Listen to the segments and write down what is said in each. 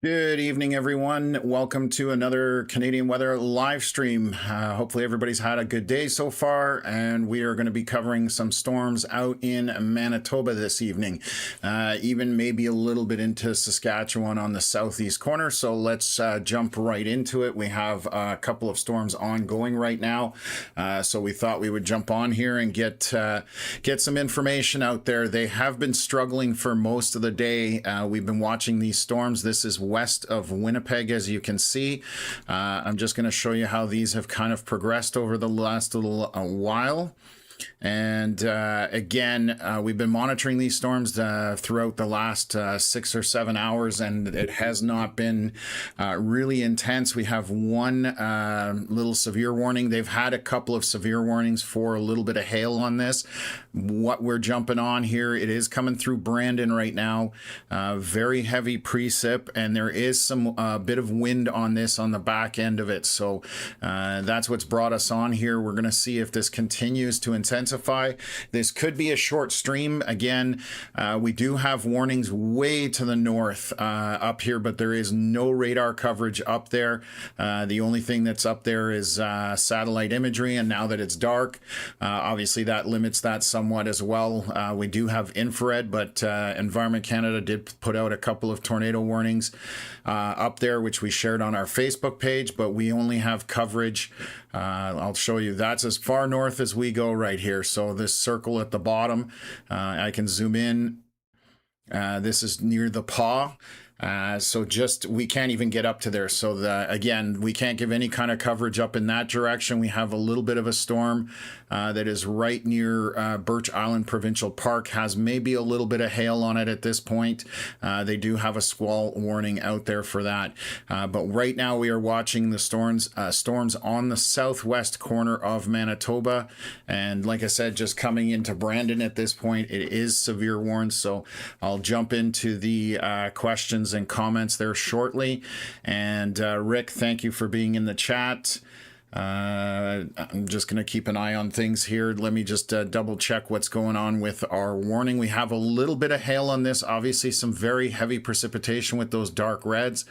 Good evening, everyone. Welcome to another Canadian Weather live stream. Hopefully, everybody's had a good day so far, and we are going to be covering some storms out in Manitoba this evening, even maybe a little bit into Saskatchewan on the southeast corner. So let's jump right into it. We have a couple of storms ongoing right now, so we thought we would jump on here and get some information out there. They have been struggling for most of the day. We've been watching these storms. This is west of Winnipeg, as you can see. I'm just going to show you how these have kind of progressed over the last little while. And again, we've been monitoring these storms throughout the last 6 or 7 hours, and it has not been really intense. We have one little severe warning. They've had a couple of severe warnings for a little bit of hail on this. What we're jumping on here, it is coming through Brandon right now. Very heavy precip, and there is some bit of wind on this on the back end of it. So that's what's brought us on here. We're going to see if this continues to intensify. This could be a short stream. Again, we do have warnings way to the north up here, but there is no radar coverage up there. The only thing that's up there is satellite imagery, and now that it's dark, obviously that limits that somewhat as well. We do have infrared, but Environment Canada did put out a couple of tornado warnings up there, which we shared on our Facebook page, but we only have coverage. I'll show you. That's as far north as we go right here. So this circle at the bottom, I can zoom in. This is near the paw. So just, we can't even get up to there. So again, we can't give any kind of coverage up in that direction. We have a little bit of a storm that is right near Birch Island Provincial Park, has maybe a little bit of hail on it at this point. They do have a squall warning out there for that. But right now we are watching the storms on the southwest corner of Manitoba. And like I said, just coming into Brandon at this point, it is severe warned. So I'll jump into the questions and comments there shortly. And Rick, thank you for being in the chat. I'm just going to keep an eye on things here. Let me just double check what's going on with our warning. We have a little bit of hail on this, obviously some very heavy precipitation with those dark reds.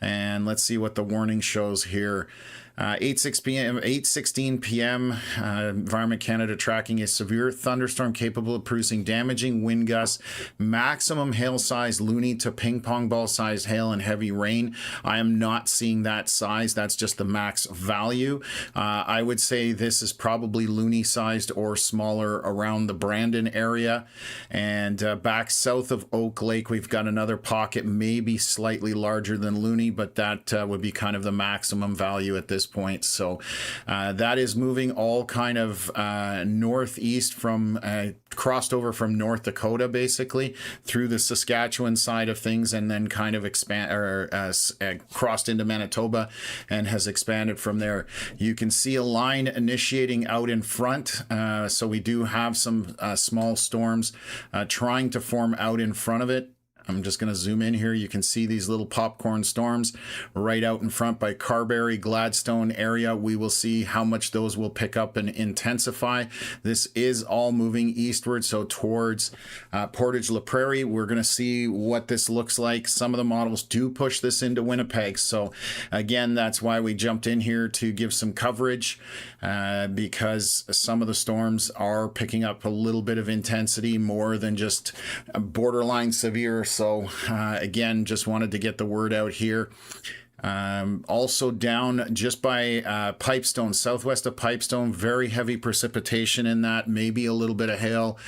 And let's see what the warning shows here. 8:16 p.m. Environment Canada tracking a severe thunderstorm capable of producing damaging wind gusts, maximum hail size loony to ping pong ball sized hail and heavy rain. I am not seeing that size. That's just the max value. I would say this is probably loony sized or smaller around the Brandon area. And back south of Oak Lake, we've got another pocket, maybe slightly larger than loony, but that would be kind of the maximum value at this point. So that is moving all kind of northeast from crossed over from North Dakota, basically through the Saskatchewan side of things, and then kind of crossed into Manitoba and has expanded from there. You can see a line initiating out in front. So we do have some small storms trying to form out in front of it. I'm just going to zoom in here. You can see these little popcorn storms right out in front by Carberry, Gladstone area. We will see how much those will pick up and intensify. This is all moving eastward, so towards Portage La Prairie. We're going to see what this looks like. Some of the models do push this into Winnipeg. So again, that's why we jumped in here to give some coverage, because some of the storms are picking up a little bit of intensity, more than just borderline severe. So again, just wanted to get the word out here. Also down just by Pipestone, southwest of Pipestone, very heavy precipitation in that, maybe a little bit of hail,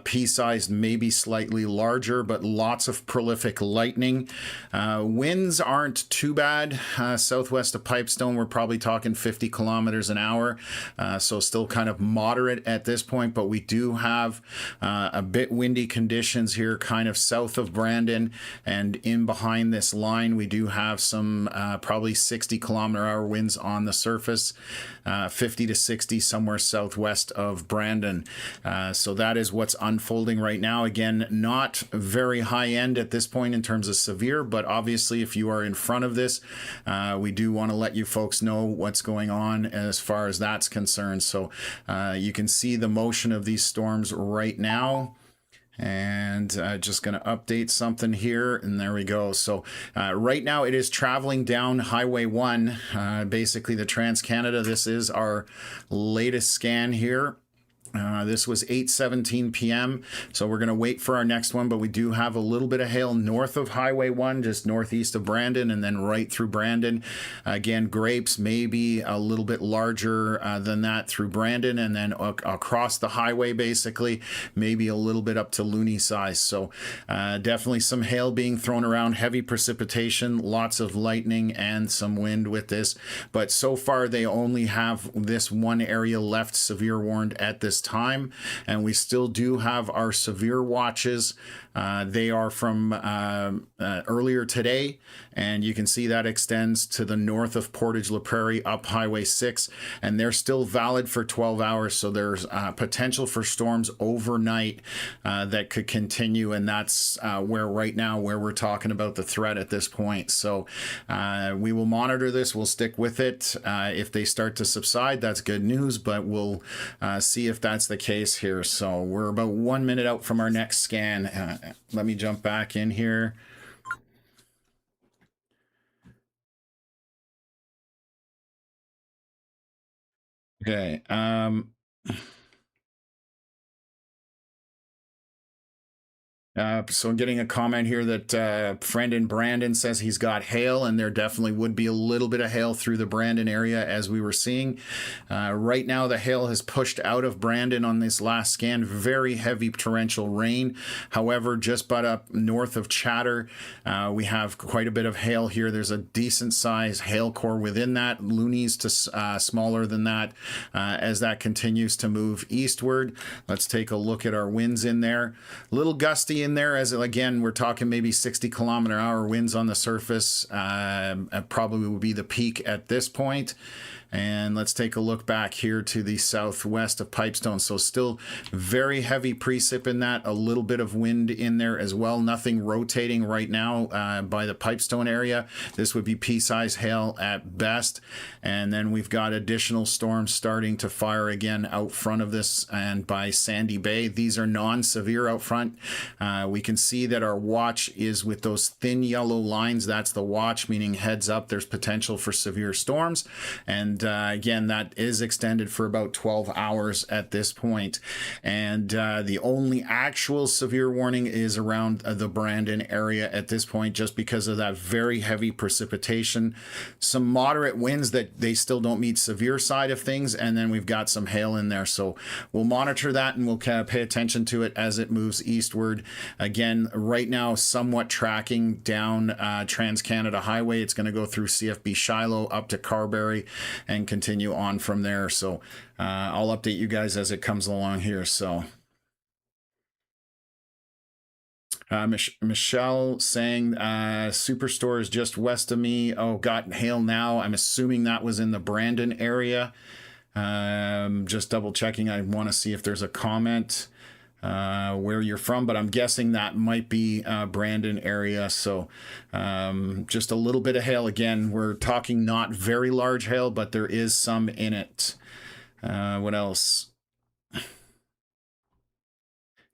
pea-sized, maybe slightly larger, but lots of prolific lightning. Winds aren't too bad. Southwest of Pipestone, we're probably talking 50 kilometers an hour, so still kind of moderate at this point, but we do have a bit windy conditions here kind of south of Brandon, and in behind this line we do have some probably 60 kilometer-hour winds on the surface, 50 to 60 somewhere southwest of Brandon. So that is what's unfolding right now. Again, not very high end at this point in terms of severe, but obviously if you are in front of this, we do want to let you folks know what's going on as far as that's concerned. So you can see the motion of these storms right now. And just going to update something here, and there we go. So right now it is traveling down Highway 1, basically the Trans-Canada. This is our latest scan here. This was 8:17 p.m. So we're going to wait for our next one, but we do have a little bit of hail north of Highway 1, just northeast of Brandon, and then right through Brandon. Again, grapes maybe a little bit larger than that through Brandon, and then across the highway, basically, maybe a little bit up to loony size. So definitely some hail being thrown around, heavy precipitation, lots of lightning, and some wind with this. But so far, they only have this one area left severe warned at this time, and we still do have our severe watches. They are from earlier today, and you can see that extends to the north of Portage La Prairie up Highway 6, and they're still valid for 12 hours. So there's potential for storms overnight that could continue, and that's where we're talking about the threat at this point. So we will monitor this. We'll stick with it. If they start to subside, that's good news, but we'll see if that's the case here. So we're about 1 minute out from our next scan. Let me jump back in here. Okay. So I'm getting a comment here that friend in Brandon says he's got hail, and there definitely would be a little bit of hail through the Brandon area as we were seeing. Right now, the hail has pushed out of Brandon on this last scan. Very heavy torrential rain. However, just about up north of Chatter, we have quite a bit of hail here. There's a decent size hail core within that, loonies to smaller than that as that continues to move eastward. Let's take a look at our winds in there. A little gusty in there, as again we're talking maybe 60-kilometer-hour winds on the surface. Probably will be the peak at this point. And let's take a look back here to the southwest of Pipestone. So still very heavy precip in that, a little bit of wind in there as well. Nothing rotating right now by the Pipestone area. This would be pea-size hail at best. And then we've got additional storms starting to fire again out front of this and by Sandy Bay. These are non-severe out front. We can see that our watch is with those thin yellow lines. That's the watch, meaning heads up, there's potential for severe storms. And again, that is extended for about 12 hours at this point. And the only actual severe warning is around the Brandon area at this point, just because of that very heavy precipitation. Some moderate winds that they still don't meet severe side of things. And then we've got some hail in there. So we'll monitor that and we'll pay attention to it as it moves eastward. Again, right now, somewhat tracking down Trans-Canada Highway. It's going to go through CFB Shiloh up to Carberry and continue on from there. So I'll update you guys as it comes along here. So Michelle saying Superstore is just west of me. Oh, got hail now. I'm assuming that was in the Brandon area. Just double checking. I want to see if there's a comment where you're from, but I'm guessing that might be Brandon area. So just a little bit of hail. Again, we're talking not very large hail, but there is some in it. What else?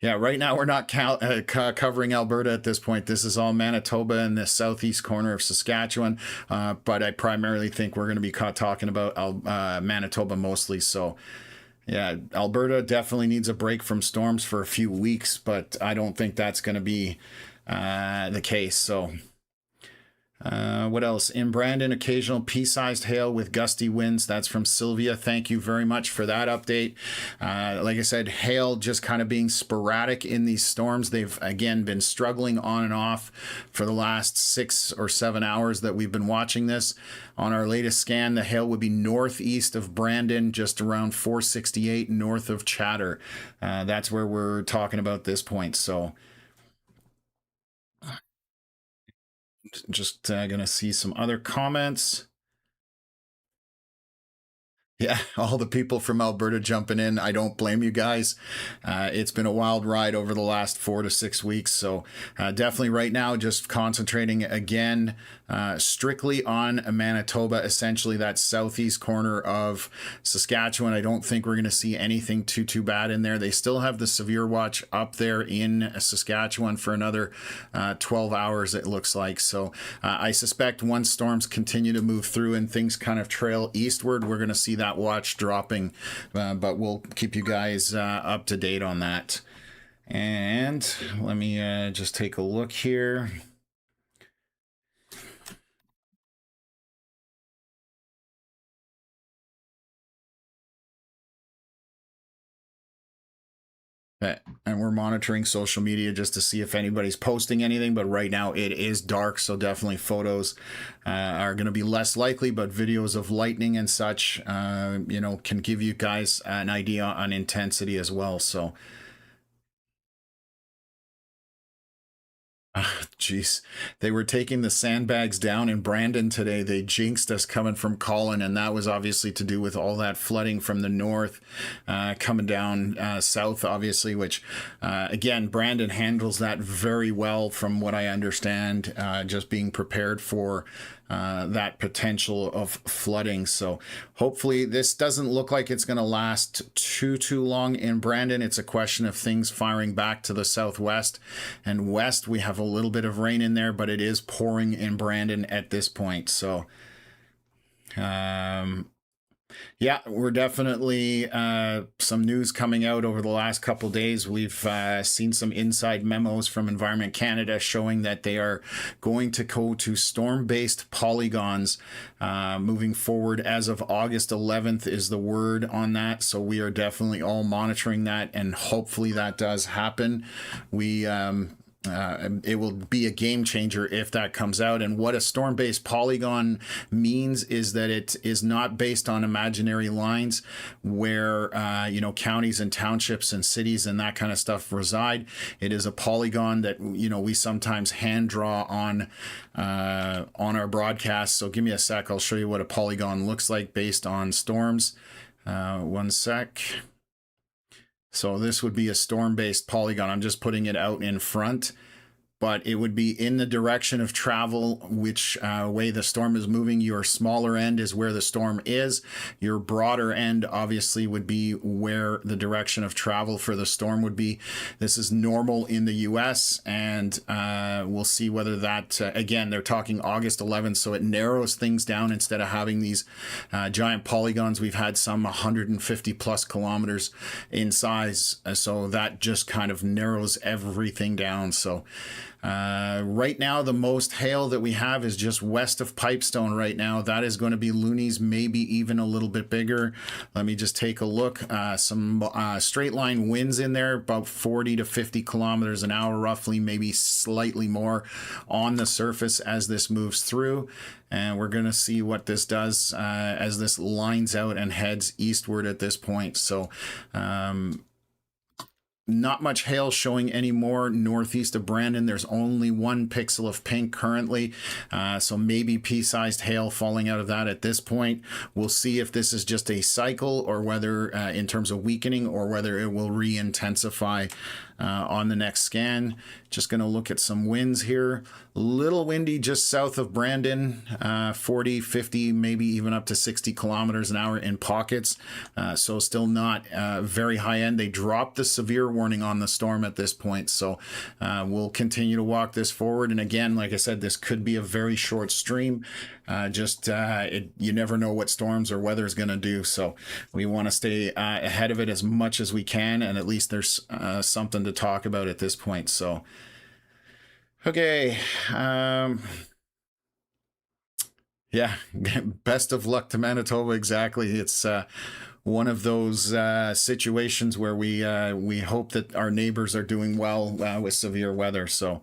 Yeah, right now we're not covering Alberta at this point. This is all Manitoba and the southeast corner of Saskatchewan, but I primarily think we're going to be talking about Manitoba mostly. So yeah, Alberta definitely needs a break from storms for a few weeks, but I don't think that's going to be the case. So what else? In Brandon, occasional pea-sized hail with gusty winds. That's from Sylvia. Thank you very much for that update. Like I said, hail just kind of being sporadic in these storms. They've, again, been struggling on and off for the last 6 or 7 hours that we've been watching this. On our latest scan, the hail would be northeast of Brandon, just around 468 north of Chatter. That's where we're talking about this point. So just gonna see some other comments. Yeah, all the people from Alberta jumping in. I don't blame you guys. It's been a wild ride over the last 4 to 6 weeks. So, definitely right now, just concentrating again strictly on Manitoba, essentially that southeast corner of Saskatchewan. I don't think we're going to see anything too bad in there. They still have the severe watch up there in Saskatchewan for another 12 hours, it looks like. So, I suspect once storms continue to move through and things kind of trail eastward, we're going to see that watch dropping, but we'll keep you guys up to date on that. And let me just take a look here. And we're monitoring social media just to see if anybody's posting anything, but right now it is dark, so definitely photos are going to be less likely, but videos of lightning and such can give you guys an idea on intensity as well. So jeez, they were taking the sandbags down in Brandon today. They jinxed us coming from Colin, and that was obviously to do with all that flooding from the north coming down south, obviously, which, again, Brandon handles that very well from what I understand, just being prepared for that potential of flooding. So hopefully this doesn't look like it's going to last too long in Brandon. It's a question of things firing back to the southwest and west. We have a little bit of rain in there, but it is pouring in Brandon at this point. So yeah, we're definitely some news coming out over the last couple days. We've seen some inside memos from Environment Canada showing that they are going to go to storm-based polygons moving forward. As of August 11th is the word on that. So we are definitely all monitoring that, and hopefully that does happen. It will be a game changer if that comes out. And what a storm-based polygon means is that it is not based on imaginary lines where counties and townships and cities and that kind of stuff reside. It is a polygon that we sometimes hand draw on our broadcast. So give me a sec. I'll show you what a polygon looks like based on storms. One sec. So this would be a storm-based polygon. I'm just putting it out in front, but it would be in the direction of travel, which way the storm is moving. Your smaller end is where the storm is. Your broader end obviously would be where the direction of travel for the storm would be. This is normal in the US, and we'll see whether that, again, they're talking August 11th, so it narrows things down instead of having these giant polygons. We've had some 150 plus kilometers in size, so that just kind of narrows everything down. So right now, the most hail that we have is just west of Pipestone right now. That is going to be loonies, maybe even a little bit bigger. Let me just take a look. Some straight line winds in there, about 40 to 50 kilometers an hour, roughly, maybe slightly more on the surface as this moves through. And we're going to see what this does as this lines out and heads eastward at this point. So, not much hail showing anymore northeast of Brandon. There's only 1 pixel of pink currently, so maybe pea-sized hail falling out of that at this point. We'll see if this is just a cycle, or whether in terms of weakening, or whether it will re-intensify on the next scan. Just going to look at some winds here. Little windy just south of Brandon, 40, 50, maybe even up to 60 kilometers an hour in pockets. So still not very high end. They dropped the severe warning on the storm at this point. So we'll continue to walk this forward. And again, like I said, this could be a very short stream. You never know what storms or weather is going to do. So we want to stay ahead of it as much as we can. And at least there's something to talk about at this point. So, okay. Yeah, best of luck to Manitoba. Exactly. It's one of those situations where we hope that our neighbors are doing well with severe weather. So,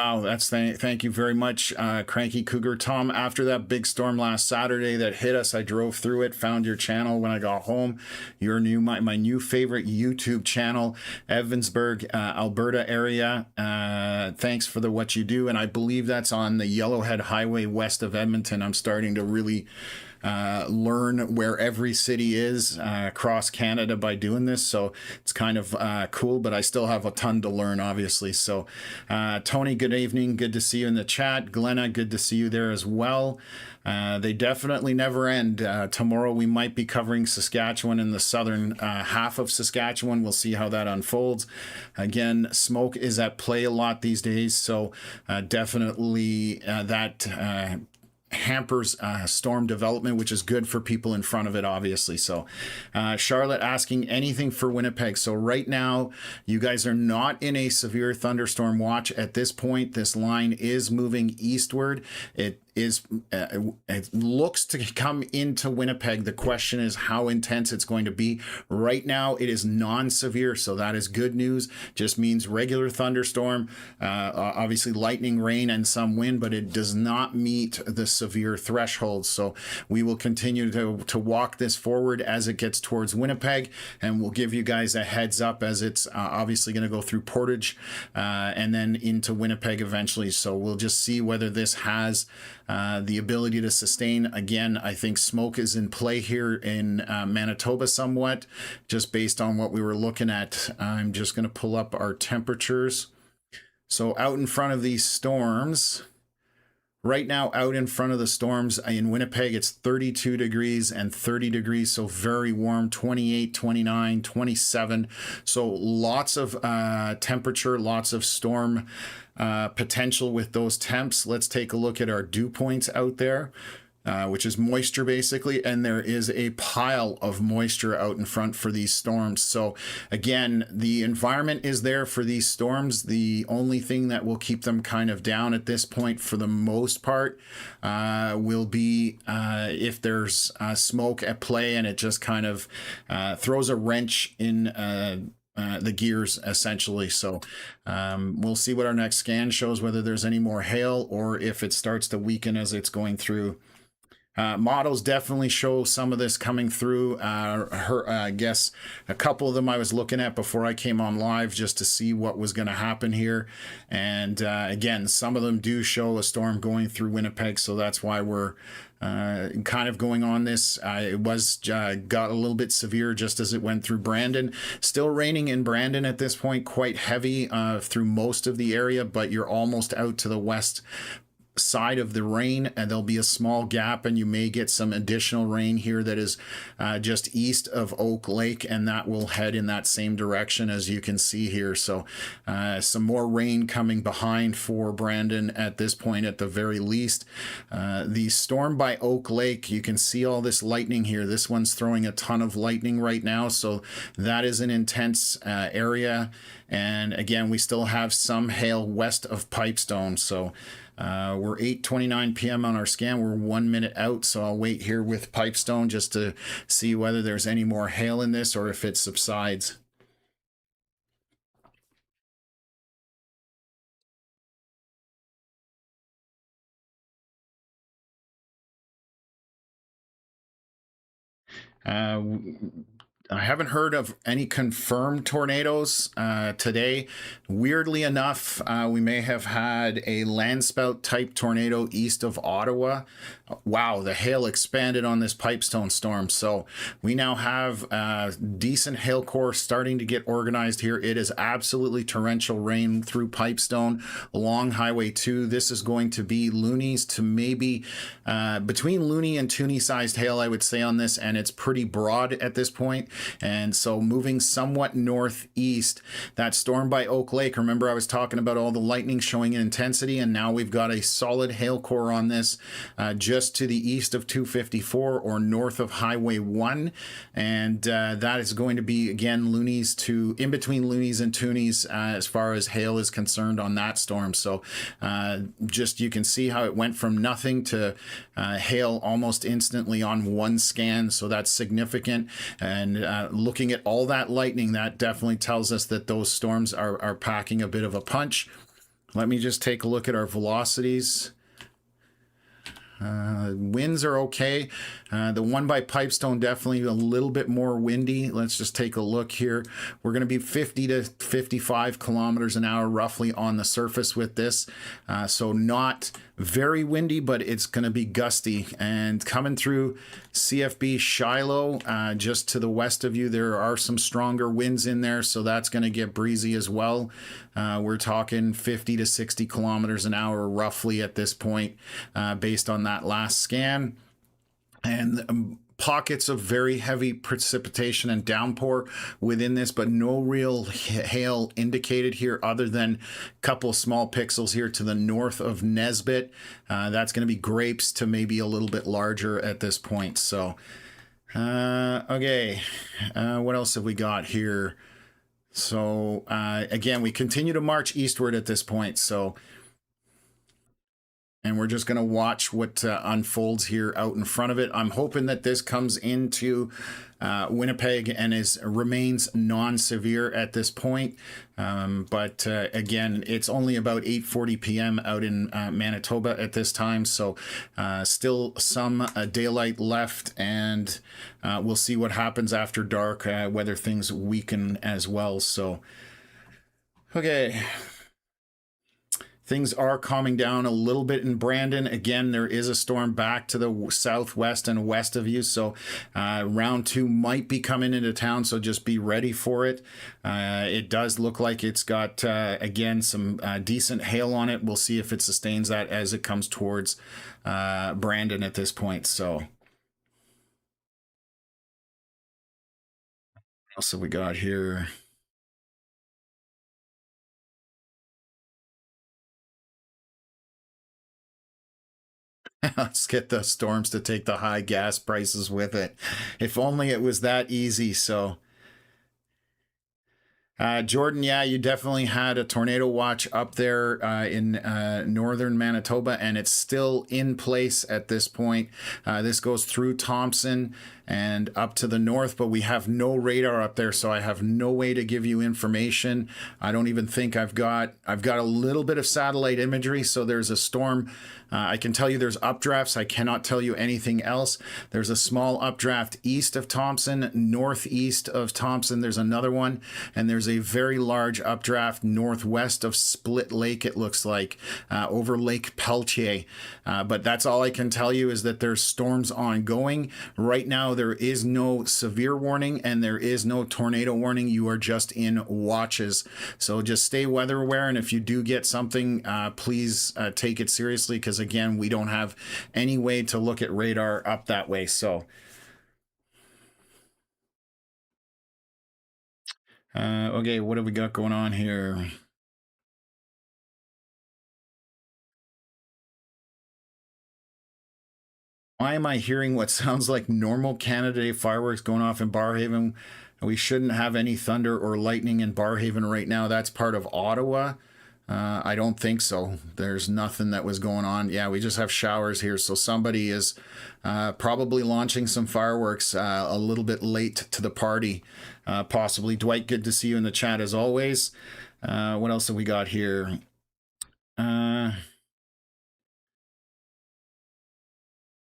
Wow, thank you very much, Cranky Cougar Tom. After that big storm last Saturday that hit us, I drove through it, found your channel when I got home. My new favorite YouTube channel, Evansburg, Alberta area. Thanks for what you do, and I believe that's on the Yellowhead Highway west of Edmonton. I'm starting to really learn where every city is across Canada by doing this, so it's kind of cool, but I still have a ton to learn, obviously. So Tony, good evening, good to see you in the chat. Glenna, good to see you there as well. They definitely never end. Tomorrow we might be covering Saskatchewan and the southern half of Saskatchewan. We'll see how that unfolds. Again, smoke is at play a lot these days, so definitely that hampers storm development, which is good for people in front of it, obviously. So Charlotte asking anything for Winnipeg. So right now you guys are not in a severe thunderstorm watch at this point. This line is moving eastward. It looks to come into Winnipeg. The question is how intense it's going to be. Right now it is non-severe, so that is good news. Just means regular thunderstorm, obviously lightning, rain, and some wind, but it does not meet the severe threshold. So we will continue to walk this forward as it gets towards Winnipeg, and we'll give you guys a heads up as it's obviously going to go through Portage and then into Winnipeg eventually. So we'll just see whether this has the ability to sustain. Again, I think smoke is in play here in Manitoba somewhat, just based on what we were looking at. I'm just going to pull up our temperatures. So out in front of these storms, right now out in front of the storms in Winnipeg, it's 32 degrees and 30 degrees, so very warm, 28, 29, 27. So lots of temperature, lots of storm potential with those temps. Let's take a look at our dew points out there, which is moisture basically, and there is a pile of moisture out in front for these storms. So again, the environment is there for these storms. The only thing that will keep them kind of down at this point for the most part will be if there's smoke at play, and it just kind of throws a wrench in the gears essentially. So we'll see what our next scan shows, whether there's any more hail or if it starts to weaken as it's going through. Models definitely show some of this coming through. I guess a couple of them I was looking at before I came on live just to see what was going to happen here. And again, some of them do show a storm going through Winnipeg, so that's why we're kind of going on this. It was got a little bit severe just as it went through Brandon. Still raining in Brandon at this point, quite heavy through most of the area, but you're almost out to the west side of the rain, and there'll be a small gap, and you may get some additional rain here that is just east of Oak Lake, and that will head in that same direction as you can see here. So some more rain coming behind for Brandon at this point at the very least. The storm by Oak Lake, you can see all this lightning here. This one's throwing a ton of lightning right now, so that is an intense area. And again, we still have some hail west of Pipestone. So we're 8:29 p.m. on our scan. We're 1 minute out, so I'll wait here with Pipestone just to see whether there's any more hail in this or if it subsides. I haven't heard of any confirmed tornadoes today. Weirdly enough, we may have had a landspout type tornado east of Ottawa. Wow, the hail expanded on this Pipestone storm. So we now have decent hail core starting to get organized here. It is absolutely torrential rain through Pipestone along Highway 2. This is going to be loonies to maybe between loony and toonie sized hail, I would say, on this, and it's pretty broad at this point. And so moving somewhat northeast, that storm by Oak Lake, remember I was talking about all the lightning showing intensity, and now we've got a solid hail core on this just to the east of 254 or north of Highway 1. And that is going to be, again, loonies to in between loonies and toonies as far as hail is concerned on that storm. So just you can see how it went from nothing to hail almost instantly on one scan. So that's significant. And looking at all that lightning, that definitely tells us that those storms are packing a bit of a punch. Let me just take a look at our velocities. Winds are okay. The one by Pipestone definitely a little bit more windy. Let's just take a look here. We're going to be 50 to 55 kilometers an hour roughly on the surface with this. So not very windy, but it's going to be gusty. And coming through CFB Shiloh, just to the west of you, there are some stronger winds in there, so that's going to get breezy as well. We're talking 50 to 60 kilometers an hour roughly at this point, based on that last scan. And pockets of very heavy precipitation and downpour within this, but no real hail indicated here other than a couple small pixels here to the north of Nesbitt. That's going to be Grapes to maybe a little bit larger at this point. So, okay, what else have we got here? So, again, we continue to march eastward at this point. So, and we're just going to watch what unfolds here out in front of it. I'm hoping that this comes into Winnipeg and remains non-severe at this point. But again, it's only about 8:40 p.m. out in Manitoba at this time. So still some daylight left, and we'll see what happens after dark, whether things weaken as well. So, okay. Things are calming down a little bit in Brandon. Again, there is a storm back to the southwest and west of you. So round 2 might be coming into town. So just be ready for it. It does look like it's got, again, some decent hail on it. We'll see if it sustains that as it comes towards Brandon at this point. So what else have we got here? Let's get the storms to take the high gas prices with it. If only it was that easy. So, Jordan, yeah, you definitely had a tornado watch up there in northern Manitoba, and it's still in place at this point. This goes through Thompson and up to the north, but we have no radar up there, so I have no way to give you information. I don't even think I've got a little bit of satellite imagery, so there's a storm. I can tell you there's updrafts. I cannot tell you anything else. There's a small updraft east of Thompson, northeast of Thompson. There's another one, and there's a very large updraft northwest of Split Lake, it looks like, over Lake Peltier. But that's all I can tell you is that there's storms ongoing. Right now, there is no severe warning and there is no tornado warning. You are just in watches. So just stay weather aware, and if you do get something, please take it seriously, because again, we don't have any way to look at radar up that way. So okay, what have we got going on here? Why am I hearing what sounds like normal Canada Day fireworks going off in Barrhaven? We shouldn't have any thunder or lightning in Barrhaven right now. That's part of Ottawa. I don't think so. There's nothing that was going on. Yeah, we just have showers here. So somebody is probably launching some fireworks a little bit late to the party, possibly. Dwight, good to see you in the chat as always. What else have we got here?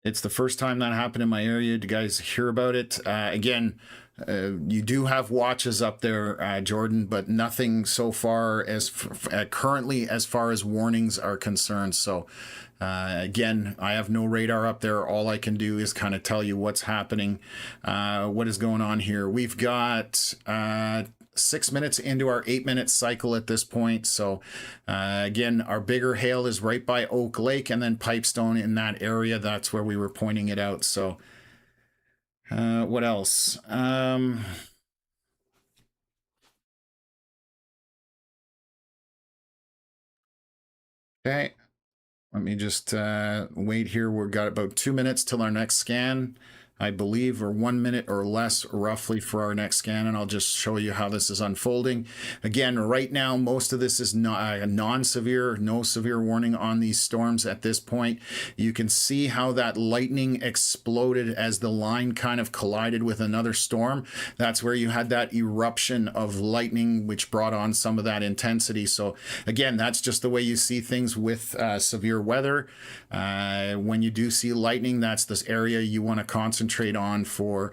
It's the first time that happened in my area. Do you guys hear about it? Again, you do have watches up there, Jordan, but nothing so far as currently as far as warnings are concerned. So again, I have no radar up there. All I can do is kind of tell you what's happening, what is going on here. We've got 6 minutes into our 8-minute cycle at this point. So again, our bigger hail is right by Oak Lake and then Pipestone in that area. That's where we were pointing it out. So what else? Okay, let me just wait here. We've got about 2 minutes till our next scan. I believe, or 1 minute or less roughly for our next scan, and I'll just show you how this is unfolding. Again, right now, most of this is non-severe, no severe warning on these storms at this point. You can see how that lightning exploded as the line kind of collided with another storm. That's where you had that eruption of lightning, which brought on some of that intensity. So again, that's just the way you see things with severe weather. When you do see lightning, that's this area you want to concentrate on for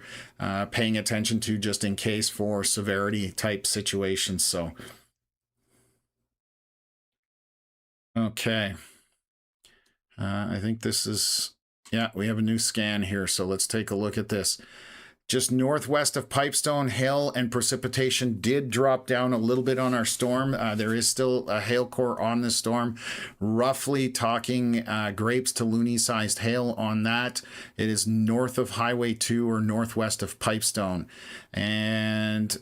paying attention to, just in case, for severity type situations. So okay, I think this is, yeah, we have a new scan here, so let's take a look at this. Just northwest of Pipestone, hail and precipitation did drop down a little bit on our storm. There is still a hail core on the storm, roughly talking grapes to loony-sized hail on that. It is north of Highway 2 or northwest of Pipestone. And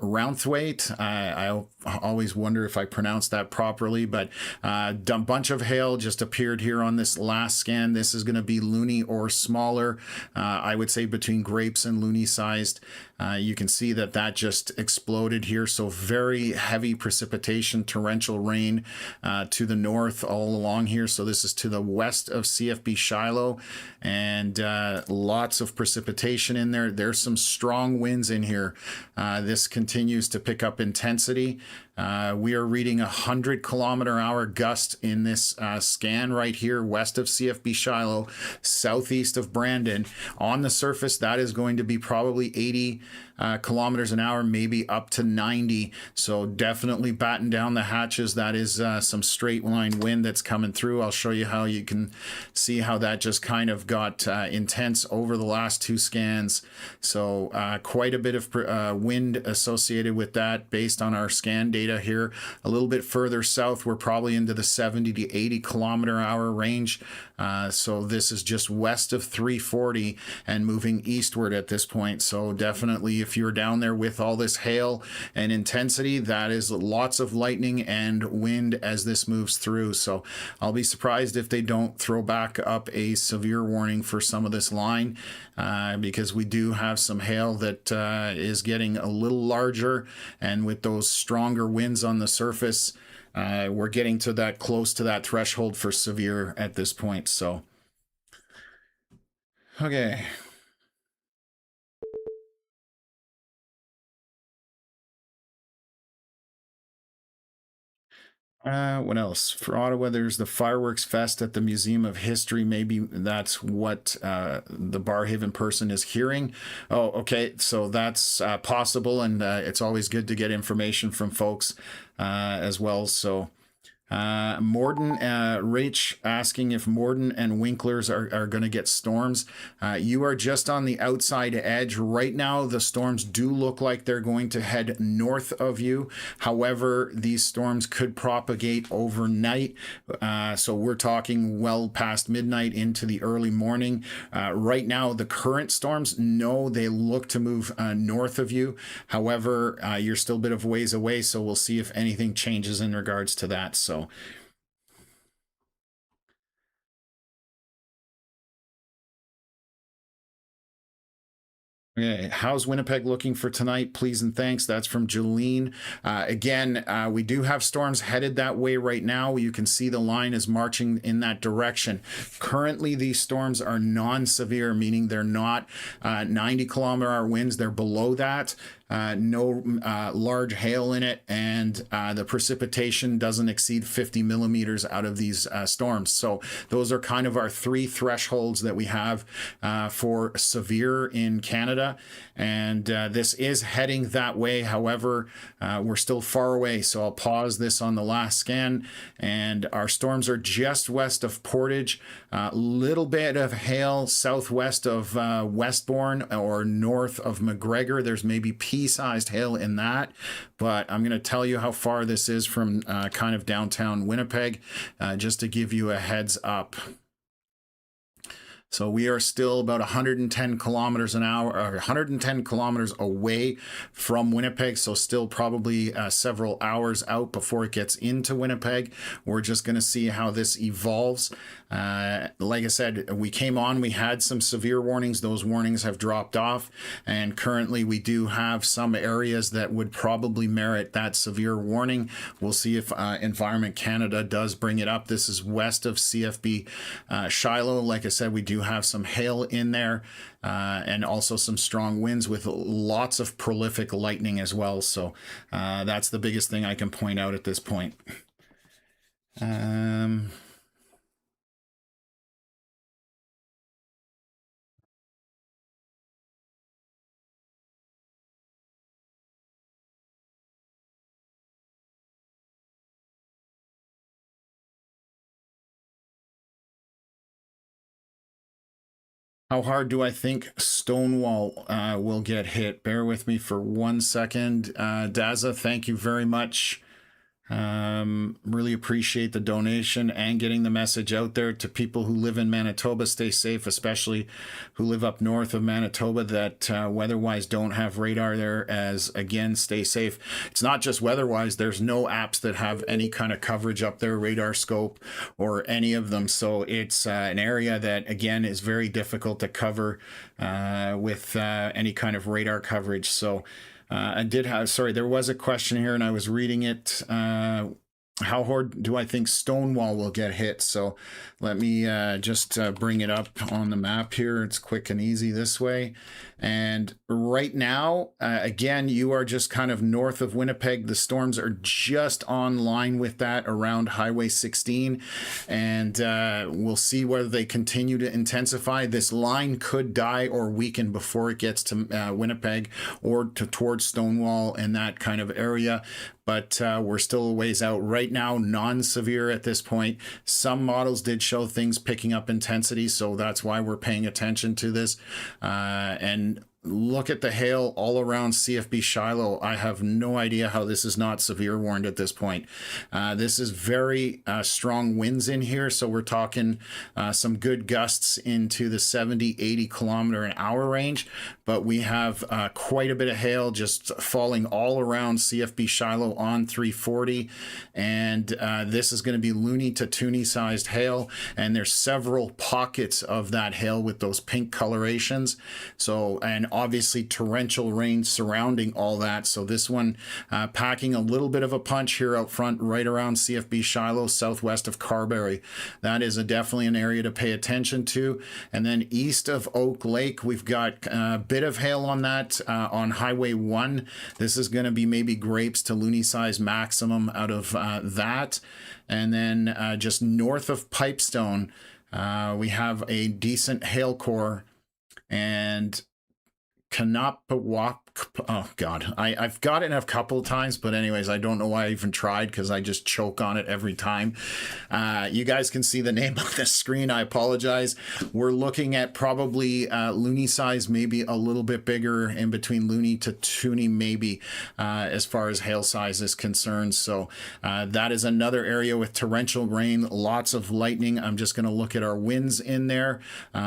Rounthwaite, I always wonder if I pronounced that properly, but a bunch of hail just appeared here on this last scan. This is going to be loony or smaller. I would say between grapes and loony sized. You can see that that just exploded here. So very heavy precipitation, torrential rain to the north all along here. So this is to the west of CFB Shiloh, and lots of precipitation in there. There's some strong winds in here. This continues to pick up intensity. We are reading 100-kilometer-hour gust in this scan right here west of CFB Shiloh, southeast of Brandon. On the surface, that is going to be probably 80 kilometers an hour, maybe up to 90. So definitely batten down the hatches. That is some straight line wind that's coming through. I'll show you how you can see how that just kind of got intense over the last two scans. So quite a bit of wind associated with that based on our scan data here. A little bit further south, we're probably into the 70 to 80 kilometer hour range. So this is just west of 340 and moving eastward at this point. So definitely, if you're down there with all this hail and intensity, that is lots of lightning and wind as this moves through. So I'll be surprised if they don't throw back up a severe warning for some of this line, because we do have some hail that is getting a little larger, and with those stronger winds on the surface, we're getting to that close to that threshold for severe at this point. So okay. What else? For Ottawa, there's the Fireworks Fest at the Museum of History. Maybe that's what the Barrhaven person is hearing. Oh, okay. So that's possible, and it's always good to get information from folks as well. So Morden, Rach asking if Morden and Winklers are going to get storms. You are just on the outside edge. Right now, the storms do look like they're going to head north of you. However, these storms could propagate overnight. So we're talking well past midnight into the early morning. Right now, the current storms, no, they look to move north of you. However, you're still a bit of ways away, so we'll see if anything changes in regards to that. So okay, how's Winnipeg looking for tonight? Please and thanks. That's from Jolene. Again, we do have storms headed that way right now. You can see the line is marching in that direction. Currently, these storms are non-severe, meaning they're not 90-kilometer-hour winds. They're below that. No large hail in it, and the precipitation doesn't exceed 50 millimeters out of these storms. So those are kind of our three thresholds that we have for severe in Canada, and this is heading that way. However, we're still far away, so I'll pause this on the last scan, and our storms are just west of Portage. Little bit of hail southwest of Westbourne or north of McGregor. There's maybe pea-sized hail in that, but I'm going to tell you how far this is from kind of downtown Winnipeg, just to give you a heads up. So we are still about 110 kilometers an hour, or 110 kilometers away from Winnipeg. So still probably several hours out before it gets into Winnipeg. We're just going to see how this evolves. Like I said, we came on, we had some severe warnings. Those warnings have dropped off. And currently we do have some areas that would probably merit that severe warning. We'll see if Environment Canada does bring it up. This is west of CFB Shiloh. Like I said, we do have some hail in there and also some strong winds with lots of prolific lightning as well. So that's the biggest thing I can point out at this point. How hard do I think Stonewall will get hit? Bear with me for 1 second. Daza, thank you very much. Really appreciate the donation and getting the message out there to people who live in Manitoba. Stay safe, especially who live up north of Manitoba that weather-wise don't have radar there. As again, stay safe. It's not just weather-wise. There's no apps that have any kind of coverage up there, radar scope or any of them. So it's an area that again is very difficult to cover with any kind of radar coverage. So I did have, sorry, there was a question here and I was reading it. How hard do I think Stonewall will get hit? So let me just bring it up on the map here. It's quick and easy this way. And right now, again, you are just kind of north of Winnipeg. The storms are just on line with that around Highway 16. And we'll see whether they continue to intensify. This line could die or weaken before it gets to Winnipeg or towards Stonewall and that kind of area. But we're still a ways out right now, non-severe at this point. Some models did show things picking up intensity, so that's why we're paying attention to this. And look at the hail all around CFB Shiloh. I have no idea how this is not severe warned at this point. This is very strong winds in here, so we're talking some good gusts into the 70, 80 kilometer an hour range, but we have quite a bit of hail just falling all around CFB Shiloh on 340, and this is going to be loony to toony sized hail, and there's several pockets of that hail with those pink colorations. So, and obviously torrential rain surrounding all that. So this one packing a little bit of a punch here out front, right around CFB Shiloh, southwest of Carberry. That is definitely an area to pay attention to. And then east of Oak Lake, we've got a bit of hail on that on Highway 1. This is going to be maybe grapes to loony size maximum out of that. And then just north of Pipestone, we have a decent hail core and Kanapawak. Oh God, I've got it a couple of times, but anyways, I don't know why I even tried because I just choke on it every time. You guys can see the name on the screen. I apologize. We're looking at probably loony size, maybe a little bit bigger, in between loony to toony, maybe as far as hail size is concerned. So that is another area with torrential rain, lots of lightning. I'm just going to look at our winds in there.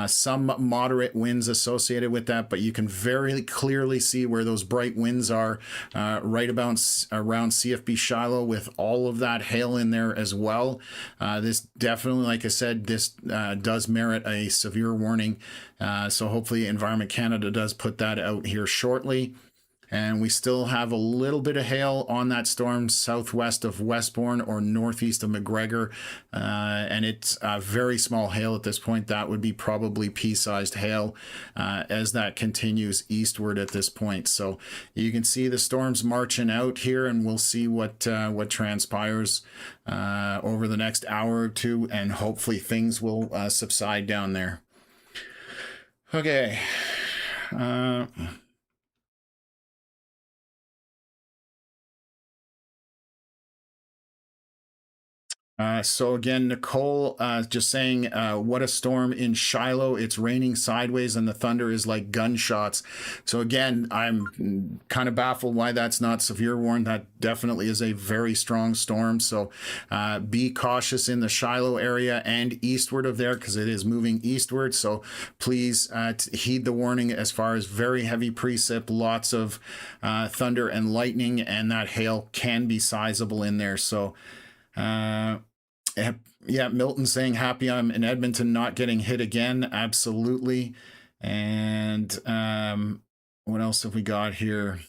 Some moderate winds associated with that, but you can very clearly see where those bright winds are right about around CFB Shiloh with all of that hail in there as well. This definitely, like I said, this does merit a severe warning. So hopefully Environment Canada does put that out here shortly. And we still have a little bit of hail on that storm southwest of Westbourne or northeast of McGregor. And it's very small hail at this point. That would be probably pea-sized hail as that continues eastward at this point. So you can see the storms marching out here, and we'll see what transpires over the next hour or two, and hopefully things will subside down there. Okay. So again, Nicole just saying, what a storm in Shiloh. It's raining sideways and the thunder is like gunshots. So again, I'm kind of baffled why that's not severe warned. That definitely is a very strong storm. So be cautious in the Shiloh area and eastward of there because it is moving eastward. So please heed the warning as far as very heavy precip, lots of thunder and lightning, and that hail can be sizable in there. So yeah, Milton saying happy I'm in Edmonton not getting hit again. Absolutely. And what else have we got here?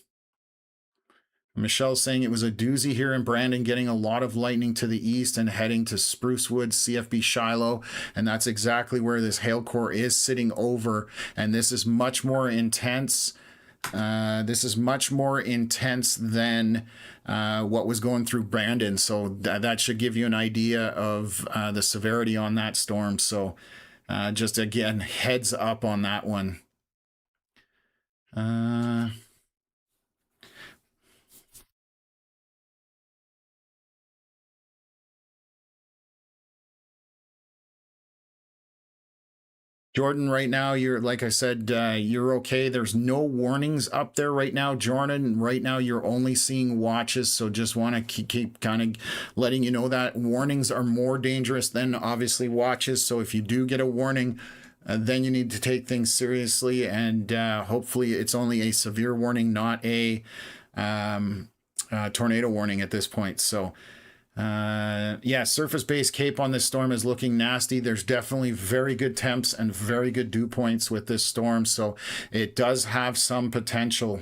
Michelle saying it was a doozy here in Brandon, getting a lot of lightning to the east and heading to Sprucewood, CFB Shiloh. And that's exactly where this hail core is sitting over. And this is much more intense. This is much more intense than what was going through Brandon. So that should give you an idea of the severity on that storm. So just again, heads up on that one. Jordan, right now, you're, like I said, you're okay. There's no warnings up there right now, Jordan. Right now, you're only seeing watches. So just want to keep kind of letting you know that warnings are more dangerous than obviously watches. So if you do get a warning, then you need to take things seriously. And hopefully it's only a severe warning, not a tornado warning at this point. So yeah, surface base cape on this storm is looking nasty. There's definitely very good temps and very good dew points with this storm, so it does have some potential.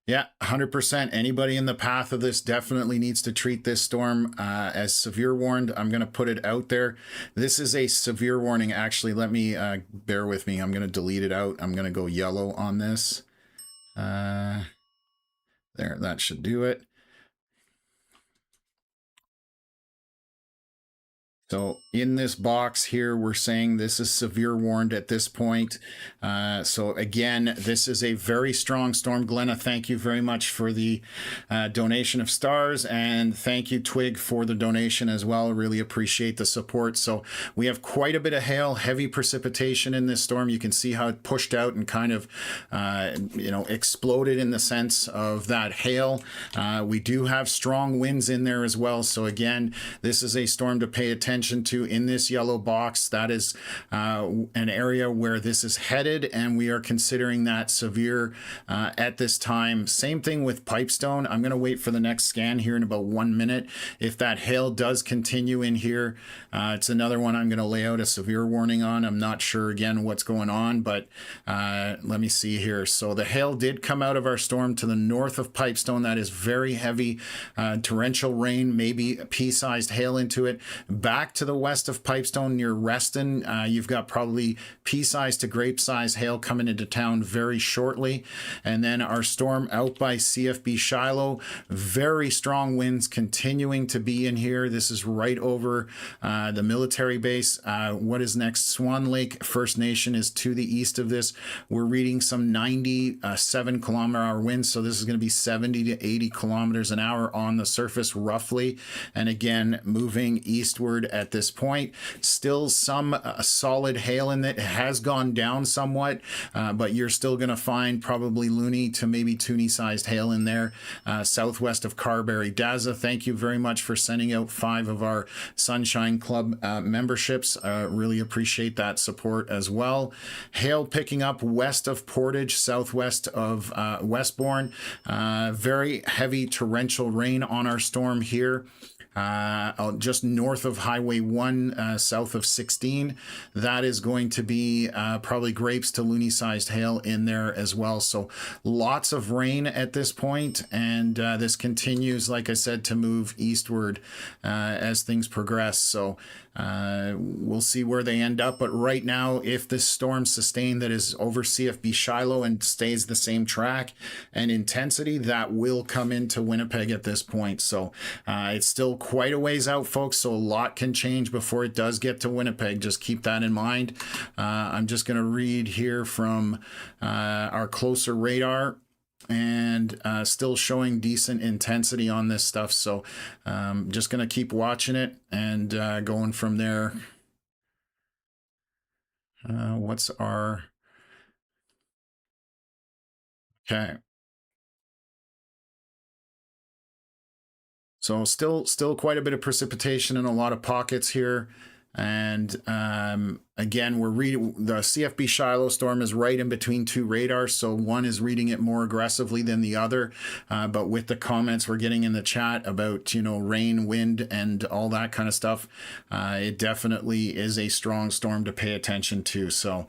Yeah, 100%. Anybody in the path of this definitely needs to treat this storm as severe warned. I'm going to put it out there. This is a severe warning. Actually, let me bear with me. I'm going to delete it out. I'm going to go yellow on this. There, that should do it. So in this box here, we're saying this is severe warned at this point. So again, this is a very strong storm. Glenna, thank you very much for the donation of stars, and thank you, Twig, for the donation as well. Really appreciate the support. So we have quite a bit of hail, heavy precipitation in this storm. You can see how it pushed out and kind of, exploded in the sense of that hail. We do have strong winds in there as well. So again, this is a storm to pay attention to in this yellow box. That is an area where this is headed, and we are considering that severe at this time. Same thing with Pipestone. I'm going to wait for the next scan here in about 1 minute. If that hail does continue in here, it's another one I'm going to lay out a severe warning on. I'm not sure again what's going on, but let me see here. So the hail did come out of our storm to the north of Pipestone. That is very heavy torrential rain, maybe pea-sized hail into it. Back to the west of Pipestone near Reston, you've got probably pea-sized to grape-sized hail coming into town very shortly. And then our storm out by CFB Shiloh, very strong winds continuing to be in here. This is right over the military base. What is next? Swan Lake First Nation is to the east of this. We're reading some 97 kilometer-hour winds, so this is going to be 70 to 80 kilometers an hour on the surface roughly. And again, moving eastward at this point. Still some solid hail in it. It has gone down somewhat, but you're still going to find probably loony to maybe toonie sized hail in there southwest of Carberry. Daza, thank you very much for sending out 5 of our Sunshine Club memberships. Really appreciate that support as well. Hail picking up west of Portage, southwest of Westbourne. Very heavy torrential rain on our storm here. Just north of Highway 1, south of 16. That is going to be probably grapes to loony sized hail in there as well. So lots of rain at this point, and this continues, like I said, to move eastward as things progress. So we'll see where they end up. But right now, if this storm sustained that is over CFB Shiloh and stays the same track and intensity, that will come into Winnipeg at this point. So it's still quite a ways out, folks, so a lot can change before it does get to Winnipeg. Just keep that in mind. I'm just going to read here from our closer radar. and still showing decent intensity on this stuff. So just going to keep watching it and going from there. What's our... Okay. So still quite a bit of precipitation in a lot of pockets here. And again, we're reading the CFB Shiloh storm is right in between two radars, so one is reading it more aggressively than the other. But with the comments we're getting in the chat about, you know, rain, wind, and all that kind of stuff, it definitely is a strong storm to pay attention to. So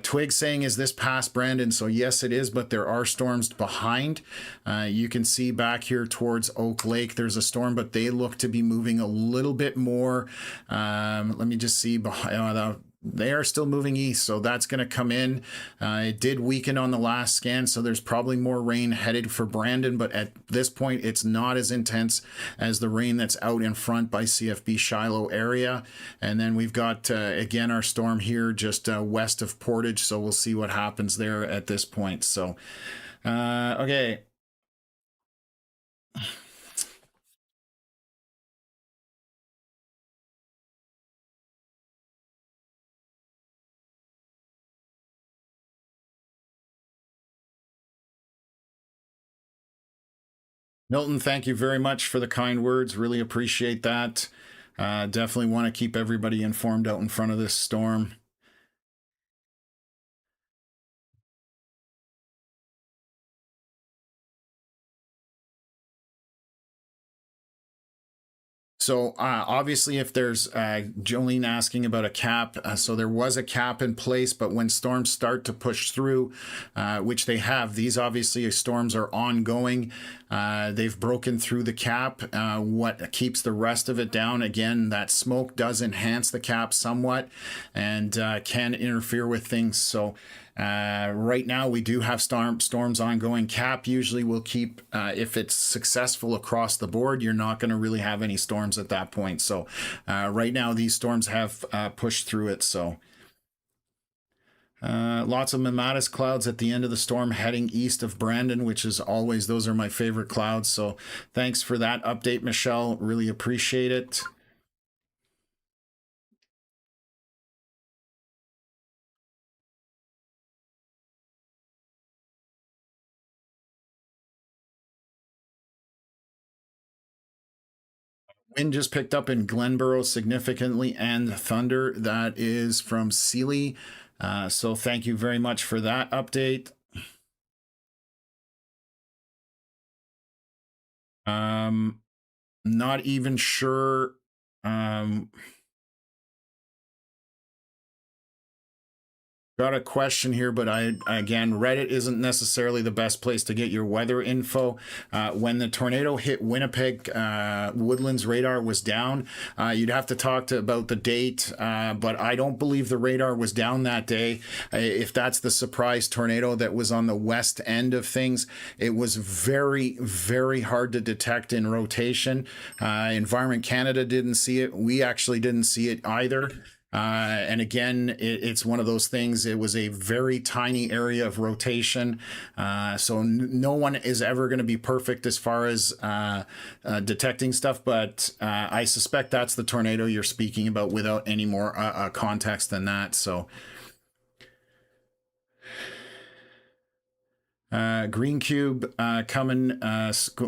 Twig saying, is this past Brandon? So yes, it is, but there are storms behind. You can see back here towards Oak Lake, there's a storm, but they look to be moving a little bit more. Let me just see behind. They are still moving east, so that's going to come in. It did weaken on the last scan, so there's probably more rain headed for Brandon, but at this point, it's not as intense as the rain that's out in front by CFB Shiloh area. And then we've got, again, our storm here just west of Portage, so we'll see what happens there at this point. So, okay. Milton, thank you very much for the kind words. Really appreciate that. Definitely want to keep everybody informed out in front of this storm. So obviously, if there's Jolene asking about a cap, so there was a cap in place, but when storms start to push through, which they have, these obviously storms are ongoing. They've broken through the cap. What keeps the rest of it down? Again, that smoke does enhance the cap somewhat and can interfere with things. So right now we do have storms ongoing. Cap usually will keep, if it's successful across the board, you're not going to really have any storms at that point. So right now these storms have pushed through it. So lots of mammatus clouds at the end of the storm heading east of Brandon, which is always, those are my favorite clouds. So thanks for that update, Michelle. Really appreciate it. Wind just picked up in Glenboro significantly, and thunder, that is from Sealy. So thank you very much for that update. Not even sure. Got a question here, but again, Reddit isn't necessarily the best place to get your weather info. When the tornado hit Winnipeg, Woodlands radar was down. You'd have to talk about the date, but I don't believe the radar was down that day. If that's the surprise tornado that was on the west end of things, it was very, very hard to detect in rotation. Environment Canada didn't see it. We actually didn't see it either. And again, it's one of those things. It was a very tiny area of rotation. So no one is ever going to be perfect as far as detecting stuff. But I suspect that's the tornado you're speaking about without any more context than that. So Green Cube coming,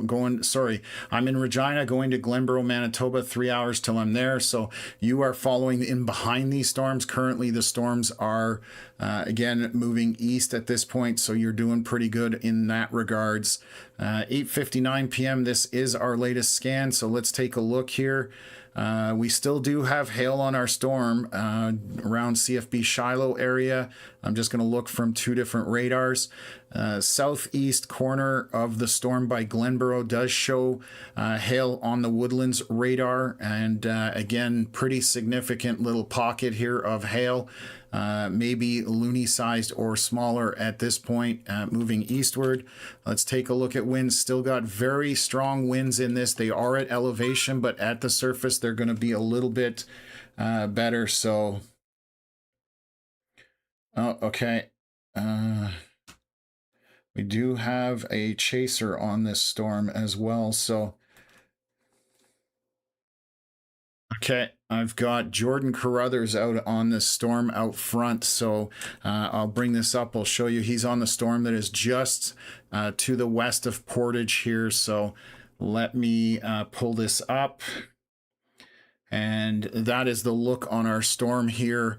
going, sorry, I'm in Regina, going to Glenboro, Manitoba, 3 hours till I'm there. So you are following in behind these storms. Currently, the storms are, again, moving east at this point. So you're doing pretty good in that regards. 8:59 p.m. This is our latest scan. So let's take a look here. We still do have hail on our storm around CFB Shiloh area. I'm just going to look from two different radars. Southeast corner of the storm by Glenboro does show hail on the Woodlands radar, and again, pretty significant little pocket here of hail. Maybe loony sized or smaller at this point, moving eastward. Let's take a look at winds. Still got very strong winds in this. They are at elevation, but at the surface, they're going to be a little bit better. So, oh, okay. we do have a chaser on this storm as well. So, okay, I've got Jordan Carruthers out on this storm out front. So I'll bring this up. I'll show you. He's on the storm that is just to the west of Portage here. So let me pull this up. And that is the look on our storm here.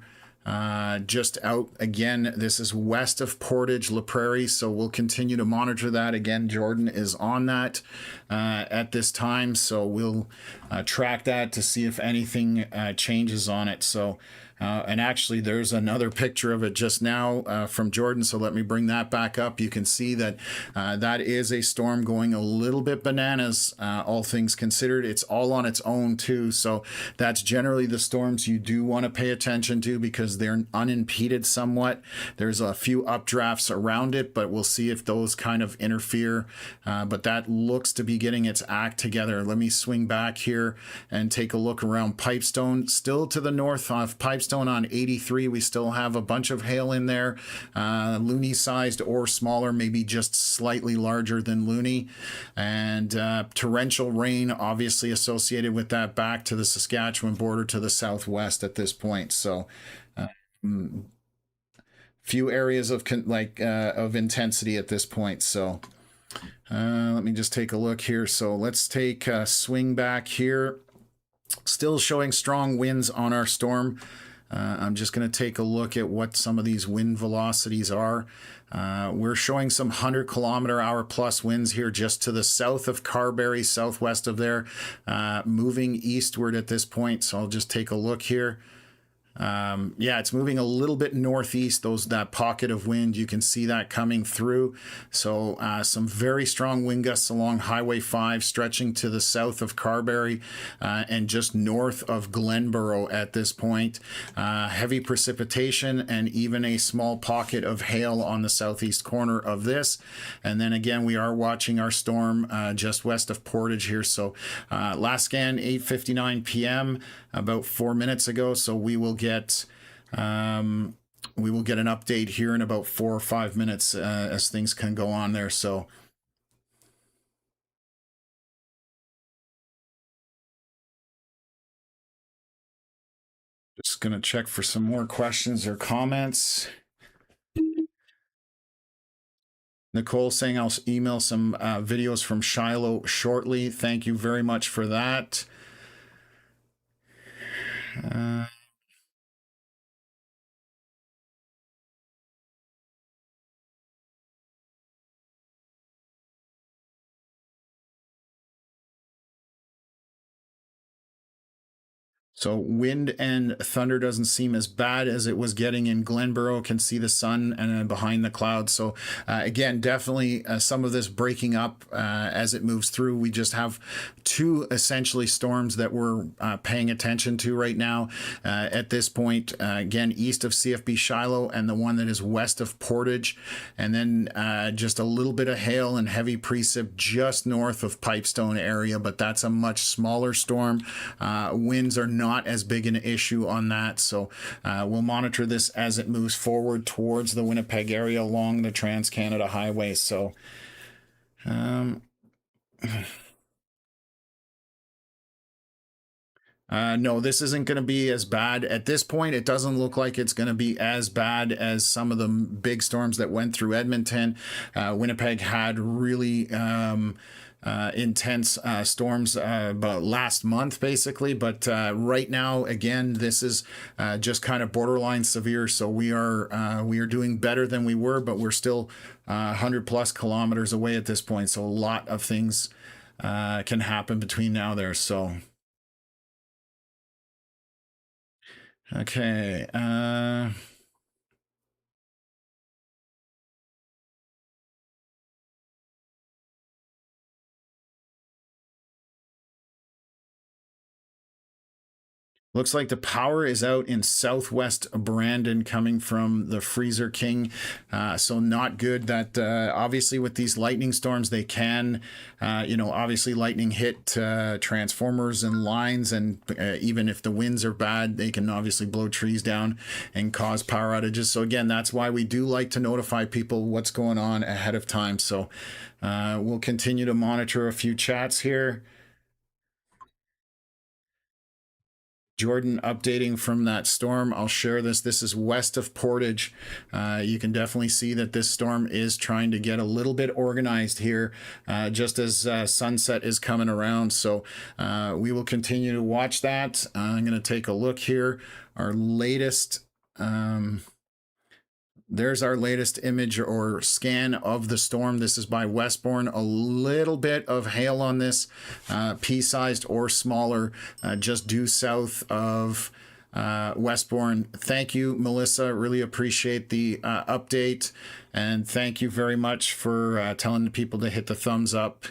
Just out again. This is west of Portage, La Prairie, so we'll continue to monitor that. Again, Jordan is on that at this time, so we'll track that to see if anything changes on it. So, and actually, there's another picture of it just now from Jordan, so let me bring that back up. You can see that that is a storm going a little bit bananas, all things considered. It's all on its own, too, so that's generally the storms you do want to pay attention to because they're unimpeded somewhat. There's a few updrafts around it, but we'll see if those kind of interfere. But that looks to be getting its act together. Let me swing back here and take a look around Pipestone. Still to the north of Pipestone on 83, we still have a bunch of hail in there, loony sized or smaller, maybe just slightly larger than loony, and torrential rain obviously associated with that back to the Saskatchewan border to the southwest at this point. So few areas of of intensity at this point. So let me just take a look here. So let's take a swing back here. Still showing strong winds on our storm. I'm just going to take a look at what some of these wind velocities are. We're showing some 100-kilometer-hour plus winds here just to the south of Carberry, southwest of there, moving eastward at this point. So I'll just take a look here. Yeah, it's moving a little bit northeast, that pocket of wind. You can see that coming through. So some very strong wind gusts along Highway 5 stretching to the south of Carberry and just north of Glenborough at this point. Heavy precipitation and even a small pocket of hail on the southeast corner of this. And then again, we are watching our storm just west of Portage here. So last scan 8:59 p.m. about 4 minutes ago. So we will get an update here in about 4 or 5 minutes as things can go on there. So just going to check for some more questions or comments. Nicole saying I'll email some videos from Shiloh shortly. Thank you very much for that. So wind and thunder doesn't seem as bad as it was getting in Glenborough. Can see the sun and behind the clouds. So again, definitely some of this breaking up as it moves through. We just have two essentially storms that we're paying attention to right now at this point. Again, east of CFB Shiloh and the one that is west of Portage. And then just a little bit of hail and heavy precip just north of Pipestone area, but that's a much smaller storm. Winds are not as big an issue on that. So we'll monitor this as it moves forward towards the Winnipeg area along the Trans-Canada Highway. So no, this isn't going to be as bad. At this point, it doesn't look like it's going to be as bad as some of the big storms that went through Edmonton. Winnipeg had really intense storms about last month, basically. But right now, again, this is just kind of borderline severe. So we are doing better than we were, but we're still 100 plus kilometers away at this point. So a lot of things can happen between now and there. So. Okay. Looks like the power is out in southwest Brandon coming from the Freezer King. So not good. That obviously with these lightning storms, they can, obviously lightning hit transformers and lines. And even if the winds are bad, they can obviously blow trees down and cause power outages. So again, that's why we do like to notify people what's going on ahead of time. So we'll continue to monitor a few chats here. Jordan updating from that storm. I'll share this. This is west of Portage. You can definitely see that this storm is trying to get a little bit organized here just as sunset is coming around. So we will continue to watch that. I'm going to take a look here. Our latest there's our latest image or scan of the storm. This is by Westbourne. A little bit of hail on this, pea-sized or smaller, just due south of Westbourne. Thank you, Melissa. Really appreciate the update. And thank you very much for telling the people to hit the thumbs up.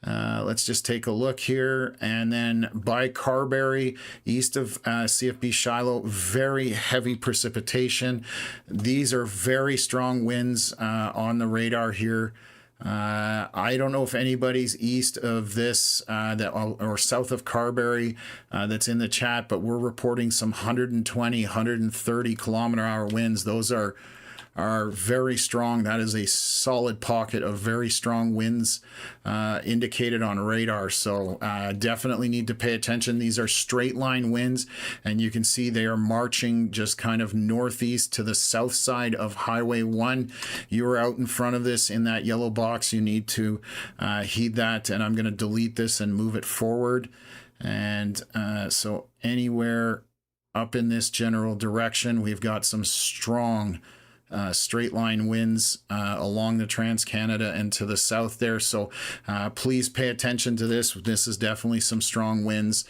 Let's just take a look here. And then by Carberry, east of CFB Shiloh, very heavy precipitation. These are very strong winds on the radar here. I don't know if anybody's east of this or south of Carberry that's in the chat, but we're reporting some 120, 130 kilometer-hour winds. Those are very strong. That is a solid pocket of very strong winds indicated on radar. So definitely need to pay attention. These are straight line winds, and you can see they are marching just kind of northeast to the south side of Highway 1. You are out in front of this in that yellow box. You need to heed that, and I'm going to delete this and move it forward. And so anywhere up in this general direction, we've got some strong straight line winds along the Trans-Canada and to the south there. So please pay attention to this. This is definitely some strong winds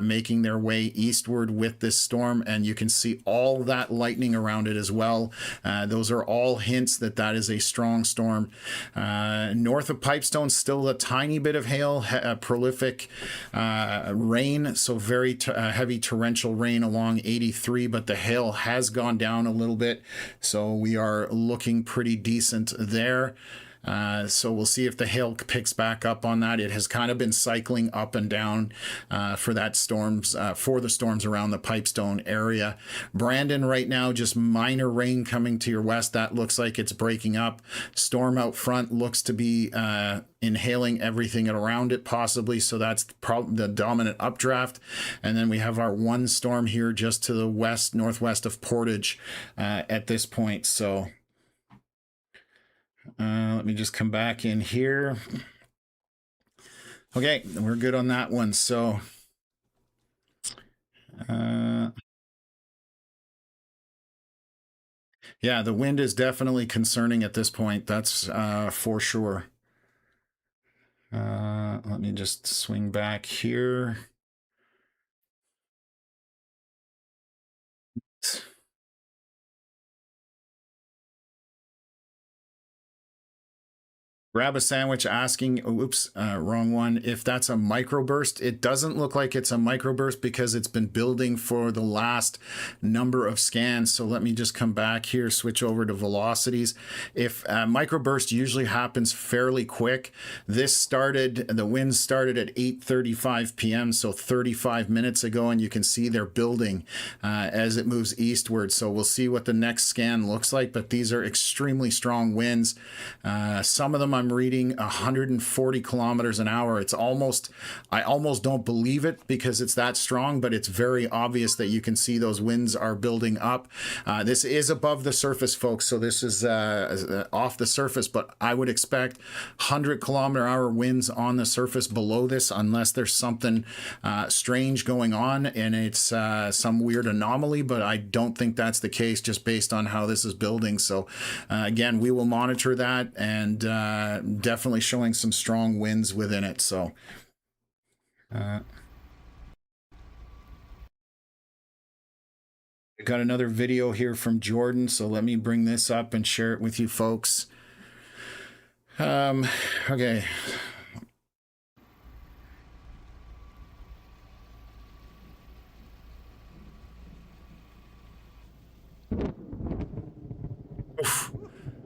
making their way eastward with this storm, and you can see all that lightning around it as well. Those are all hints that that is a strong storm. North of Pipestone, still a tiny bit of hail, prolific rain, so very heavy torrential rain along 83, but the hail has gone down a little bit. So we are looking pretty decent there. So we'll see if the hail picks back up on that. It has kind of been cycling up and down for the storms around the Pipestone area. Brandon right now, just minor rain coming to your west. That looks like it's breaking up. Storm out front looks to be inhaling everything around it possibly. So that's probably the dominant updraft. And then we have our one storm here just to the west, northwest of Portage at this point. So let me just come back in here. Okay, we're good on that one. So yeah, the wind is definitely concerning at this point. That's for sure. Let me just swing back here. Grab a sandwich asking, oops, wrong one, if that's a microburst. It doesn't look like it's a microburst because it's been building for the last number of scans. So let me just come back here, switch over to velocities. If microburst usually happens fairly quick, the wind started at 8:35 p.m., so 35 minutes ago, and you can see they're building as it moves eastward. So we'll see what the next scan looks like, but these are extremely strong winds. Some of them I'm reading 140 kilometers an hour. I almost don't believe it because it's that strong, but it's very obvious that you can see those winds are building up. This is above the surface, folks, so this is off the surface, but I would expect 100 kilometer hour winds on the surface below this unless there's something strange going on and it's some weird anomaly, but I don't think that's the case just based on how this is building. So again, we will monitor that, and definitely showing some strong winds within it. So I got another video here from Jordan, so let me bring this up and share it with you folks. Okay.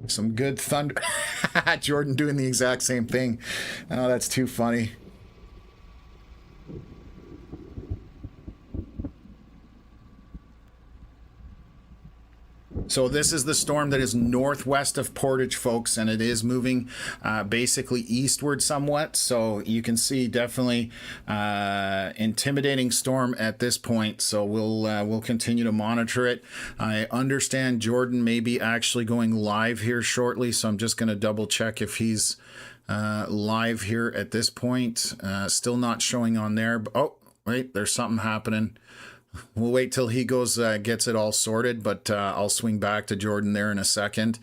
Some good thunder. Jordan doing the exact same thing. Oh, that's too funny. So this is the storm that is northwest of Portage, folks, and it is moving basically eastward somewhat. So you can see definitely intimidating storm at this point. So we'll continue to monitor it. I understand Jordan may be actually going live here shortly, so I'm just going to double check if he's live here at this point. Still not showing on there. Oh, wait, there's something happening. We'll wait till he goes, gets it all sorted, but I'll swing back to Jordan there in a second.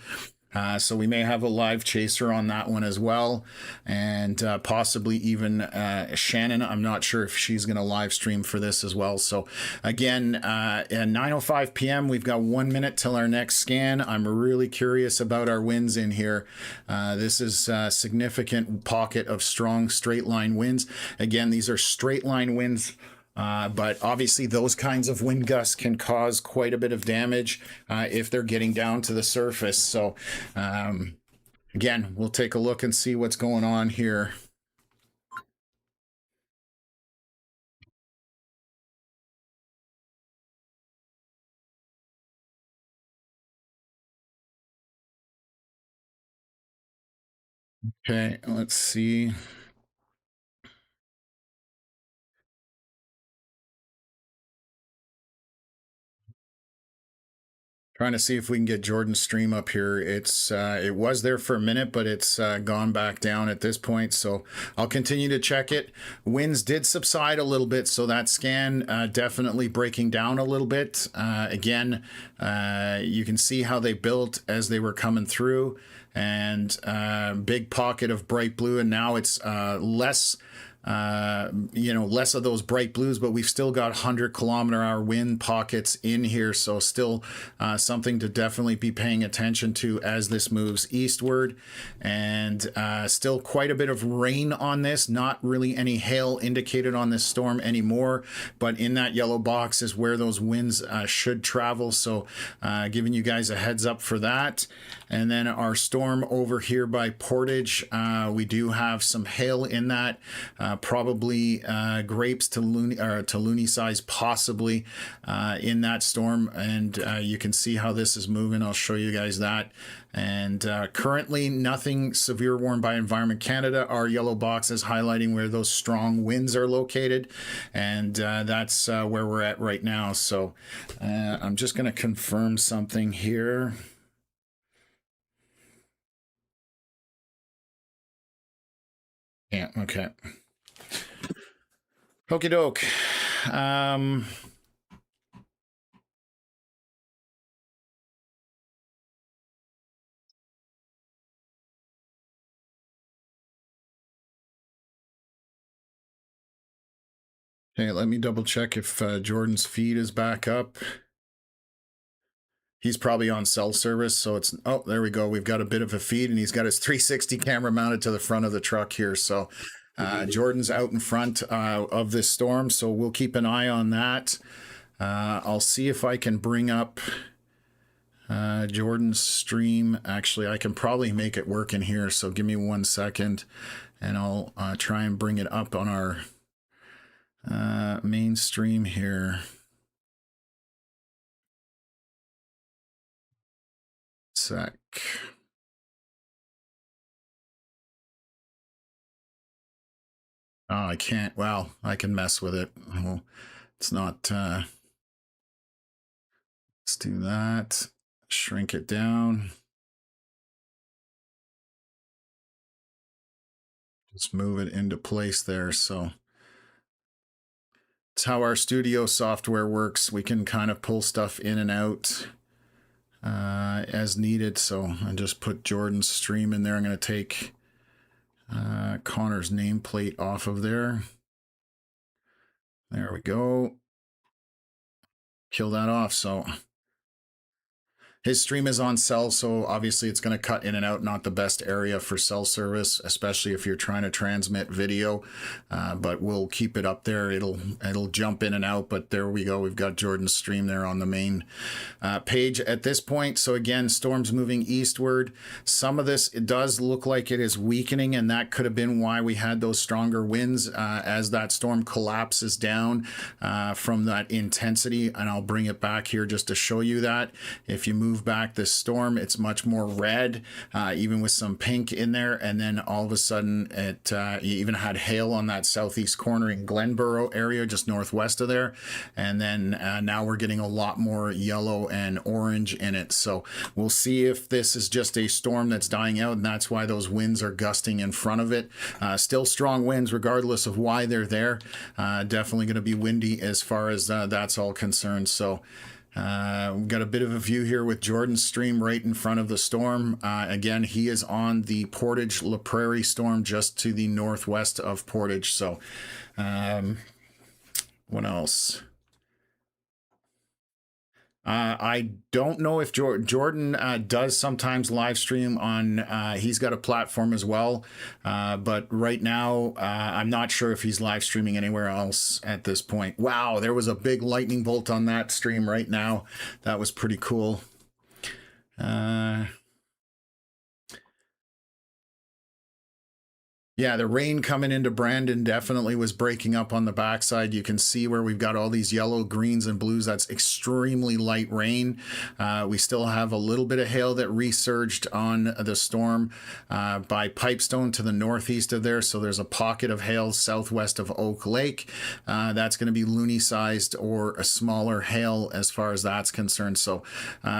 So we may have a live chaser on that one as well, and possibly even Shannon. I'm not sure if she's going to live stream for this as well. So again, at 9:05 p.m., we've got 1 minute till our next scan. I'm really curious about our winds in here. This is a significant pocket of strong straight line winds. Again, these are straight line winds. But obviously those kinds of wind gusts can cause quite a bit of damage if they're getting down to the surface. So again, we'll take a look and see what's going on here. Okay, let's see. Trying to see if we can get Jordan's stream up here. It was there for a minute, but it's gone back down at this point. So I'll continue to check it. Winds did subside a little bit, so that scan definitely breaking down a little bit. Again, you can see how they built as they were coming through, and big pocket of bright blue, and now it's less. Less of those bright blues, but we've still got 100-kilometer-hour wind pockets in here, so still something to definitely be paying attention to as this moves eastward. And still quite a bit of rain on this, not really any hail indicated on this storm anymore, but in that yellow box is where those winds should travel, so giving you guys a heads up for that. And then our storm over here by Portage, we do have some hail in that. Probably grapes to loony size, possibly in that storm, and you can see how this is moving. I'll show you guys that. And currently nothing severe warned by Environment Canada. Our yellow box is highlighting where those strong winds are located, and that's where we're at right now. So I'm just going to confirm something here. Yeah, okay. Okie doke. Okay, let me double check if Jordan's feed is back up. He's probably on cell service, so it's, oh, there we go. We've got a bit of a feed, and he's got his 360 camera mounted to the front of the truck here. So Jordan's out in front of this storm, so we'll keep an eye on that. I'll see if I can bring up Jordan's stream. Actually, I can probably make it work in here, so give me 1 second, and I'll try and bring it up on our main stream here. Sec. Oh, I can't. Well, I can mess with it. Well, it's not. Let's do that. Shrink it down. Just move it into place there. So it's how our studio software works. We can kind of pull stuff in and out as needed. So I just put Jordan's stream in there. I'm going to take Connor's nameplate off of there. There we go. Kill that off. So His stream is on cell, so obviously it's going to cut in and out. Not the best area for cell service, especially if you're trying to transmit video. But we'll keep it up there. It'll jump in and out. But there we go. We've got Jordan's stream there on the main page at this point. So again, storms moving eastward. Some of this, it does look like it is weakening, and that could have been why we had those stronger winds as that storm collapses down from that intensity. And I'll bring it back here just to show you that. If you move back this storm, it's much more red, even with some pink in there. And then all of a sudden it you even had hail on that southeast corner in Glenborough area, just northwest of there. And then now we're getting a lot more yellow and orange in it. So we'll see if this is just a storm that's dying out, and that's why those winds are gusting in front of it. Still strong winds regardless of why they're there. Definitely going to be windy as far as that's all concerned. So we've got a bit of a view here with Jordan's stream right in front of the storm. Again, he is on the Portage La Prairie storm just to the northwest of Portage. So what else? I don't know if Jordan does sometimes live stream on, he's got a platform as well, but right now I'm not sure if he's live streaming anywhere else at this point. Wow, there was a big lightning bolt on that stream right now. That was pretty cool. Yeah, the rain coming into Brandon definitely was breaking up on the backside. You can see where we've got all these yellow, greens, and blues. That's extremely light rain. We still have a little bit of hail that resurged on the storm by Pipestone to the northeast of there. So there's a pocket of hail southwest of Oak Lake. That's going to be loony-sized or a smaller hail as far as that's concerned. So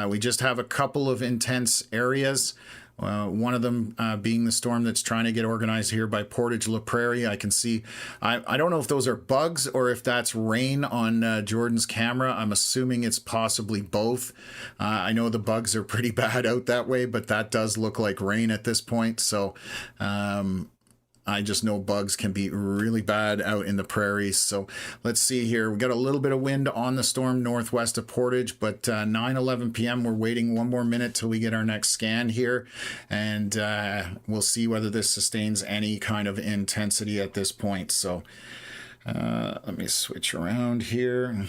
we just have a couple of intense areas. One of them being the storm that's trying to get organized here by Portage La Prairie. I can see, I don't know if those are bugs or if that's rain on Jordan's camera. I'm assuming it's possibly both. I know the bugs are pretty bad out that way, but that does look like rain at this point. So I just know bugs can be really bad out in the prairies. So let's see here. We got a little bit of wind on the storm northwest of Portage, but 9:11 p.m. We're waiting one more minute till we get our next scan here, and we'll see whether this sustains any kind of intensity at this point. So let me switch around here.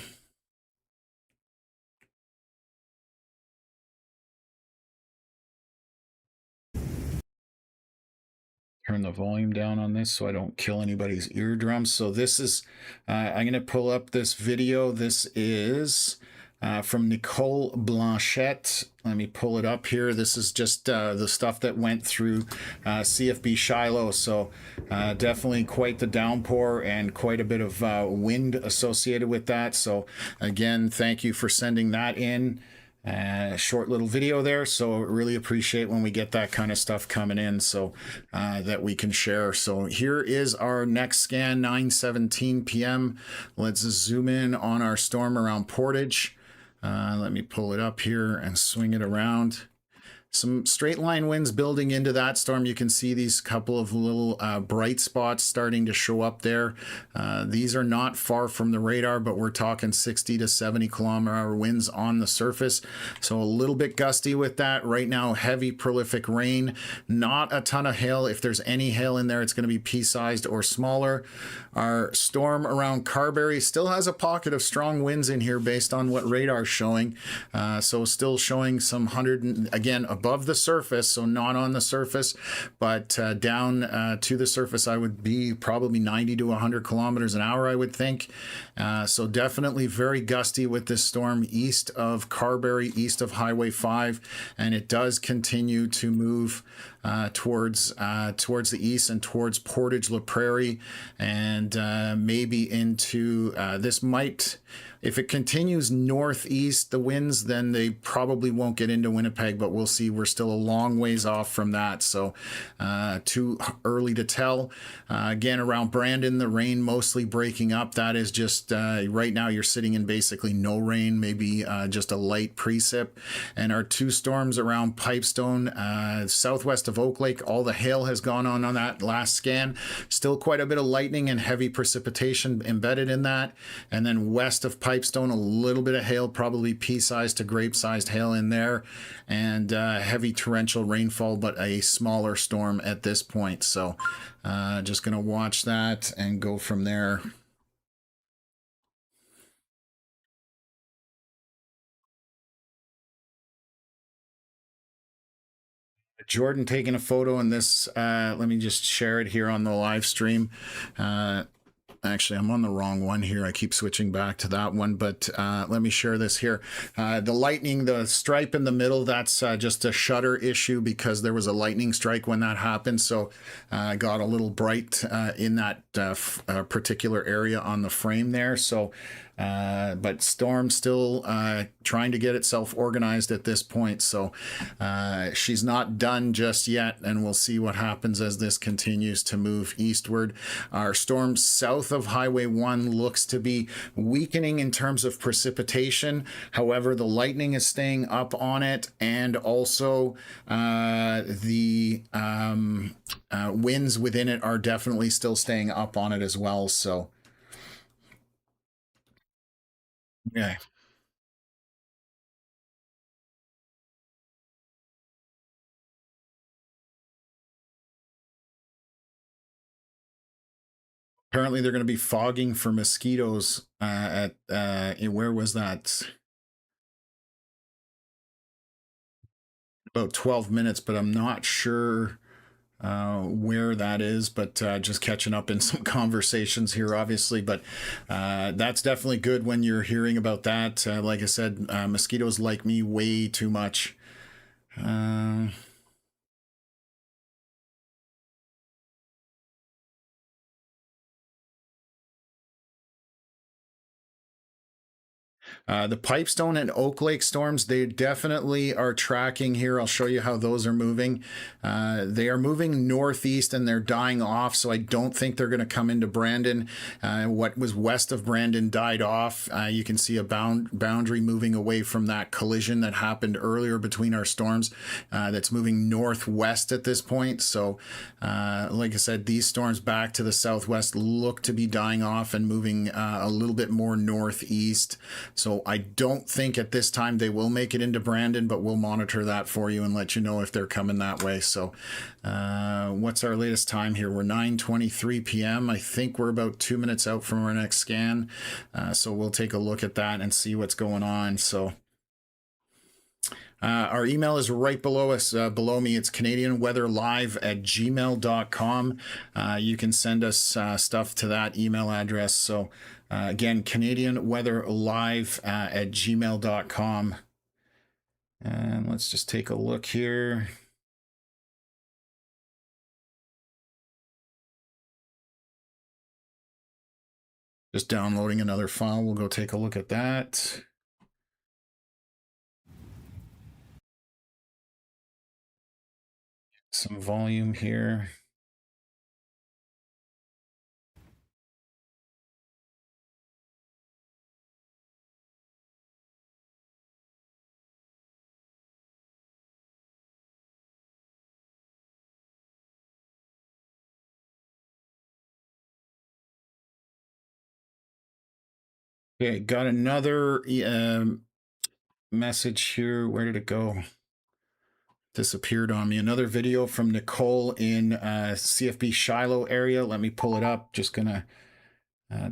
Turn the volume down on this so I don't kill anybody's eardrums. So this is, I'm going to pull up this video. This is from Nicole Blanchette. Let me pull it up here. This is just the stuff that went through CFB Shiloh. So definitely quite the downpour and quite a bit of wind associated with that. So again, thank you for sending that in. Short little video there, so really appreciate when we get that kind of stuff coming in, so that we can share. So here is our next scan, 9:17 p.m. Let's zoom in on our storm around Portage. Let me pull it up here and swing it around. Some straight line winds building into that storm. You can see these couple of little bright spots starting to show up there. These are not far from the radar, but we're talking 60 to 70 kilometer-hour winds on the surface. So a little bit gusty with that. Right now, heavy prolific rain, not a ton of hail. If there's any hail in there, it's going to be pea-sized or smaller. Our storm around Carberry still has a pocket of strong winds in here based on what radar is showing. So still showing some 100, again, above the surface, so not on the surface, but down to the surface, I would be probably 90 to 100 kilometers an hour, I would think. So definitely very gusty with this storm east of Carberry, east of Highway 5, and it does continue to move towards the east and towards Portage La Prairie, and maybe into this might, if it continues northeast, the winds, then they probably won't get into Winnipeg, but we'll see. We're still a long ways off from that, so too early to tell. Again, around Brandon, the rain mostly breaking up. That is just right now you're sitting in basically no rain, maybe just a light precip. And our two storms around Pipestone, southwest of Oak Lake, all the hail has gone on that last scan. Still quite a bit of lightning and heavy precipitation embedded in that. And then west of Pipestone, pipestone, a little bit of hail, probably pea-sized to grape-sized hail in there, and heavy torrential rainfall, but a smaller storm at this point. So just going to watch that and go from there. Jordan taking a photo in this. Let me just share it here on the live stream. Actually, I'm on the wrong one here. I keep switching back to that one, but let me share this here. The lightning, the stripe in the middle, that's just a shutter issue because there was a lightning strike when that happened. So I got a little bright in that particular area on the frame there. So but storm still trying to get itself organized at this point. So she's not done just yet, and we'll see what happens as this continues to move eastward. Our storm south of Highway 1 looks to be weakening in terms of precipitation. However, the lightning is staying up on it, and also the winds within it are definitely still staying up on it as well. So yeah. Apparently, they're going to be fogging for mosquitoes at where was that? About 12 minutes, but I'm not sure where that is. But just catching up in some conversations here, obviously. But that's definitely good when you're hearing about that. Like I said, mosquitoes like me way too much. The Pipestone and Oak Lake storms, they definitely are tracking here. I'll show you how those are moving. They are moving northeast and they're dying off, so I don't think they're going to come into Brandon. What was west of Brandon died off. You can see a boundary moving away from that collision that happened earlier between our storms. That's moving northwest at this point. So, like I said, these storms back to the southwest look to be dying off and moving a little bit more northeast. So I don't think at this time they will make it into Brandon, but we'll monitor that for you and let you know if they're coming that way. So what's our latest time here? We're 9:23 p.m. I think we're about 2 minutes out from our next scan. So we'll take a look at that and see what's going on. So our email is right below us, below me. It's canadianweatherlive@gmail.com. You can send us stuff to that email address. So again, canadianweatherlive@gmail.com. And let's just take a look here. Just downloading another file. We'll go take a look at that. Some volume here. Okay, got another message here. Where did it go? Disappeared on me. Another video from Nicole in CFB Shiloh area. Let me pull it up. Just gonna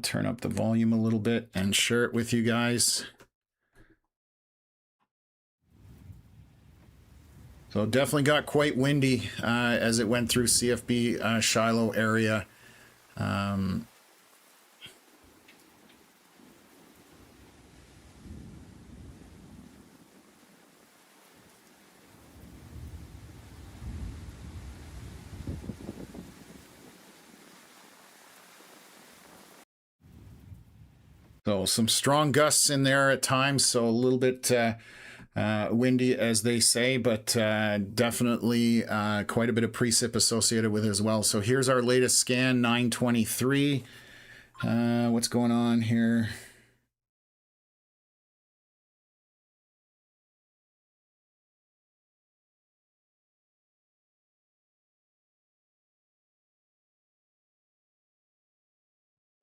turn up the volume a little bit and share it with you guys. So definitely got quite windy as it went through CFB Shiloh area. So some strong gusts in there at times, so a little bit windy as they say, but definitely quite a bit of precip associated with it as well. So here's our latest scan, 9:23. What's going on here?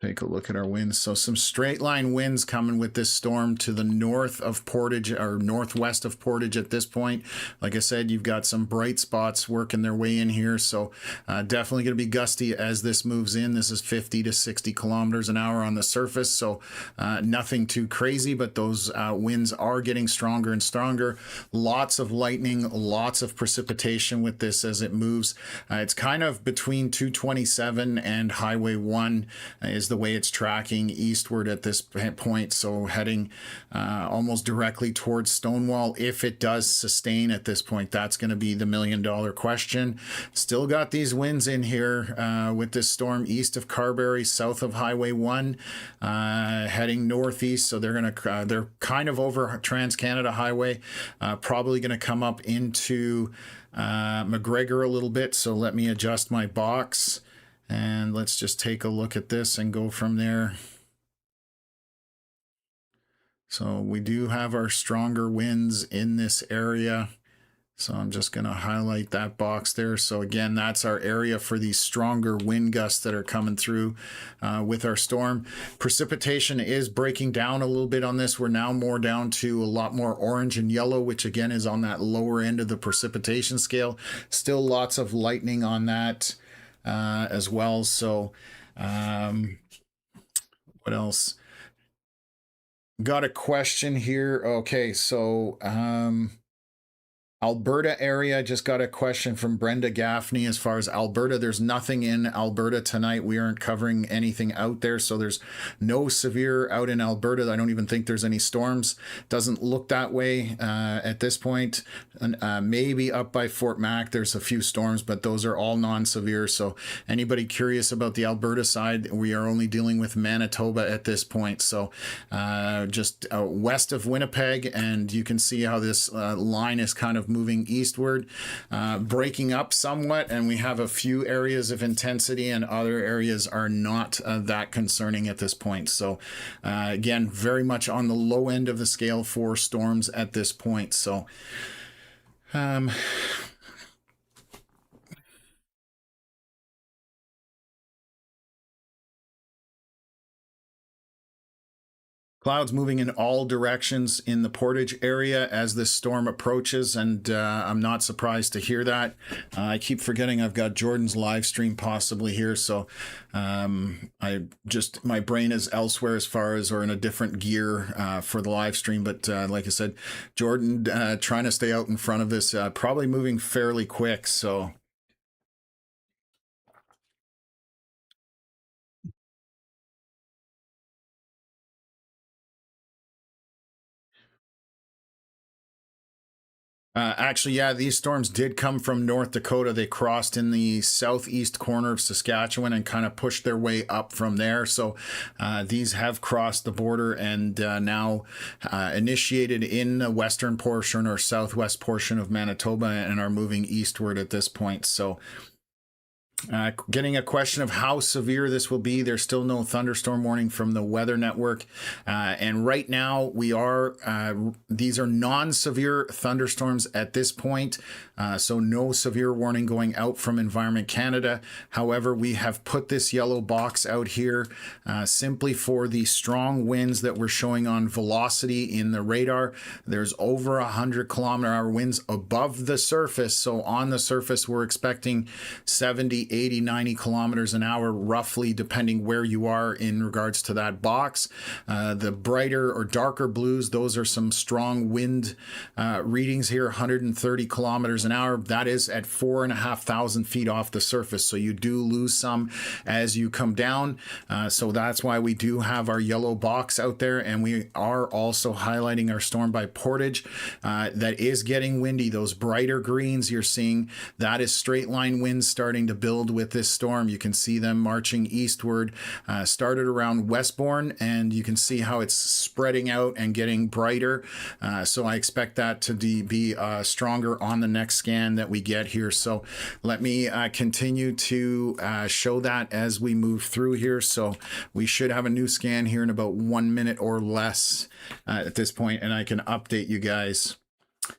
Take a look at our winds. So some straight line winds coming with this storm to the north of Portage, or northwest of Portage at this point. Like I said, you've got some bright spots working their way in here. So definitely going to be gusty as this moves in. This is 50 to 60 kilometers an hour on the surface. So nothing too crazy, but those winds are getting stronger and stronger. Lots of lightning, lots of precipitation with this as it moves. It's kind of between 227 and Highway 1 is the way it's tracking eastward at this point. So heading almost directly towards Stonewall. If it does sustain at this point, that's going to be the $1 million question. Still got these winds in here with this storm east of Carberry, south of Highway 1, heading northeast. So they're kind of over Trans-Canada Highway, probably going to come up into McGregor a little bit. So let me adjust my box. And let's just take a look at this and go from there. So we do have our stronger winds in this area. So I'm just going to highlight that box there. So again, that's our area for these stronger wind gusts that are coming through with our storm. Precipitation is breaking down a little bit on this. We're now more down to a lot more orange and yellow, which again is on that lower end of the precipitation scale. Still lots of lightning on that as well. So what else? Got a question here. Okay, so Alberta area, just got a question from Brenda Gaffney. As far as Alberta, there's nothing in Alberta tonight. We aren't covering anything out there, so there's no severe out in Alberta. I don't even think there's any storms. Doesn't look that way at this point. Maybe up by Fort Mac, there's a few storms, but those are all non-severe. So anybody curious about the Alberta side, we are only dealing with Manitoba at this point. So just west of Winnipeg, and you can see how this line is kind of moving eastward, breaking up somewhat, and we have a few areas of intensity and other areas are not that concerning at this point. So again, very much on the low end of the scale for storms at this point. So clouds moving in all directions in the Portage area as this storm approaches, and I'm not surprised to hear that. I keep forgetting I've got Jordan's live stream possibly here, so my brain is elsewhere as far as, or in a different gear for the live stream. But like I said, Jordan trying to stay out in front of this, probably moving fairly quick. So actually, yeah, these storms did come from North Dakota. They crossed in the southeast corner of Saskatchewan and kind of pushed their way up from there. So these have crossed the border and now initiated in the western portion or southwest portion of Manitoba and are moving eastward at this point. So getting a question of how severe this will be. There's still no thunderstorm warning from the Weather Network. And right now we are, these are non-severe thunderstorms at this point. So no severe warning going out from Environment Canada. However, we have put this yellow box out here simply for the strong winds that we're showing on velocity in the radar. There's over 100-kilometer-hour winds above the surface. So on the surface, we're expecting 70, 80, 90 kilometers an hour, roughly, depending where you are in regards to that box. The brighter or darker blues, those are some strong wind readings here, 130 kilometers an hour. That is at 4,500 feet off the surface. So you do lose some as you come down. So that's why we do have our yellow box out there. And we are also highlighting our storm by Portage that is getting windy. Those brighter greens you're seeing, that is straight line winds starting to build with this storm. You can see them marching eastward, started around Westbourne, and you can see how it's spreading out and getting brighter. So I expect that to be stronger on the next scan that we get here. So let me continue to show that as we move through here. So we should have a new scan here in about 1 minute or less at this point, and I can update you guys.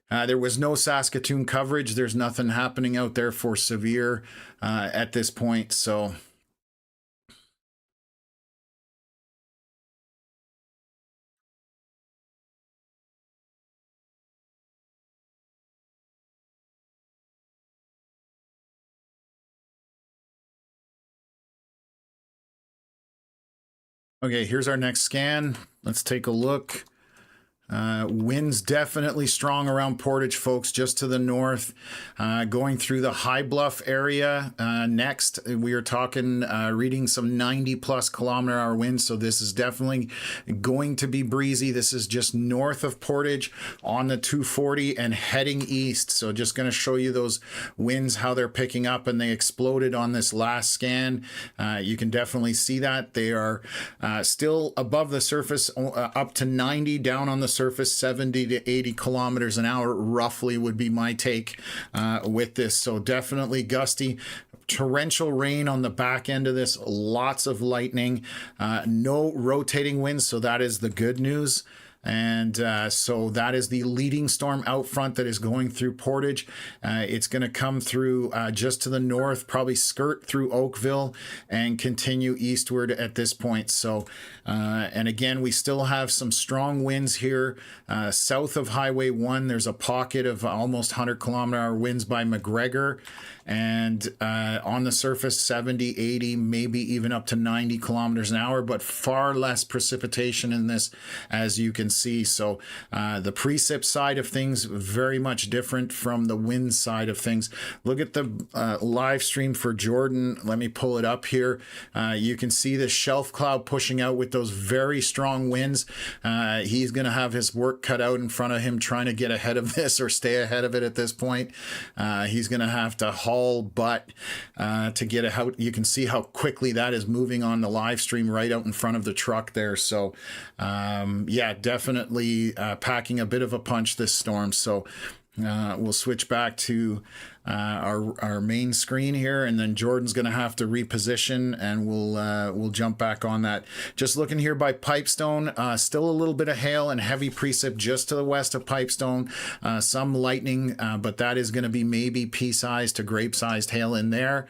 There was no Saskatoon coverage. There's nothing happening out there for severe at this point. So Okay, here's our next scan. Let's take a look. Winds definitely strong around Portage, folks, just to the north. Going through the High Bluff area next. We are talking, reading some 90 plus kilometer hour winds. So this is definitely going to be breezy. This is just north of Portage on the 240 and heading east. So just going to show you those winds, how they're picking up, and they exploded on this last scan. You can definitely see that. They are still above the surface, up to 90, down on the surface 70 to 80 kilometers an hour roughly would be my take with this. So definitely gusty, torrential rain on the back end of this, lots of lightning, no rotating winds, so that is the good news. And so that is the leading storm out front that is going through Portage. It's going to come through just to the north, probably skirt through Oakville and continue eastward at this point. So, and again, we still have some strong winds here south of Highway 1. There's a pocket of almost 100-kilometer-hour winds by McGregor. And on the surface 70, 80, maybe even up to 90 kilometers an hour, but far less precipitation in this, as you can see. So the precip side of things very much different from the wind side of things. Look at the live stream for Jordan. Let me pull it up here. You can see the shelf cloud pushing out with those very strong winds. He's going to have his work cut out in front of him trying to get ahead of this or stay ahead of it at this point. He's going to have to haul butt to get it out. You can see how quickly that is moving on the live stream right out in front of the truck there. So yeah, definitely packing a bit of a punch, this storm. So we'll switch back to our main screen here, and then Jordan's going to have to reposition, and we'll jump back on that. Just looking here by Pipestone, still a little bit of hail and heavy precip just to the west of Pipestone. Some lightning, but that is going to be maybe pea-sized to grape-sized hail in there.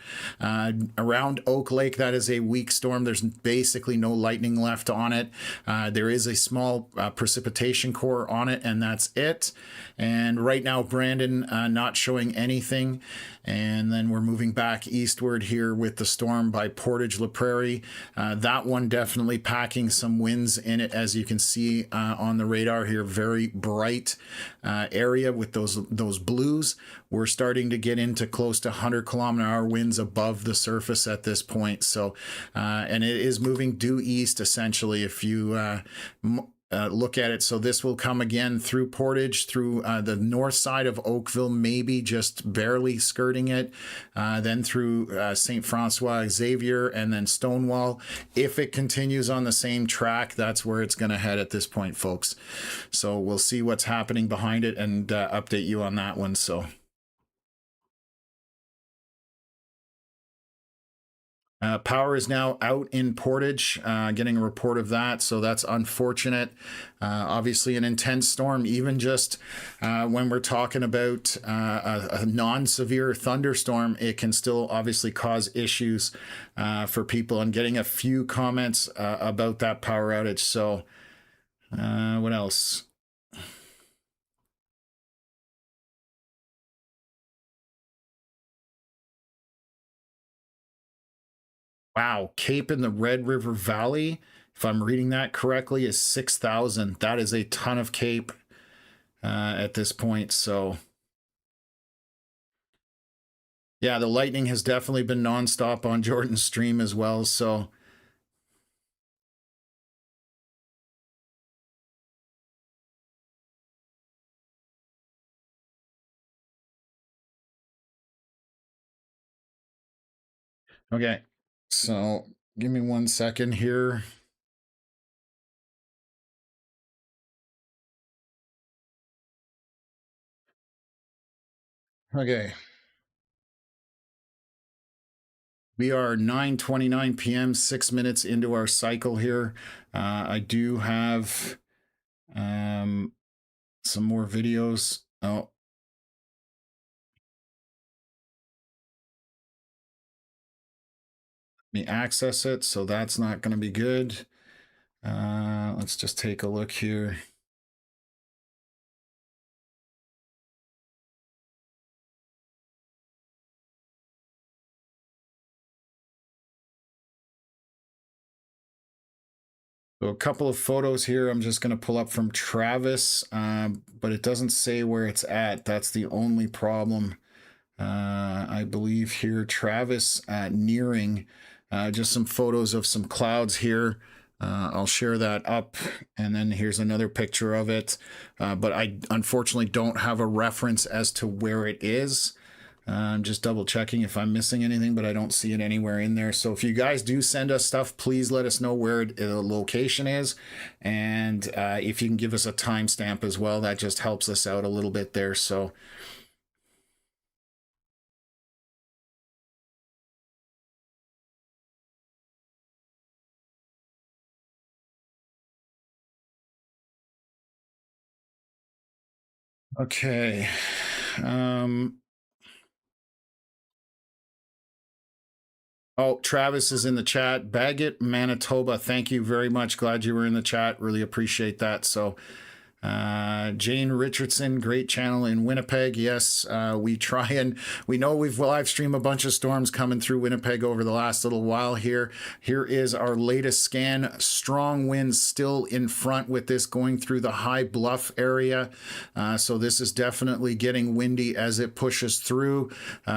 Around Oak Lake, that is a weak storm. There's basically no lightning left on it. There is a small precipitation core on it, and that's it. And right now, Brandon not showing anything. And then we're moving back eastward here with the storm by Portage La Prairie. That one definitely packing some winds in it, as you can see on the radar here. Very bright area with those blues. We're starting to get into close to 100-kilometer-hour winds above the surface at this point. So, and it is moving due east essentially. If you look at it. So this will come again through Portage, through the north side of Oakville, maybe just barely skirting it, then through St. Francois Xavier, and then Stonewall. If it continues on the same track, that's where it's going to head at this point, folks. So we'll see what's happening behind it and update you on that one. So power is now out in Portage, getting a report of that, so that's unfortunate. Obviously an intense storm, even just when we're talking about a non-severe thunderstorm, it can still obviously cause issues for people. And getting a few comments about that power outage. So what else? Wow, Cape in the Red River Valley, if I'm reading that correctly, is 6,000. That is a ton of Cape at this point. So yeah, the lightning has definitely been nonstop on Jordan's stream as well. So okay, so give me 1 second here. Okay, we are 9:29 p.m., 6 minutes into our cycle here. I do have some more videos. Oh, let me access it, so that's not going to be good. Let's just take a look here. So a couple of photos here I'm just going to pull up from Travis, but it doesn't say where it's at. That's the only problem. I believe here, Travis nearing, just some photos of some clouds here. I'll share that up, and then here's another picture of it. But I unfortunately don't have a reference as to where it is. I'm just double checking if I'm missing anything, but I don't see it anywhere in there. So if you guys do send us stuff, please let us know where the location is. And if you can give us a timestamp as well, that just helps us out a little bit there. So okay. Oh, Travis is in the chat. Bagot, Manitoba. Thank you very much. Glad you were in the chat. Really appreciate that. So Jane Richardson, great channel in Winnipeg. Yes, we try and we know we've live streamed a bunch of storms coming through Winnipeg over the last little while here. Here is our latest scan. Strong winds still in front with this going through the High Bluff area. So this is definitely getting windy as it pushes through.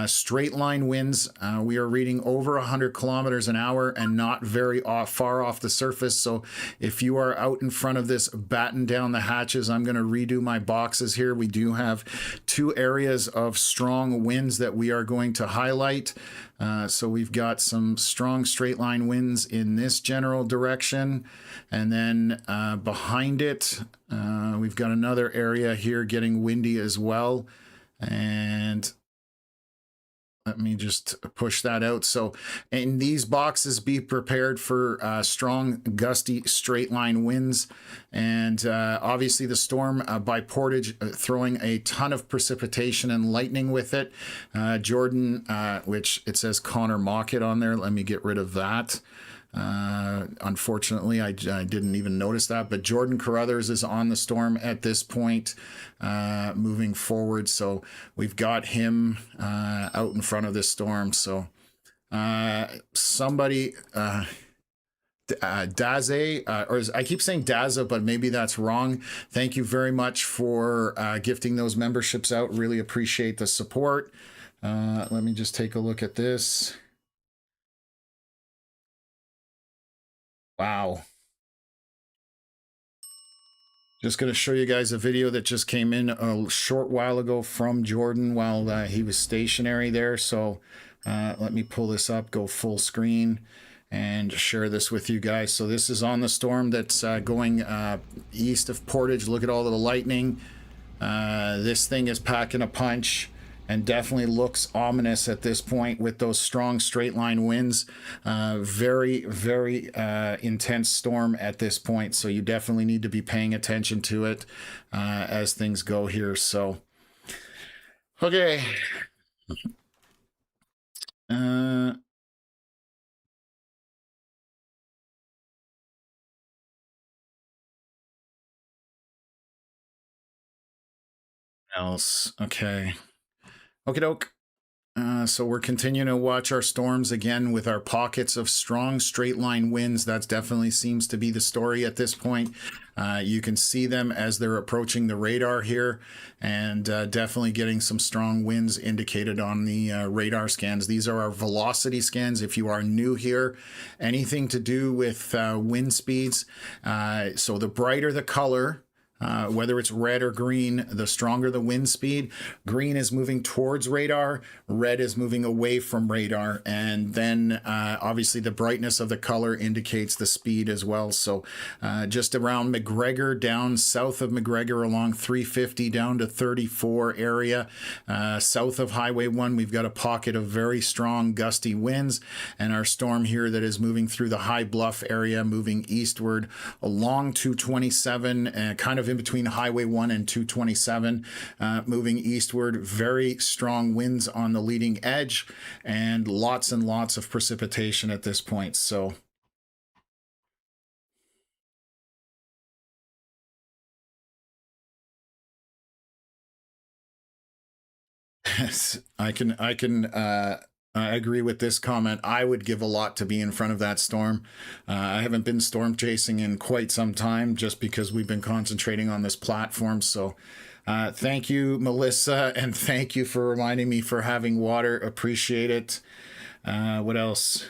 Straight line winds. We are reading over 100 kilometers an hour and not very far off the surface. So if you are out in front of this, batten down the hatch. I'm going to redo my boxes here. We do have 2 areas of strong winds that we are going to highlight. So we've got some strong straight line winds in this general direction. And then behind it, we've got another area here getting windy as well. And let me just push that out. So in these boxes, be prepared for strong, gusty, straight line winds. And obviously the storm by Portage throwing a ton of precipitation and lightning with it. Jordan, which it says Connor Mockett on there. Let me get rid of that. Unfortunately, I didn't even notice that, but Jordan Carruthers is on the storm at this point, moving forward. So we've got him out in front of this storm. So somebody, Daze, I keep saying Daza, but maybe that's wrong. Thank you very much for gifting those memberships out. Really appreciate the support. Let me just take a look at this. Wow. Just going to show you guys a video that just came in a short while ago from Jordan while he was stationary there. So let me pull this up, go full screen, and share this with you guys. So this is on the storm that's going east of Portage. Look at all of the lightning. This thing is packing a punch. And definitely looks ominous at this point with those strong straight line winds. Very, very intense storm at this point. So you definitely need to be paying attention to it as things go here. So, okay. Else. Okay. Okie doke. So we're continuing to watch our storms again with our pockets of strong straight line winds. That definitely seems to be the story at this point. You can see them as they're approaching the radar here, and definitely getting some strong winds indicated on the radar scans. These are our velocity scans. If you are new here, anything to do with wind speeds. So the brighter the color, whether it's red or green, the stronger the wind speed. Green is moving towards radar, red is moving away from radar, and then obviously the brightness of the color indicates the speed as well. So just around McGregor, down south of McGregor along 350 down to 34 area, south of Highway 1, we've got a pocket of very strong gusty winds, and our storm here that is moving through the High Bluff area, moving eastward along 227, kind of in between Highway 1 and 227, moving eastward. Very strong winds on the leading edge and lots of precipitation at this point. So I can I agree with this comment. I would give a lot to be in front of that storm. I haven't been storm chasing in quite some time just because we've been concentrating on this platform. So thank you, Melissa, and thank you for reminding me for having water. Appreciate it. What else?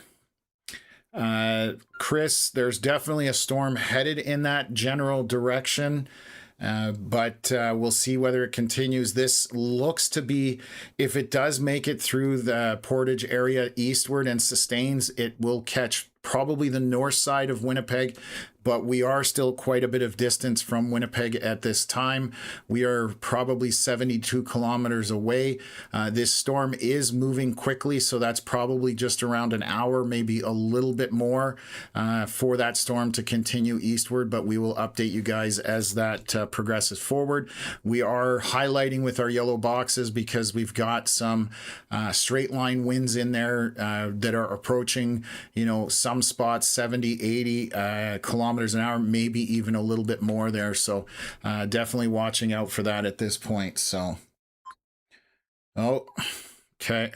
Chris, there's definitely a storm headed in that general direction. But we'll see whether it continues. This looks to be, if it does make it through the Portage area eastward and sustains, it will catch probably the north side of Winnipeg, but we are still quite a bit of distance from Winnipeg at this time. We are probably 72 kilometers away. This storm is moving quickly, so that's probably just around an hour, maybe a little bit more for that storm to continue eastward, but we will update you guys as that progresses forward. We are highlighting with our yellow boxes because we've got some straight line winds in there that are approaching, you know, some spots 70, 80 kilometers an hour, maybe even a little bit more there. So definitely watching out for that at this point. So, oh, okay.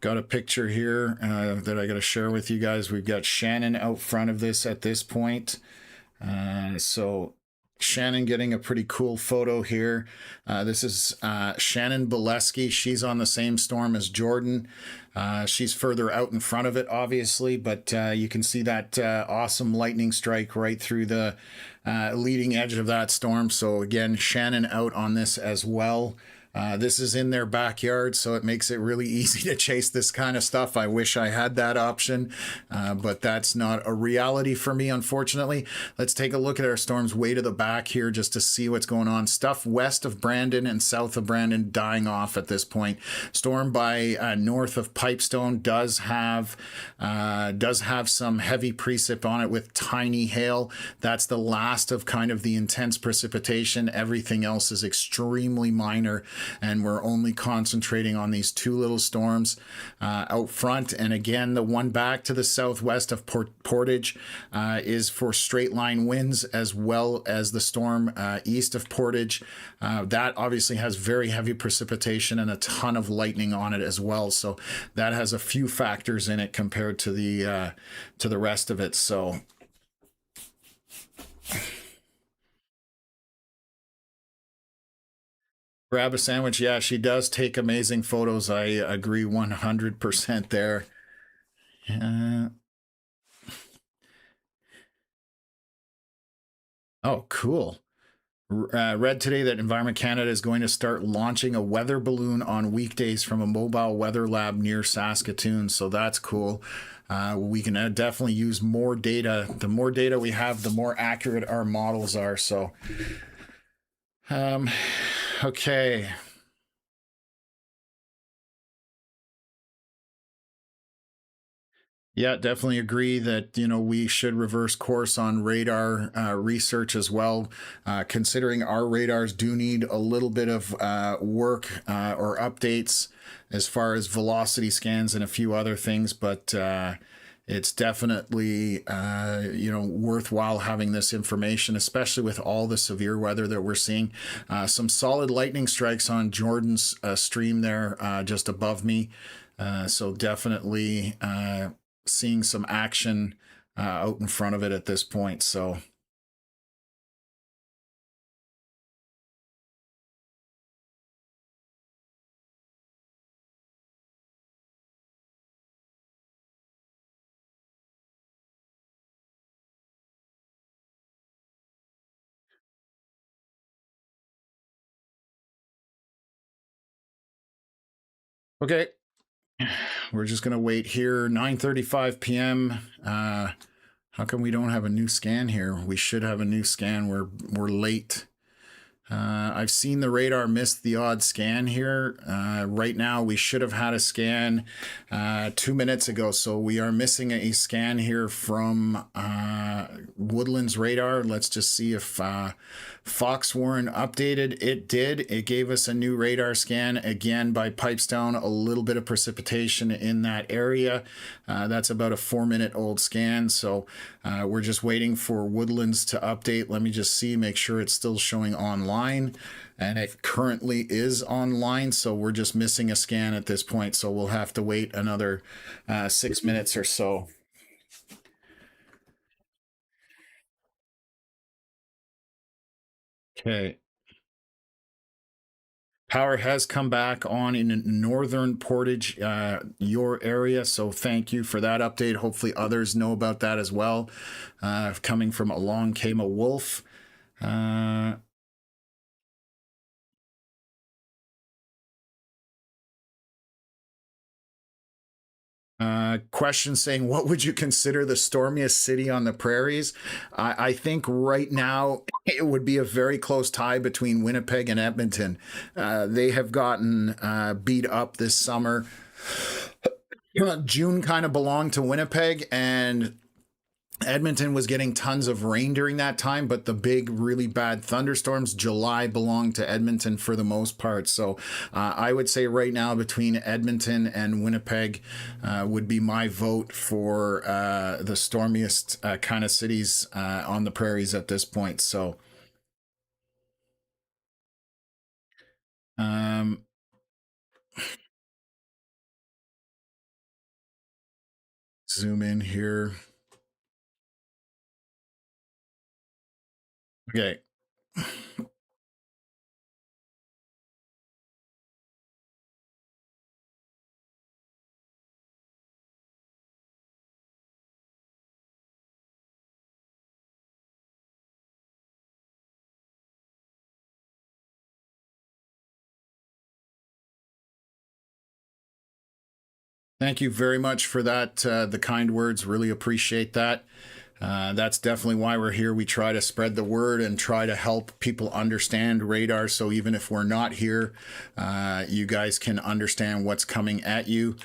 Got a picture here that I got to share with you guys. We've got Shannon out front of this at this point. So Shannon getting a pretty cool photo here. This is Shannon Bolesky. She's on the same storm as Jordan. She's further out in front of it, obviously, but you can see that awesome lightning strike right through the leading edge of that storm. So again, Shannon out on this as well. This is in their backyard, so it makes it really easy to chase this kind of stuff. I wish I had that option, but that's not a reality for me, unfortunately. Let's take a look at our storms way to the back here just to see what's going on. Stuff west of Brandon and south of Brandon dying off at this point. Storm by north of Pipestone does have some heavy precip on it with tiny hail. That's the last of kind of the intense precipitation. Everything else is extremely minor, and we're only concentrating on these two little storms out front. And again, the one back to the southwest of Portage is for straight line winds, as well as the storm east of Portage. That obviously has very heavy precipitation and a ton of lightning on it as well. So that has a few factors in it compared to the rest of it. So grab a sandwich. Yeah, she does take amazing photos. I agree 100% there. Oh, cool. Read today that Environment Canada is going to start launching a weather balloon on weekdays from a mobile weather lab near Saskatoon. So that's cool. We can definitely use more data. The more data we have, the more accurate our models are. So, okay. Yeah, definitely agree that, you know, we should reverse course on radar research as well, considering our radars do need a little bit of work or updates as far as velocity scans and a few other things, but it's definitely, you know, worthwhile having this information, especially with all the severe weather that we're seeing. Some solid lightning strikes on Jordan's stream there just above me. So definitely seeing some action out in front of it at this point. So okay, we're just gonna wait here. 9:35 p.m. How come we don't have a new scan here? We should have a new scan. We're late. I've seen the radar miss the odd scan here. Right now, we should have had a scan 2 minutes ago, so we are missing a scan here from Woodlands radar. Let's just see if Foxwarren updated. It did. It gave us a new radar scan again by Pipestone. A little bit of precipitation in that area. That's about a 4-minute old scan, so we're just waiting for Woodlands to update. Let me just see, make sure it's still showing online. online, and it currently is online, so we're just missing a scan at this point, so we'll have to wait another 6 minutes or so. Okay. Power has come back on in northern Portage, your area. So thank you for that update. Hopefully others know about that as well. Coming from Along Came a Wolf. Question saying, what would you consider the stormiest city on the prairies? I think right now it would be a very close tie between Winnipeg and Edmonton. They have gotten beat up this summer. June kind of belonged to Winnipeg, and Edmonton was getting tons of rain during that time, but the big, really bad thunderstorms, July belonged to Edmonton for the most part. So I would say right now between Edmonton and Winnipeg would be my vote for the stormiest kind of cities on the prairies at this point. So um, zoom in here. Okay. Thank you very much for that, the kind words. Really appreciate that. That's definitely why we're here. We try to spread the word and try to help people understand radar. So even if we're not here, you guys can understand what's coming at you.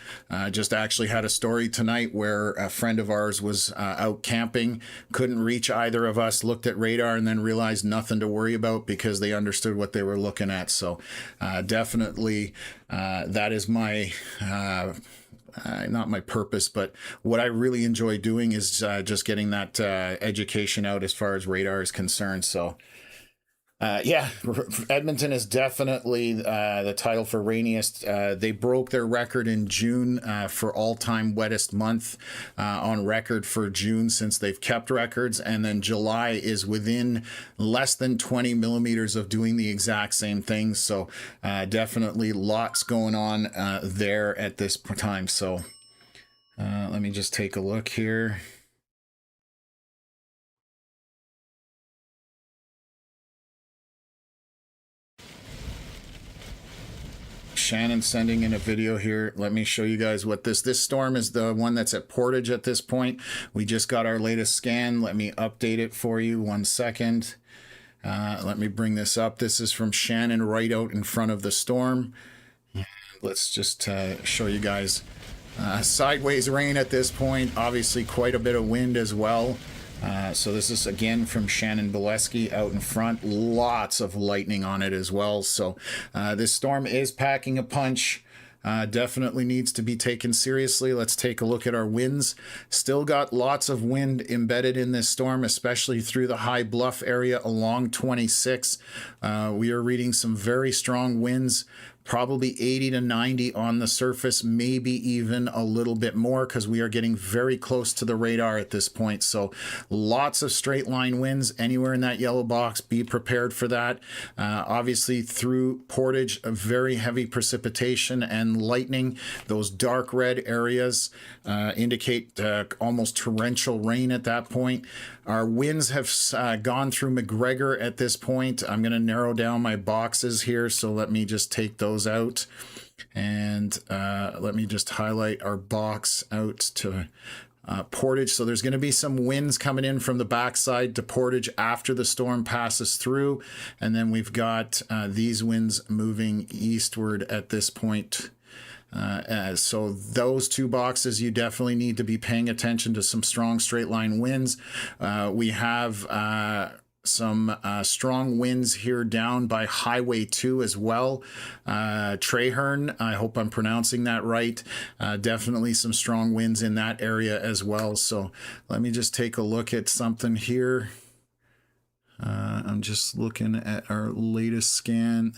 Just actually had a story tonight where a friend of ours was out camping, couldn't reach either of us, looked at radar and then realized nothing to worry about because they understood what they were looking at. So definitely that is my not my purpose, but what I really enjoy doing is just getting that education out as far as radar is concerned. So yeah, Edmonton is definitely the title for rainiest. They broke their record in June for all-time wettest month on record for June since they've kept records. And then July is within less than 20 millimeters of doing the exact same thing. So definitely lots going on there at this time. So let me just take a look here. Shannon sending in a video here. Let me show you guys what this storm is, the one that's at Portage at this point. We just got our latest scan. Let me update it for you. 1 second. Let me bring this up. This is from Shannon right out in front of the storm. Let's just show you guys sideways rain at this point. Obviously quite a bit of wind as well. So this is again from Shannon Bileski out in front. Lots of lightning on it as well. So this storm is packing a punch. Definitely needs to be taken seriously. Let's take a look at our winds. Still got lots of wind embedded in this storm, especially through the High Bluff area along 26. We are reading some very strong winds. Probably 80 to 90 on the surface, maybe even a little bit more because we are getting very close to the radar at this point. So lots of straight line winds anywhere in that yellow box. Be prepared for that. Obviously through Portage, a very heavy precipitation and lightning. Those dark red areas indicate almost torrential rain at that point. Our winds have gone through McGregor at this point. I'm going to narrow down my boxes here, so let me just take those out. And let me just highlight our box out to Portage. So there's going to be some winds coming in from the backside to Portage after the storm passes through. And then we've got these winds moving eastward at this point. So those two boxes, you definitely need to be paying attention to some strong straight line winds. We have some strong winds here down by Highway 2 as well. Traherne, I hope I'm pronouncing that right. Definitely some strong winds in that area as well. So let me just take a look at something here. I'm just looking at our latest scan.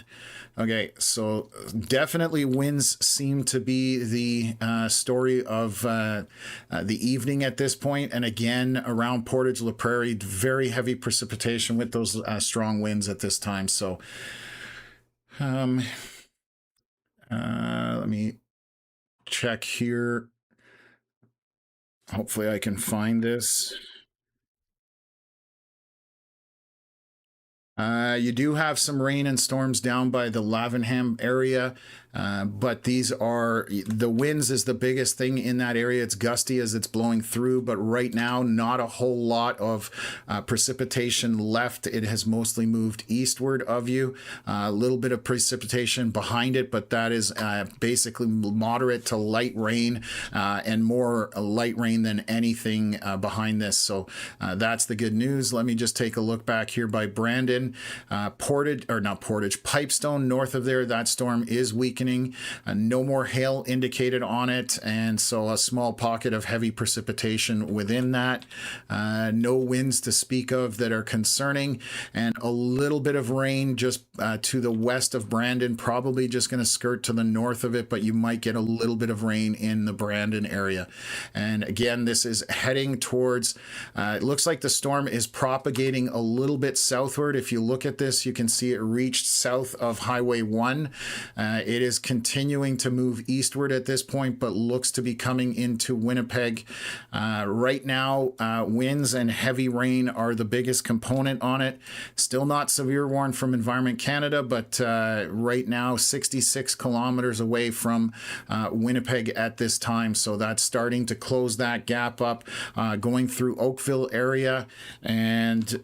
Okay, so definitely winds seem to be the story of the evening at this point. And again, around Portage La Prairie, very heavy precipitation with those strong winds at this time. So let me check here. Hopefully I can find this. You do have some rain and storms down by the Lavenham area, but these are the winds is the biggest thing in that area. It's gusty as it's blowing through, but right now not a whole lot of precipitation left. It has mostly moved eastward of you. A little bit of precipitation behind it, but that is basically moderate to light rain, and more light rain than anything behind this. So that's the good news. Let me just take a look back here by Brandon. Portage, or not Portage, Pipestone north of there, that storm is weakening. No more hail indicated on it, and so a small pocket of heavy precipitation within that. No winds to speak of that are concerning, and a little bit of rain just to the west of Brandon, probably just going to skirt to the north of it, but you might get a little bit of rain in the Brandon area. And again, this is heading towards, it looks like the storm is propagating a little bit southward. If you look at this, you can see it reached south of Highway 1. It is continuing to move eastward at this point, but looks to be coming into Winnipeg. Right now, winds and heavy rain are the biggest component on it. Still not severe warned from Environment Canada, but right now 66 kilometers away from Winnipeg at this time. So that's starting to close that gap up, going through Oakville area, and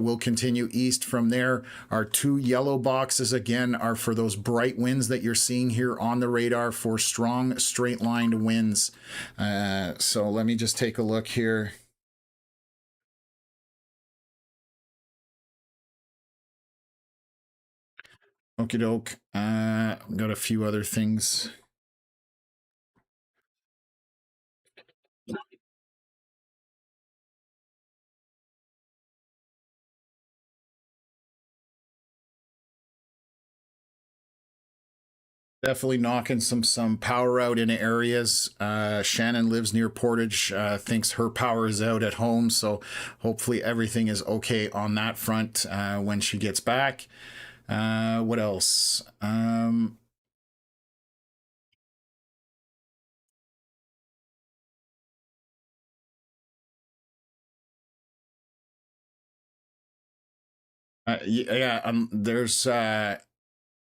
we'll continue east from there. Our two yellow boxes again are for those bright winds that you're seeing here on the radar for strong straight lined winds. So let me just take a look here. Okie doke. Got a few other things. Definitely knocking some power out in areas. Shannon lives near Portage, thinks her power is out at home, so hopefully everything is okay on that front when she gets back. What else? Yeah, there's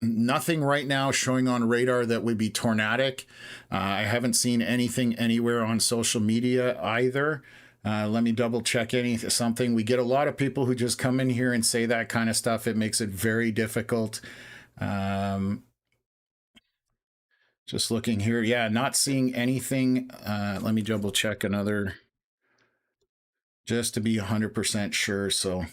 nothing right now showing on radar that would be tornadic. I haven't seen anything anywhere on social media either. Let me double check something. We get a lot of people who just come in here and say that kind of stuff. It makes it very difficult. Just looking here. Yeah, not seeing anything. Let me double check another just to be 100% sure. So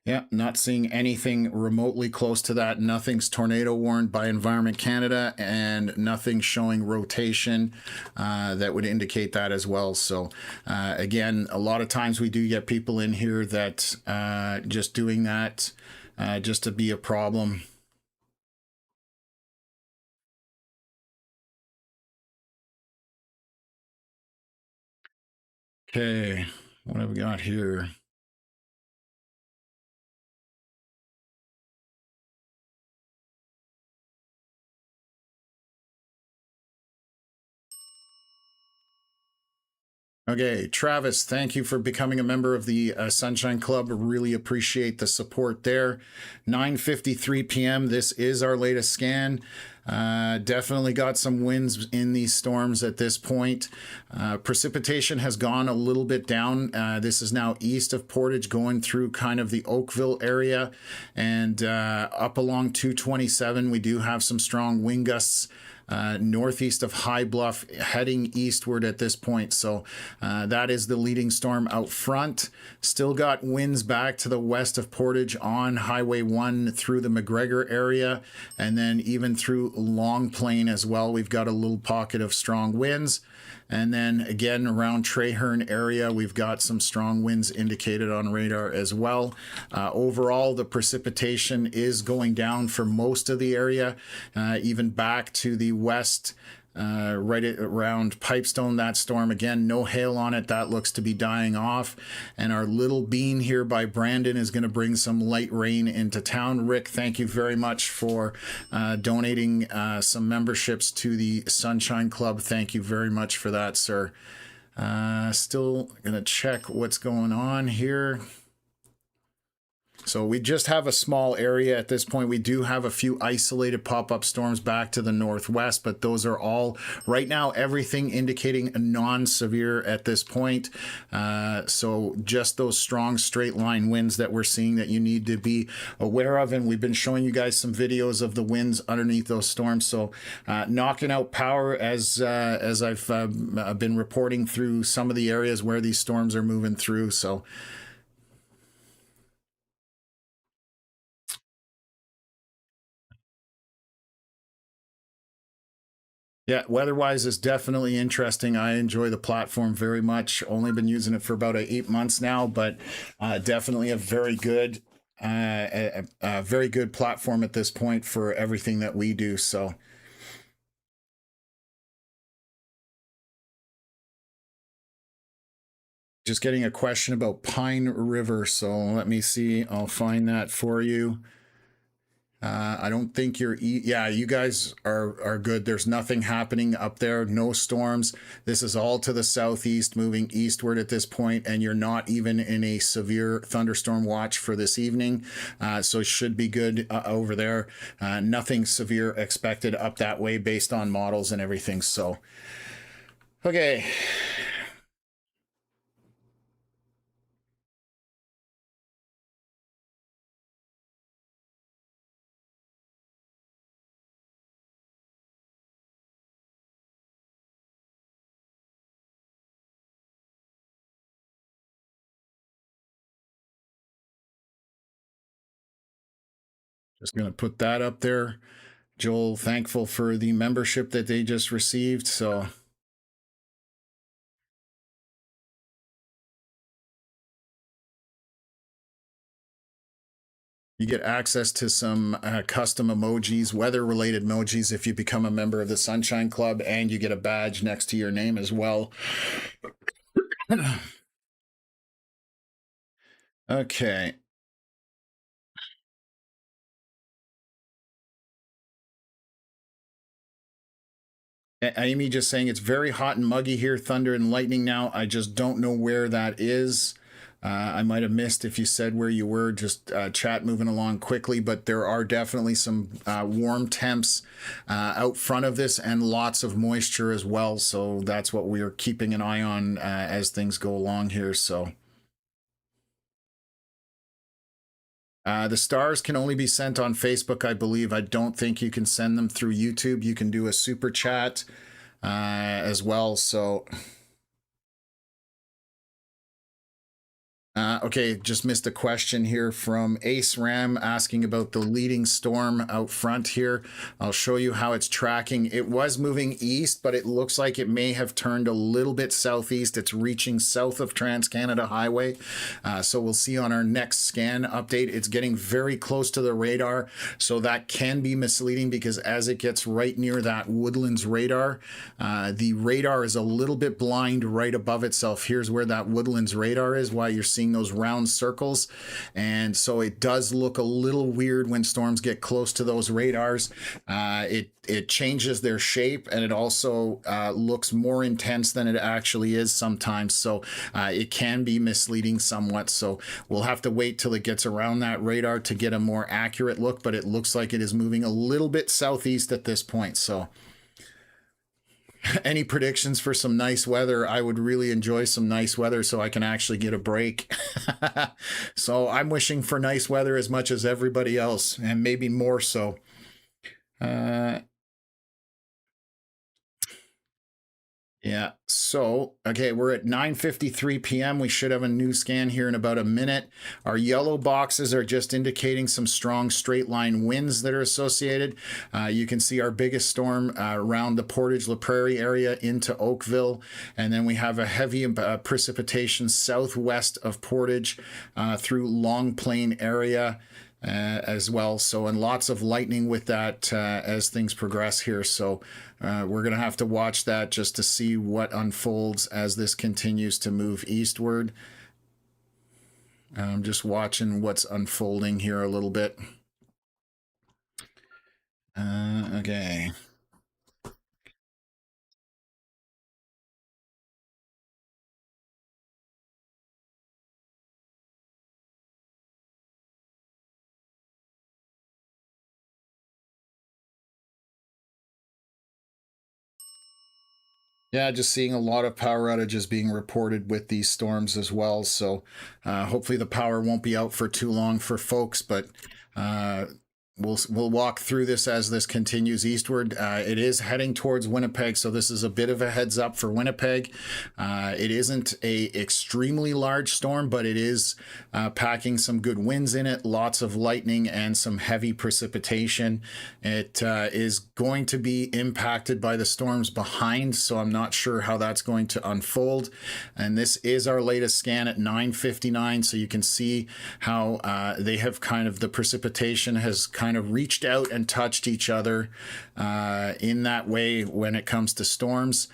yeah, not seeing anything remotely close to that. Nothing's tornado warned by Environment Canada, and nothing showing rotation that would indicate that as well. So again, a lot of times we do get people in here that just doing that just to be a problem. Okay, what have we got here? Okay, Travis, thank you for becoming a member of the Sunshine Club. Really appreciate the support there. 9:53 p.m. This is our latest scan. Definitely got some winds in these storms at this point. Precipitation has gone a little bit down. This is now east of Portage, going through kind of the Oakville area, and up along 227. We do have some strong wind gusts northeast of High Bluff, heading eastward at this point. So that is the leading storm out front. Still got winds back to the west of Portage on Highway 1 through the McGregor area, and then even through Long Plain as well. We've got a little pocket of strong winds. And then again, around Traherne area, we've got some strong winds indicated on radar as well. Overall, the precipitation is going down for most of the area, even back to the west. Right around Pipestone, that storm, again, no hail on it. That looks to be dying off. And our little bean here by Brandon is going to bring some light rain into town. Rick, thank you very much for donating some memberships to the Sunshine Club. Thank you very much for that, sir. Still going to check what's going on here. So we just have a small area at this point. We do have a few isolated pop-up storms back to the northwest, but those are all, right now, everything indicating a non-severe at this point. So just those strong straight line winds that we're seeing that you need to be aware of. And we've been showing you guys some videos of the winds underneath those storms. So knocking out power as I've been reporting through some of the areas where these storms are moving through. So yeah, weather-wise is definitely interesting. I enjoy the platform very much. Only been using it for about 8 months now, but definitely a very good platform at this point for everything that we do. So just getting a question about Pine River. So let me see. I'll find that for you. I don't think you're, yeah, you guys are good. There's nothing happening up there, no storms. This is all to the southeast, moving eastward at this point, and you're not even in a severe thunderstorm watch for this evening. So it should be good over there. Nothing severe expected up that way based on models and everything. So, okay. Just going to put that up there. Joel, thankful for the membership that they just received. So you get access to some custom emojis, weather-related emojis, if you become a member of the Sunshine Club, and you get a badge next to your name as well. Okay. Amy just saying it's very hot and muggy here, thunder and lightning now. I just don't know where that is. I might have missed if you said where you were. Just chat moving along quickly, but there are definitely some warm temps out front of this and lots of moisture as well. So that's what we're keeping an eye on as things go along here. So the stars can only be sent on Facebook, I believe. I don't think you can send them through YouTube. You can do a super chat as well. So okay, just missed a question here from Ace Ram asking about the leading storm out front here. I'll show you how it's tracking. It was moving east, but it looks like it may have turned a little bit southeast. It's reaching south of Trans-Canada Highway. So we'll see on our next scan update. It's getting very close to the radar, so that can be misleading because as it gets right near that Woodlands radar, the radar is a little bit blind right above itself. Here's where that Woodlands radar is, why you're seeing those round circles, and so it does look a little weird when storms get close to those radars. It changes their shape, and it also looks more intense than it actually is sometimes, so it can be misleading somewhat. So we'll have to wait till it gets around that radar to get a more accurate look, but it looks like it is moving a little bit southeast at this point. So any predictions for some nice weather? I would really enjoy some nice weather so I can actually get a break. So I'm wishing for nice weather as much as everybody else, and maybe more so. Yeah. So, okay, we're at 9:53 p.m. We should have a new scan here in about a minute. Our yellow boxes are just indicating some strong straight line winds that are associated. You can see our biggest storm around the Portage La Prairie area into Oakville. And then we have a heavy precipitation southwest of Portage through Long Plain area. As well. So, and lots of lightning with that as things progress here. So, we're going to have to watch that just to see what unfolds as this continues to move eastward. I'm just watching what's unfolding here a little bit. Okay. Yeah, just seeing a lot of power outages being reported with these storms as well. So hopefully the power won't be out for too long for folks, but uh, we'll walk through this as this continues eastward. It is heading towards Winnipeg, so this is a bit of a heads up for Winnipeg. It isn't a extremely large storm, but it is packing some good winds in it, lots of lightning and some heavy precipitation. It is going to be impacted by the storms behind, so I'm not sure how that's going to unfold. And this is our latest scan at 9:59, so you can see how they have kind of, the precipitation has kind of reached out and touched each other in that way when it comes to storms.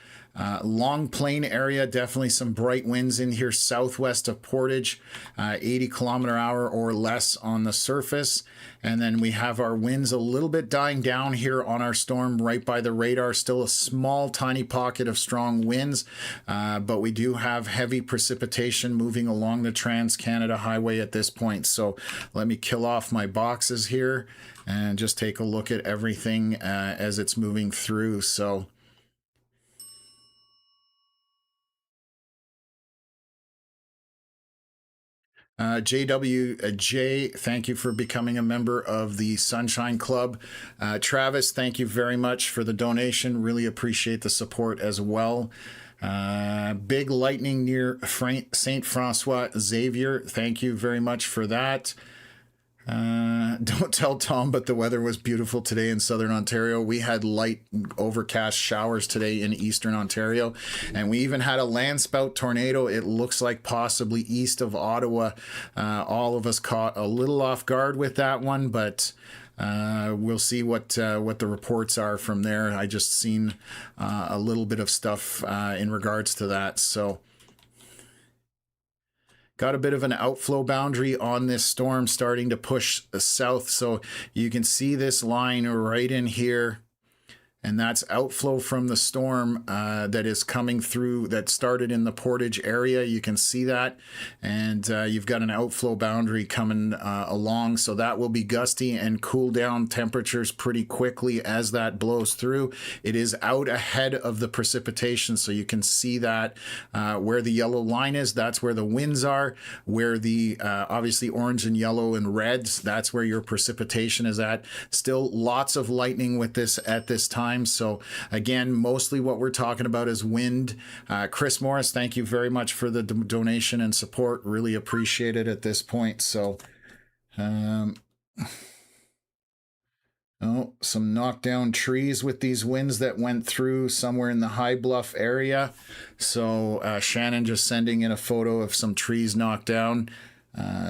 Long Plain area, definitely some bright winds in here southwest of Portage, 80 km/h or less on the surface. And then we have our winds a little bit dying down here on our storm right by the radar. Still a small, tiny pocket of strong winds, but we do have heavy precipitation moving along the Trans-Canada Highway at this point. So let me kill off my boxes here and just take a look at everything as it's moving through. So JWJ, thank you for becoming a member of the Sunshine Club. Travis, thank you very much for the donation. Really appreciate the support as well. Big lightning near St. Francois. Xavier, thank you very much for that. Don't tell Tom, but the weather was beautiful today in southern Ontario. We had light overcast showers today in eastern Ontario, and we even had a landspout tornado. It looks like possibly east of Ottawa. All of us caught a little off guard with that one, but we'll see what the reports are from there. I just seen a little bit of stuff in regards to that, so. Got a bit of an outflow boundary on this storm starting to push south. So you can see this line right in here. And that's outflow from the storm that is coming through, that started in the Portage area. You can see that. And you've got an outflow boundary coming along. So that will be gusty and cool down temperatures pretty quickly as that blows through. It is out ahead of the precipitation. So you can see that where the yellow line is, that's where the winds are. Where the obviously orange and yellow and reds, that's where your precipitation is at. Still lots of lightning with this at this time. So again, mostly what we're talking about is wind. Chris Morris, thank you very much for the donation and support. Really appreciate it at this point. So, oh, some knockdown trees with these winds that went through somewhere in the High Bluff area. So Shannon just sending in a photo of some trees knocked down.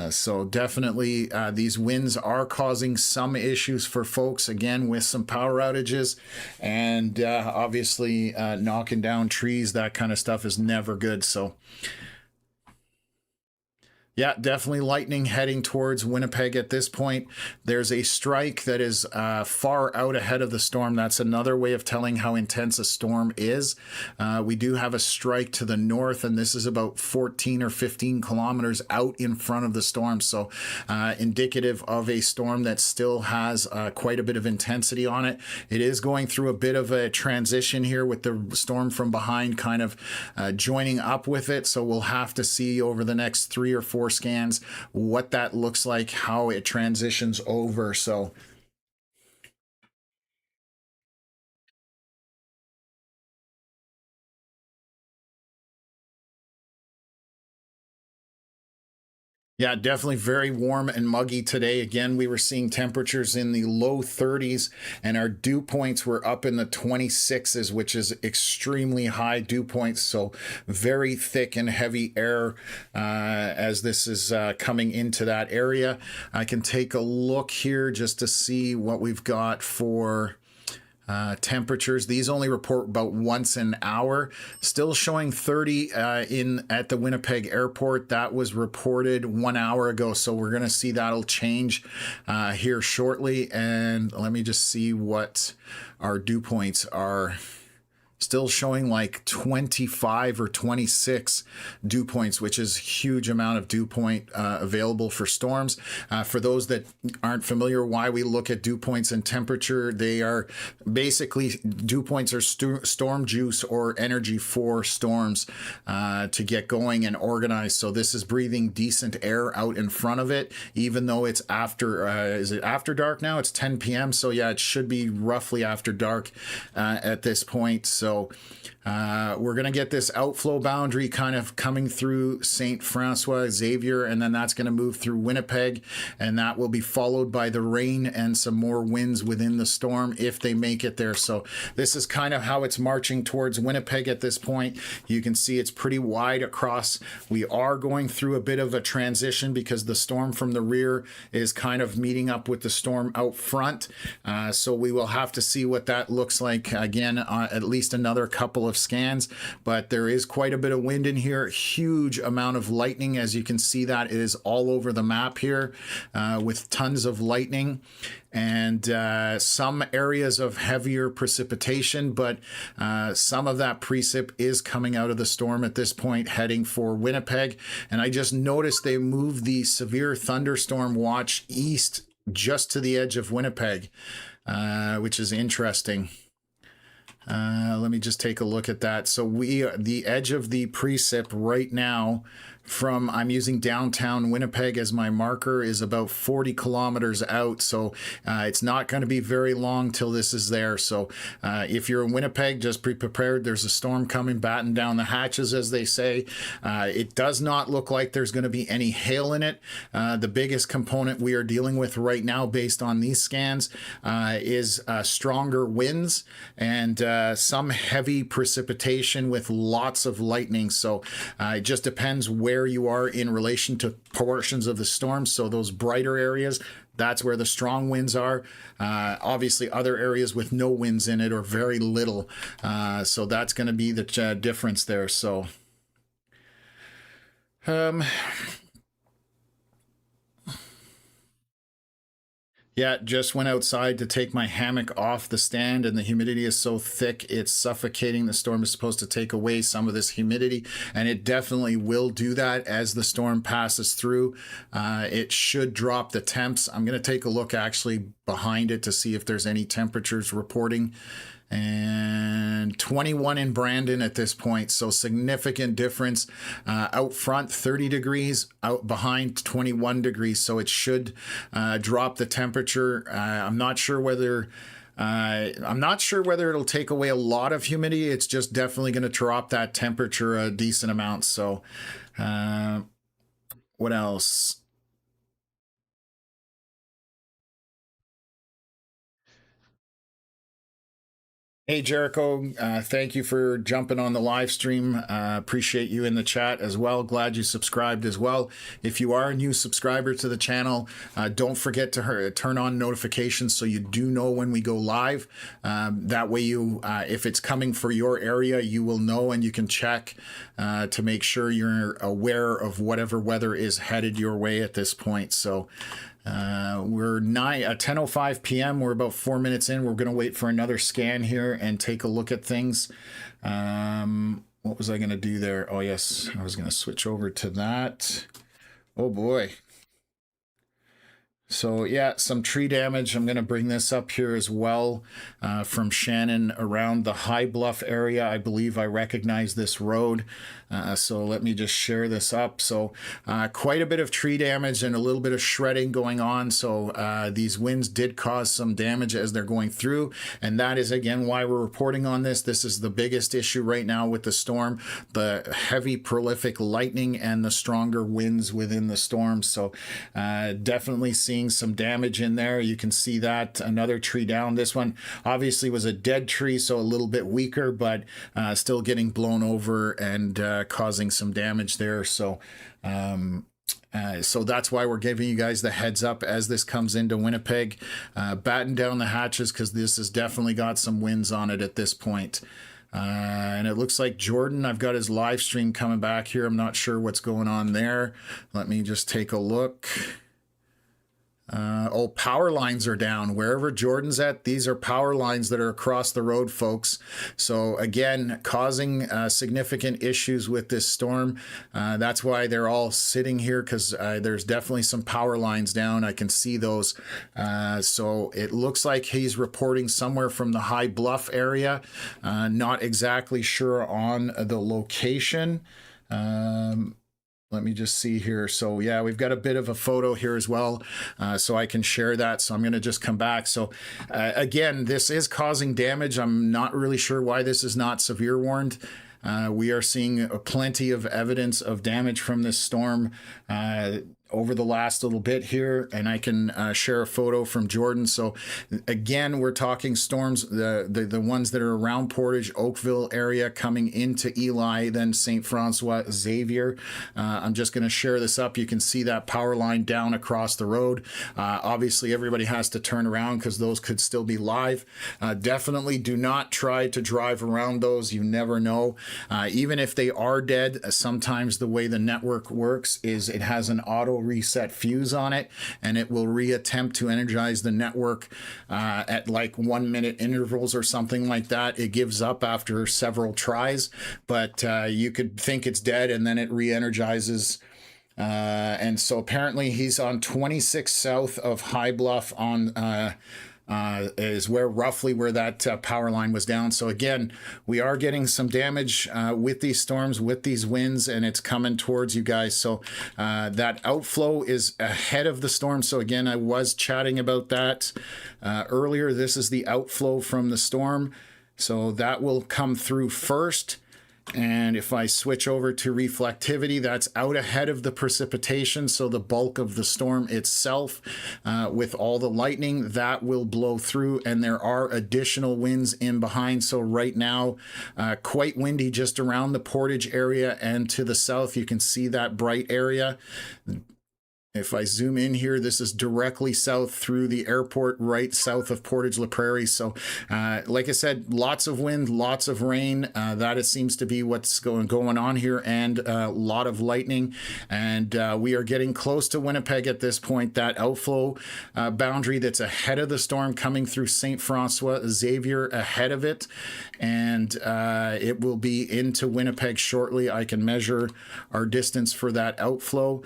So definitely these winds are causing some issues for folks, again, with some power outages, and obviously knocking down trees, that kind of stuff is never good. So yeah, definitely lightning heading towards Winnipeg at this point. There's a strike that is far out ahead of the storm. That's another way of telling how intense a storm is. We do have a strike to the north, and this is about 14 or 15 kilometers out in front of the storm. So indicative of a storm that still has quite a bit of intensity on it. It is going through a bit of a transition here with the storm from behind kind of joining up with it. So we'll have to see over the next 3 or 4 scans what that looks like, how it transitions over. So Yeah, definitely very warm and muggy today. Again, we were seeing temperatures in the low 30s, and our dew points were up in the 26s, which is extremely high dew points. So very thick and heavy air as this is coming into that area. I can take a look here just to see what we've got for temperatures. These only report about once an hour. Still showing 30 in at the Winnipeg airport. That was reported 1 hour ago, so we're going to see that'll change here shortly. And let me just see what our dew points are. Still showing like 25 or 26 dew points, which is a huge amount of dew point available for storms. For those that aren't familiar why we look at dew points and temperature, they are basically, dew points are storm juice or energy for storms to get going and organized. So this is breathing decent air out in front of it, even though it's after, is it after dark now? It's 10 p.m. So yeah, it should be roughly after dark at this point. So we're going to get this outflow boundary kind of coming through St. Francois Xavier, and then that's going to move through Winnipeg, and that will be followed by the rain and some more winds within the storm if they make it there. So this is kind of how it's marching towards Winnipeg at this point. You can see it's pretty wide across. We are going through a bit of a transition because the storm from the rear is kind of meeting up with the storm out front. So we will have to see what that looks like again, at least another couple of scans, but there is quite a bit of wind in here, huge amount of lightning. As you can see, that is all over the map here with tons of lightning and some areas of heavier precipitation, but some of that precip is coming out of the storm at this point, heading for Winnipeg. And I just noticed they moved the severe thunderstorm watch east just to the edge of Winnipeg, which is interesting. Let me just take a look at that. So the edge of the precip right now from, I'm using downtown Winnipeg as my marker, is about 40 kilometers out. So it's not going to be very long till this is there. So if you're in Winnipeg, just be prepared. There's a storm coming, batten down the hatches, as they say. It does not look like there's going to be any hail in it. The biggest component we are dealing with right now, based on these scans, is stronger winds and some heavy precipitation with lots of lightning. So it just depends where you are in relation to portions of the storm. So those brighter areas, that's where the strong winds are. Obviously other areas with no winds in it or very little. So that's going to be the difference there. So yeah, just went outside to take my hammock off the stand, and the humidity is so thick it's suffocating. The storm is supposed to take away some of this humidity, and it definitely will do that as the storm passes through. It should drop the temps. I'm going to take a look actually behind it to see if there's any temperatures reporting. And 21 in Brandon at this point, so significant difference. Out front 30 degrees, out behind 21 degrees, so it should drop the temperature. I'm not sure whether it'll take away a lot of humidity. It's just definitely going to drop that temperature a decent amount. So what else? Hey Jericho, thank you for jumping on the live stream. Appreciate you in the chat as well. Glad you subscribed as well. If you are a new subscriber to the channel, don't forget to turn on notifications so you do know when we go live. That way you, if it's coming for your area, you will know and you can check to make sure you're aware of whatever weather is headed your way at this point. So we're 10:05 p.m. We're about 4 minutes in. We're going to wait for another scan here and take a look at things. What was I going to do there? Oh, yes, I was going to switch over to that. Oh, boy. So yeah, some tree damage. I'm going to bring this up here as well from Shannon around the High Bluff area. I believe I recognize this road. So let me just share this up. So quite a bit of tree damage and a little bit of shredding going on. So these winds did cause some damage as they're going through. And that is, again, why we're reporting on this. This is the biggest issue right now with the storm, the heavy prolific lightning and the stronger winds within the storm. So definitely seeing some damage in there. You can see that another tree down. This one obviously was a dead tree, so a little bit weaker, but still getting blown over and causing some damage there. So so that's why we're giving you guys the heads up as this comes into Winnipeg. Batten down the hatches because this has definitely got some winds on it at this point. And it looks like Jordan, I've got his live stream coming back here. I'm not sure what's going on there. Let me just take a look. Oh, power lines are down. Wherever Jordan's at, these are power lines that are across the road, folks. So again, causing significant issues with this storm. That's why they're all sitting here, because there's definitely some power lines down. I can see those. So it looks like he's reporting somewhere from the High Bluff area. Not exactly sure on the location. Let me just see here. So yeah, we've got a bit of a photo here as well, so I can share that. So I'm going to just come back. So again, this is causing damage. I'm not really sure why this is not severe warned. We are seeing plenty of evidence of damage from this storm over the last little bit here, and I can share a photo from Jordan. So again, we're talking storms, the ones that are around Portage, Oakville area coming into Eli, then St. Francois, Xavier. I'm just going to share this up. You can see that power line down across the road. Obviously, everybody has to turn around because those could still be live. Definitely do not try to drive around those. You never know. Even if they are dead, sometimes the way the network works is it has an auto reset fuse on it, and it will reattempt to energize the network at like 1 minute intervals or something like that. It gives up after several tries, but you could think it's dead and then it re-energizes. And so apparently he's on 26 south of High Bluff on is where roughly where that power line was down. So again, we are getting some damage with these storms, with these winds, and it's coming towards you guys. So that outflow is ahead of the storm. So again, I was chatting about that earlier. This is the outflow from the storm. So that will come through first. And if I switch over to reflectivity, that's out ahead of the precipitation. So the bulk of the storm itself, with all the lightning, that will blow through. And there are additional winds in behind. So right now, quite windy just around the Portage area and to the south. You can see that bright area. If I zoom in here, this is directly south through the airport, right south of Portage La Prairie. So like I said, lots of wind, lots of rain. That it seems to be what's going on here, and a lot of lightning. And we are getting close to Winnipeg at this point. That outflow boundary that's ahead of the storm coming through St. Francois, Xavier ahead of it. And it will be into Winnipeg shortly. I can measure our distance for that outflow.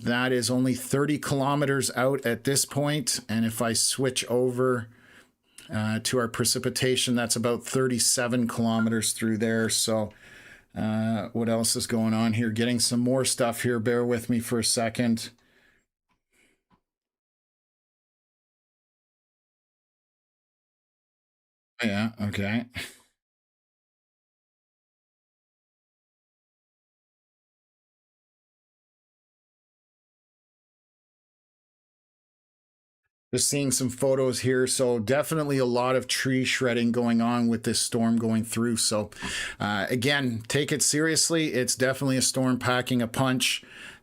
That is only 30 kilometers out at this point. And if I switch over to our precipitation, that's about 37 kilometers through there. So what else is going on here? Getting some more stuff here. Bear with me for a second. Yeah, okay. Just seeing some photos here. So definitely a lot of tree shredding going on with this storm going through. So again, take it seriously. It's definitely a storm packing a punch.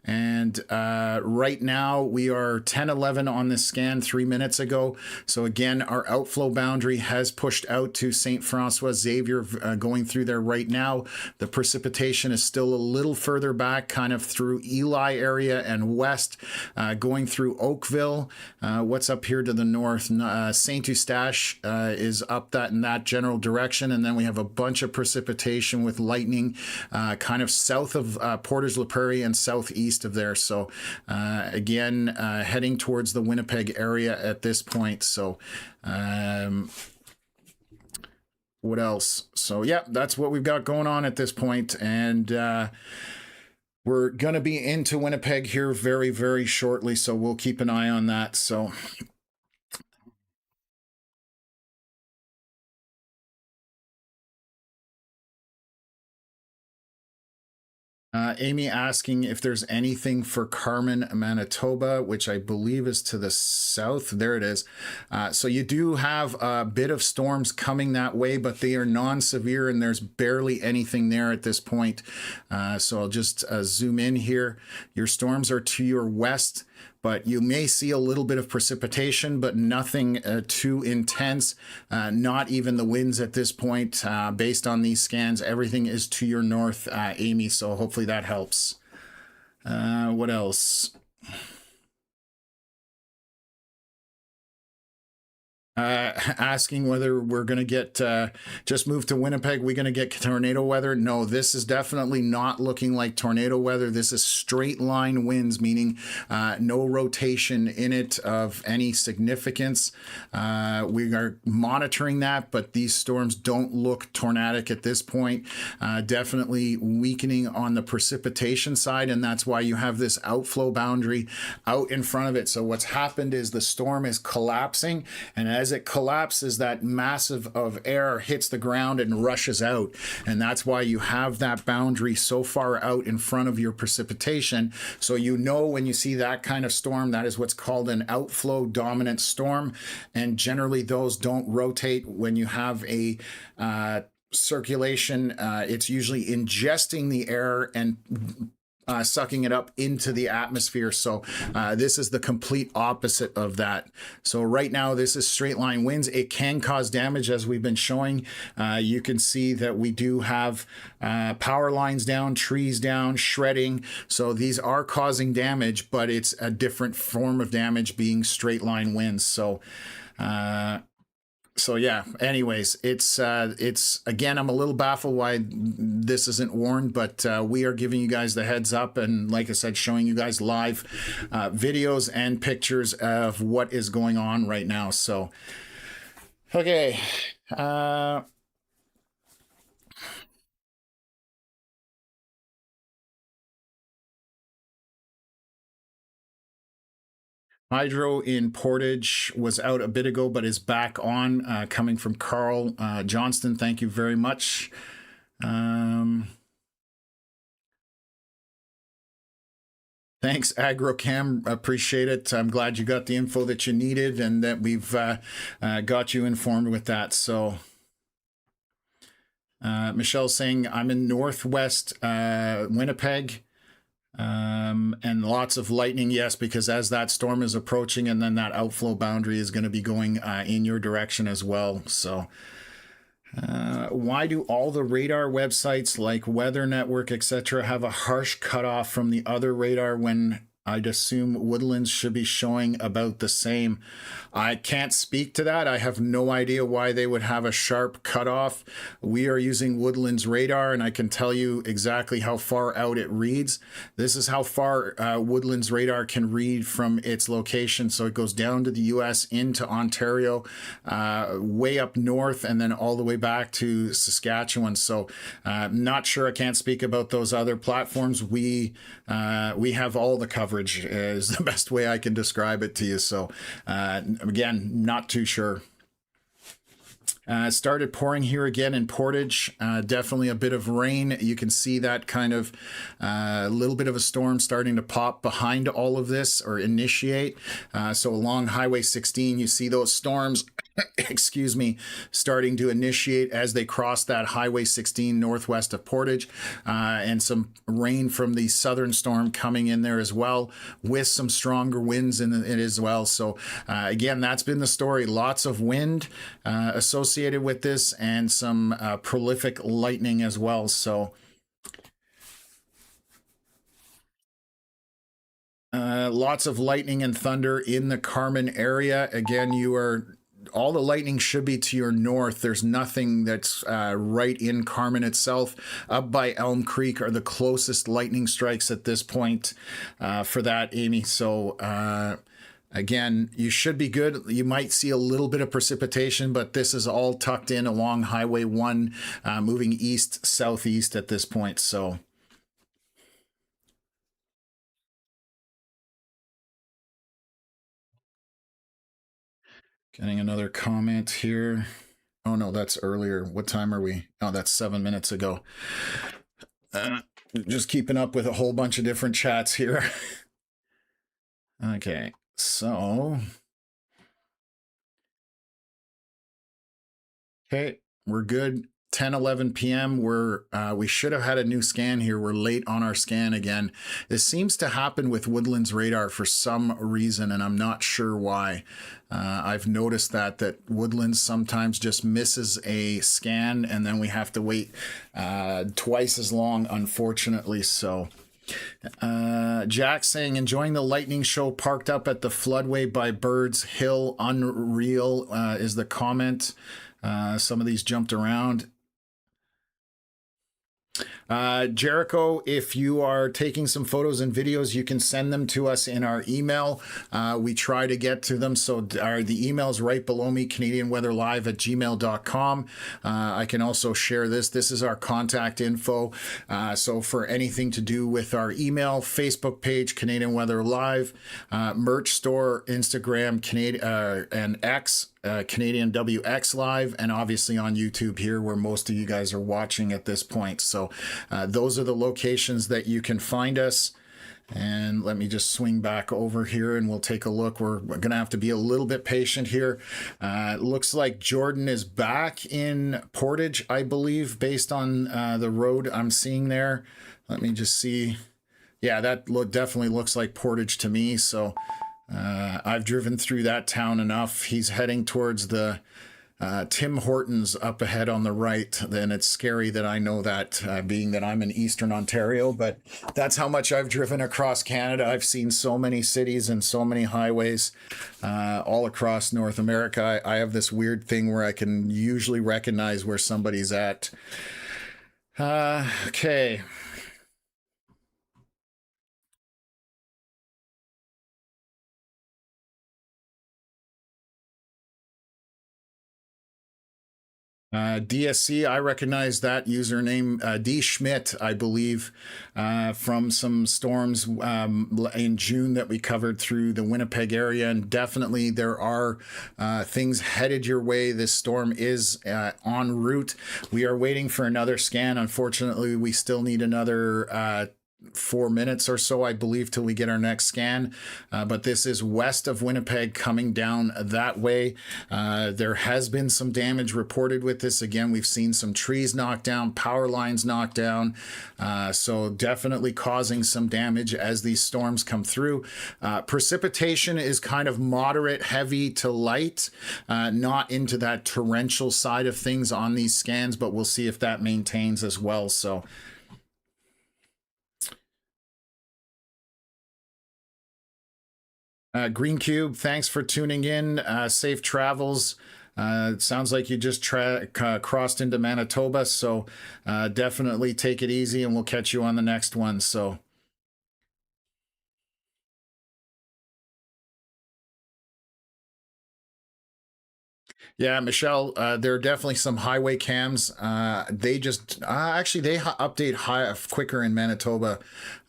And right now we are 10:11 on this scan 3 minutes ago. So again, our outflow boundary has pushed out to St. Francois Xavier, going through there right now. The precipitation is still a little further back, kind of through Eli area and west, going through Oakville. What's up here to the north? St. Eustache is up that in that general direction. And then we have a bunch of precipitation with lightning kind of south of Portage La Prairie and southeast east of there. So again, heading towards the Winnipeg area at this point. So what else? So yeah, that's what we've got going on at this point. And we're going to be into Winnipeg here very, very shortly. So we'll keep an eye on that. So Amy asking if there's anything for Carmen, Manitoba, which I believe is to the south. There it is. So you do have a bit of storms coming that way, but they are non-severe and there's barely anything there at this point. So I'll just zoom in here. Your storms are to your west, but you may see a little bit of precipitation, but nothing too intense. Not even the winds at this point. Based on these scans, everything is to your north, Amy, so hopefully that helps. What else? Asking whether we're going to get just moved to Winnipeg, we're going to get tornado weather. No, this is definitely not looking like tornado weather. This is straight line winds, meaning no rotation in it of any significance. We are monitoring that, but these storms don't look tornadic at this point. Definitely weakening on the precipitation side, and that's why you have this outflow boundary out in front of it. So what's happened is the storm is collapsing, and as it collapses, that massive of air hits the ground and rushes out. And that's why you have that boundary so far out in front of your precipitation. So you know when you see that kind of storm, that is what's called an outflow dominant storm. And generally those don't rotate when you have a circulation. It's usually ingesting the air and sucking it up into the atmosphere. So this is the complete opposite of that. So right now, this is straight line winds. It can cause damage, as we've been showing. You can see that we do have power lines down, trees down, shredding. So these are causing damage, but it's a different form of damage being straight line winds. So yeah, anyways, it's again, I'm a little baffled why this isn't warned, but we are giving you guys the heads up, and like I said, showing you guys live videos and pictures of what is going on right now. So okay, hydro in Portage was out a bit ago, but is back on, coming from Carl Johnston. Thank you very much. Thanks, AgroCam. Appreciate it. I'm glad you got the info that you needed and that we've got you informed with that. So Michelle's saying, I'm in Northwest Winnipeg. And lots of lightning, yes, because as that storm is approaching, and then that outflow boundary is going to be going in your direction as well. So why do all the radar websites like Weather Network, etc., have a harsh cutoff from the other radar when I'd assume Woodlands should be showing about the same? I can't speak to that. I have no idea why they would have a sharp cutoff. We are using Woodlands radar, and I can tell you exactly how far out it reads. This is how far Woodlands radar can read from its location. So it goes down to the US, into Ontario, way up north, and then all the way back to Saskatchewan. So not sure. I can't speak about those other platforms. We have all the coverage is the best way I can describe it to you. So again, not too sure. Started pouring here again in Portage. Definitely a bit of rain. You can see that kind of little bit of a storm starting to pop behind all of this, or initiate. So along Highway 16, you see those storms excuse me, starting to initiate as they cross that Highway 16 northwest of Portage, and some rain from the southern storm coming in there as well, with some stronger winds in it as well. So again, that's been the story. Lots of wind associated with this, and some prolific lightning as well. So lots of lightning and thunder in the Carmen area. Again, you are all the lightning should be to your north. There's nothing that's right in Carmen itself. Up by Elm Creek are the closest lightning strikes at this point for that, Amy. So again, you should be good. You might see a little bit of precipitation, but this is all tucked in along Highway 1, moving east, southeast at this point. So getting another comment here. Oh, no, that's earlier. What time are we? Oh, that's 7 minutes ago. Just keeping up with a whole bunch of different chats here. Okay, so. Okay, we're good. 10:11 p.m. We should have had a new scan here. We're late on our scan again. This seems to happen with Woodlands radar for some reason, and I'm not sure why. I've noticed that Woodlands sometimes just misses a scan, and then we have to wait twice as long, unfortunately. So. Jack saying, enjoying the lightning show, parked up at the floodway by Birds Hill. Unreal is the comment. Some of these jumped around. Jericho, if you are taking some photos and videos, you can send them to us in our email. We try to get to them. So the email's right below me, canadianweatherlive@gmail.com. I can also share this. This is our contact info. So for anything to do with our email, Facebook page, Canadian Weather Live, merch store, Instagram, and X, Canadian WX Live, and obviously on YouTube here where most of you guys are watching at this point. So those are the locations that you can find us. And let me just swing back over here and we'll take a look. We're going to have to be a little bit patient here. It looks like Jordan is back in Portage, I believe, based on the road I'm seeing there. Let me just see. Yeah, that definitely looks like Portage to me. So I've driven through that town enough. He's heading towards the Tim Hortons up ahead on the right. Then it's scary that I know that, being that I'm in Eastern Ontario, but that's how much I've driven across Canada. I've seen so many cities and so many highways all across North America. I have this weird thing where I can usually recognize where somebody's at. Okay. DSC, I recognize that username, D Schmidt, I believe, from some storms in June that we covered through the Winnipeg area. And definitely there are things headed your way. This storm is en route. We are waiting for another scan. Unfortunately, we still need another 4 minutes or so, I believe, till we get our next scan. But this is west of Winnipeg coming down that way. There has been some damage reported with this. Again, we've seen some trees knocked down, power lines knocked down. So definitely causing some damage as these storms come through. Precipitation is kind of moderate, heavy to light, not into that torrential side of things on these scans, but we'll see if that maintains as well. So Green Cube, thanks for tuning in. Safe travels. It sounds like you just crossed into Manitoba, so definitely take it easy and we'll catch you on the next one. So. Yeah, Michelle, there are definitely some highway cams. They just actually they update quicker in Manitoba.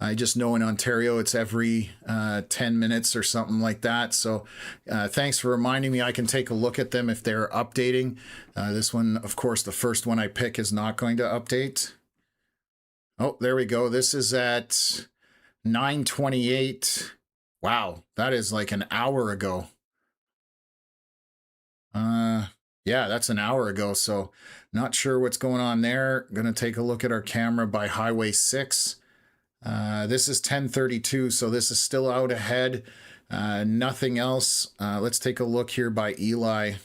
I just know in Ontario it's every 10 minutes or something like that. So thanks for reminding me. I can take a look at them if they're updating. This one, of course, the first one I pick is not going to update. Oh, there we go. This is at 9:28. Wow, that is like an hour ago. Yeah, that's an hour ago, so not sure what's going on there. Gonna take a look at our camera by Highway 6. This is 10:32, so this is still out ahead. Nothing else. Let's take a look here by Eli.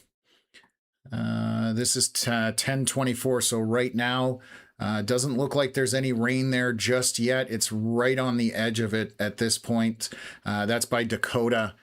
This is 10:24, so right now, doesn't look like there's any rain there just yet. It's right on the edge of it at this point. That's by Dakota.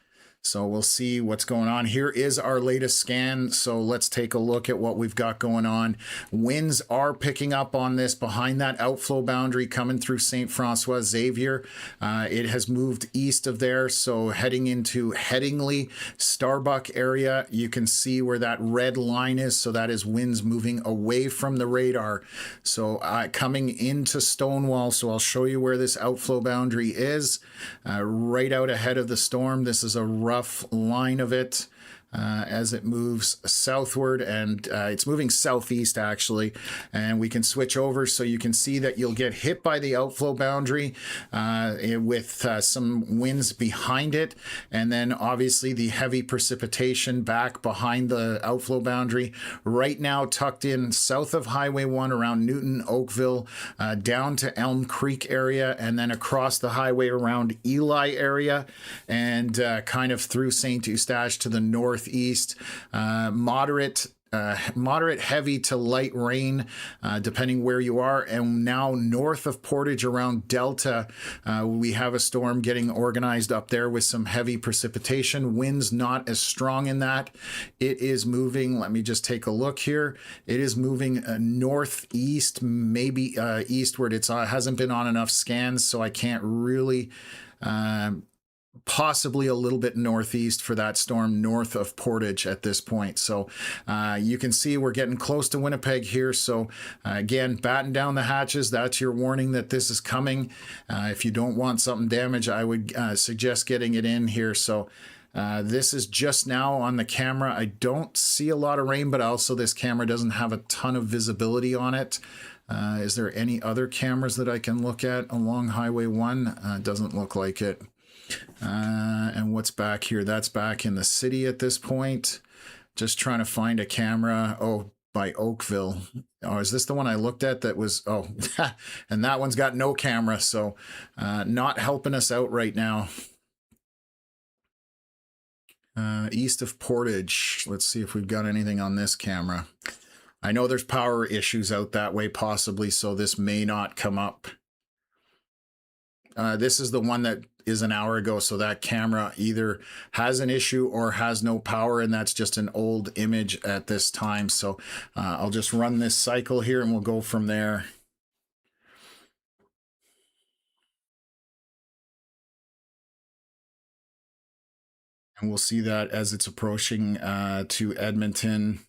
So we'll see what's going on. Here is our latest scan. So let's take a look at what we've got going on. Winds are picking up on this behind that outflow boundary coming through St. Francois Xavier. It has moved east of there. So heading into Headingley, Starbuck area, you can see where that red line is. So that is winds moving away from the radar. So coming into Stonewall. So I'll show you where this outflow boundary is. Right out ahead of the storm. This is a rough line of it as it moves southward, and it's moving southeast actually, and we can switch over so you can see that you'll get hit by the outflow boundary with some winds behind it, and then obviously the heavy precipitation back behind the outflow boundary. Right now tucked in south of Highway 1 around Newton, Oakville, down to Elm Creek area, and then across the highway around Eli area, and kind of through St. Eustache to the northeast. Moderate heavy to light rain depending where you are. And now north of Portage around Delta, we have a storm getting organized up there with some heavy precipitation. Winds not as strong in that. It is moving, let me just take a look here. It is moving northeast, maybe eastward. It hasn't been on enough scans, so I can't really possibly a little bit northeast for that storm north of Portage at this point. So you can see we're getting close to Winnipeg here. So again, batten down the hatches. That's your warning that this is coming. If you don't want something damaged, I would suggest getting it in here. So this is just now on the camera. I don't see a lot of rain, but also this camera doesn't have a ton of visibility on it. Is there any other cameras that I can look at along Highway 1? Doesn't look like it. And what's back here? That's back in the city at this point. Just trying to find a camera. Oh, by Oakville. Oh, is this the one I looked at that was, oh, and that one's got no camera. So not helping us out right now. East of Portage. Let's see if we've got anything on this camera. I know there's power issues out that way possibly, so this may not come up. This is the one that is an hour ago, so that camera either has an issue or has no power, and that's just an old image at this time. So I'll just run this cycle here and we'll go from there. And we'll see that as it's approaching to Edmonton.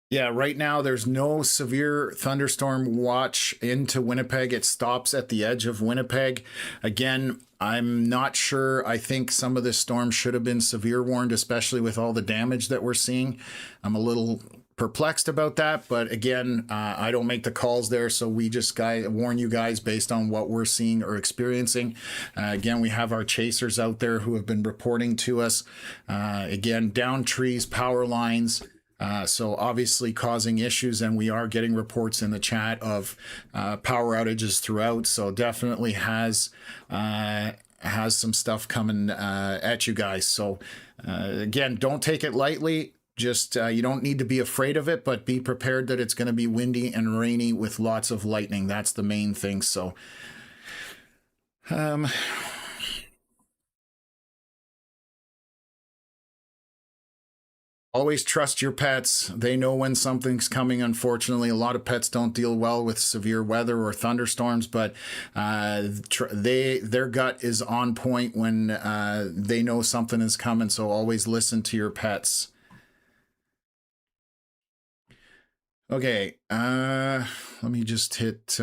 Yeah, right now there's no severe thunderstorm watch into Winnipeg. It stops at the edge of Winnipeg. Again, I'm not sure. I think some of this storm should have been severe warned, especially with all the damage that we're seeing. I'm a little perplexed about that, but again, I don't make the calls there, so we just warn you guys based on what we're seeing or experiencing. Again, we have our chasers out there who have been reporting to us. Again, down trees, power lines. So obviously causing issues, and we are getting reports in the chat of power outages throughout. So definitely has some stuff coming at you guys. So again, don't take it lightly. Just you don't need to be afraid of it, but be prepared that it's going to be windy and rainy with lots of lightning. That's the main thing. So always trust your pets. They know when something's coming. Unfortunately, a lot of pets don't deal well with severe weather or thunderstorms, but their gut is on point when they know something is coming. So always listen to your pets. Okay, let me just hit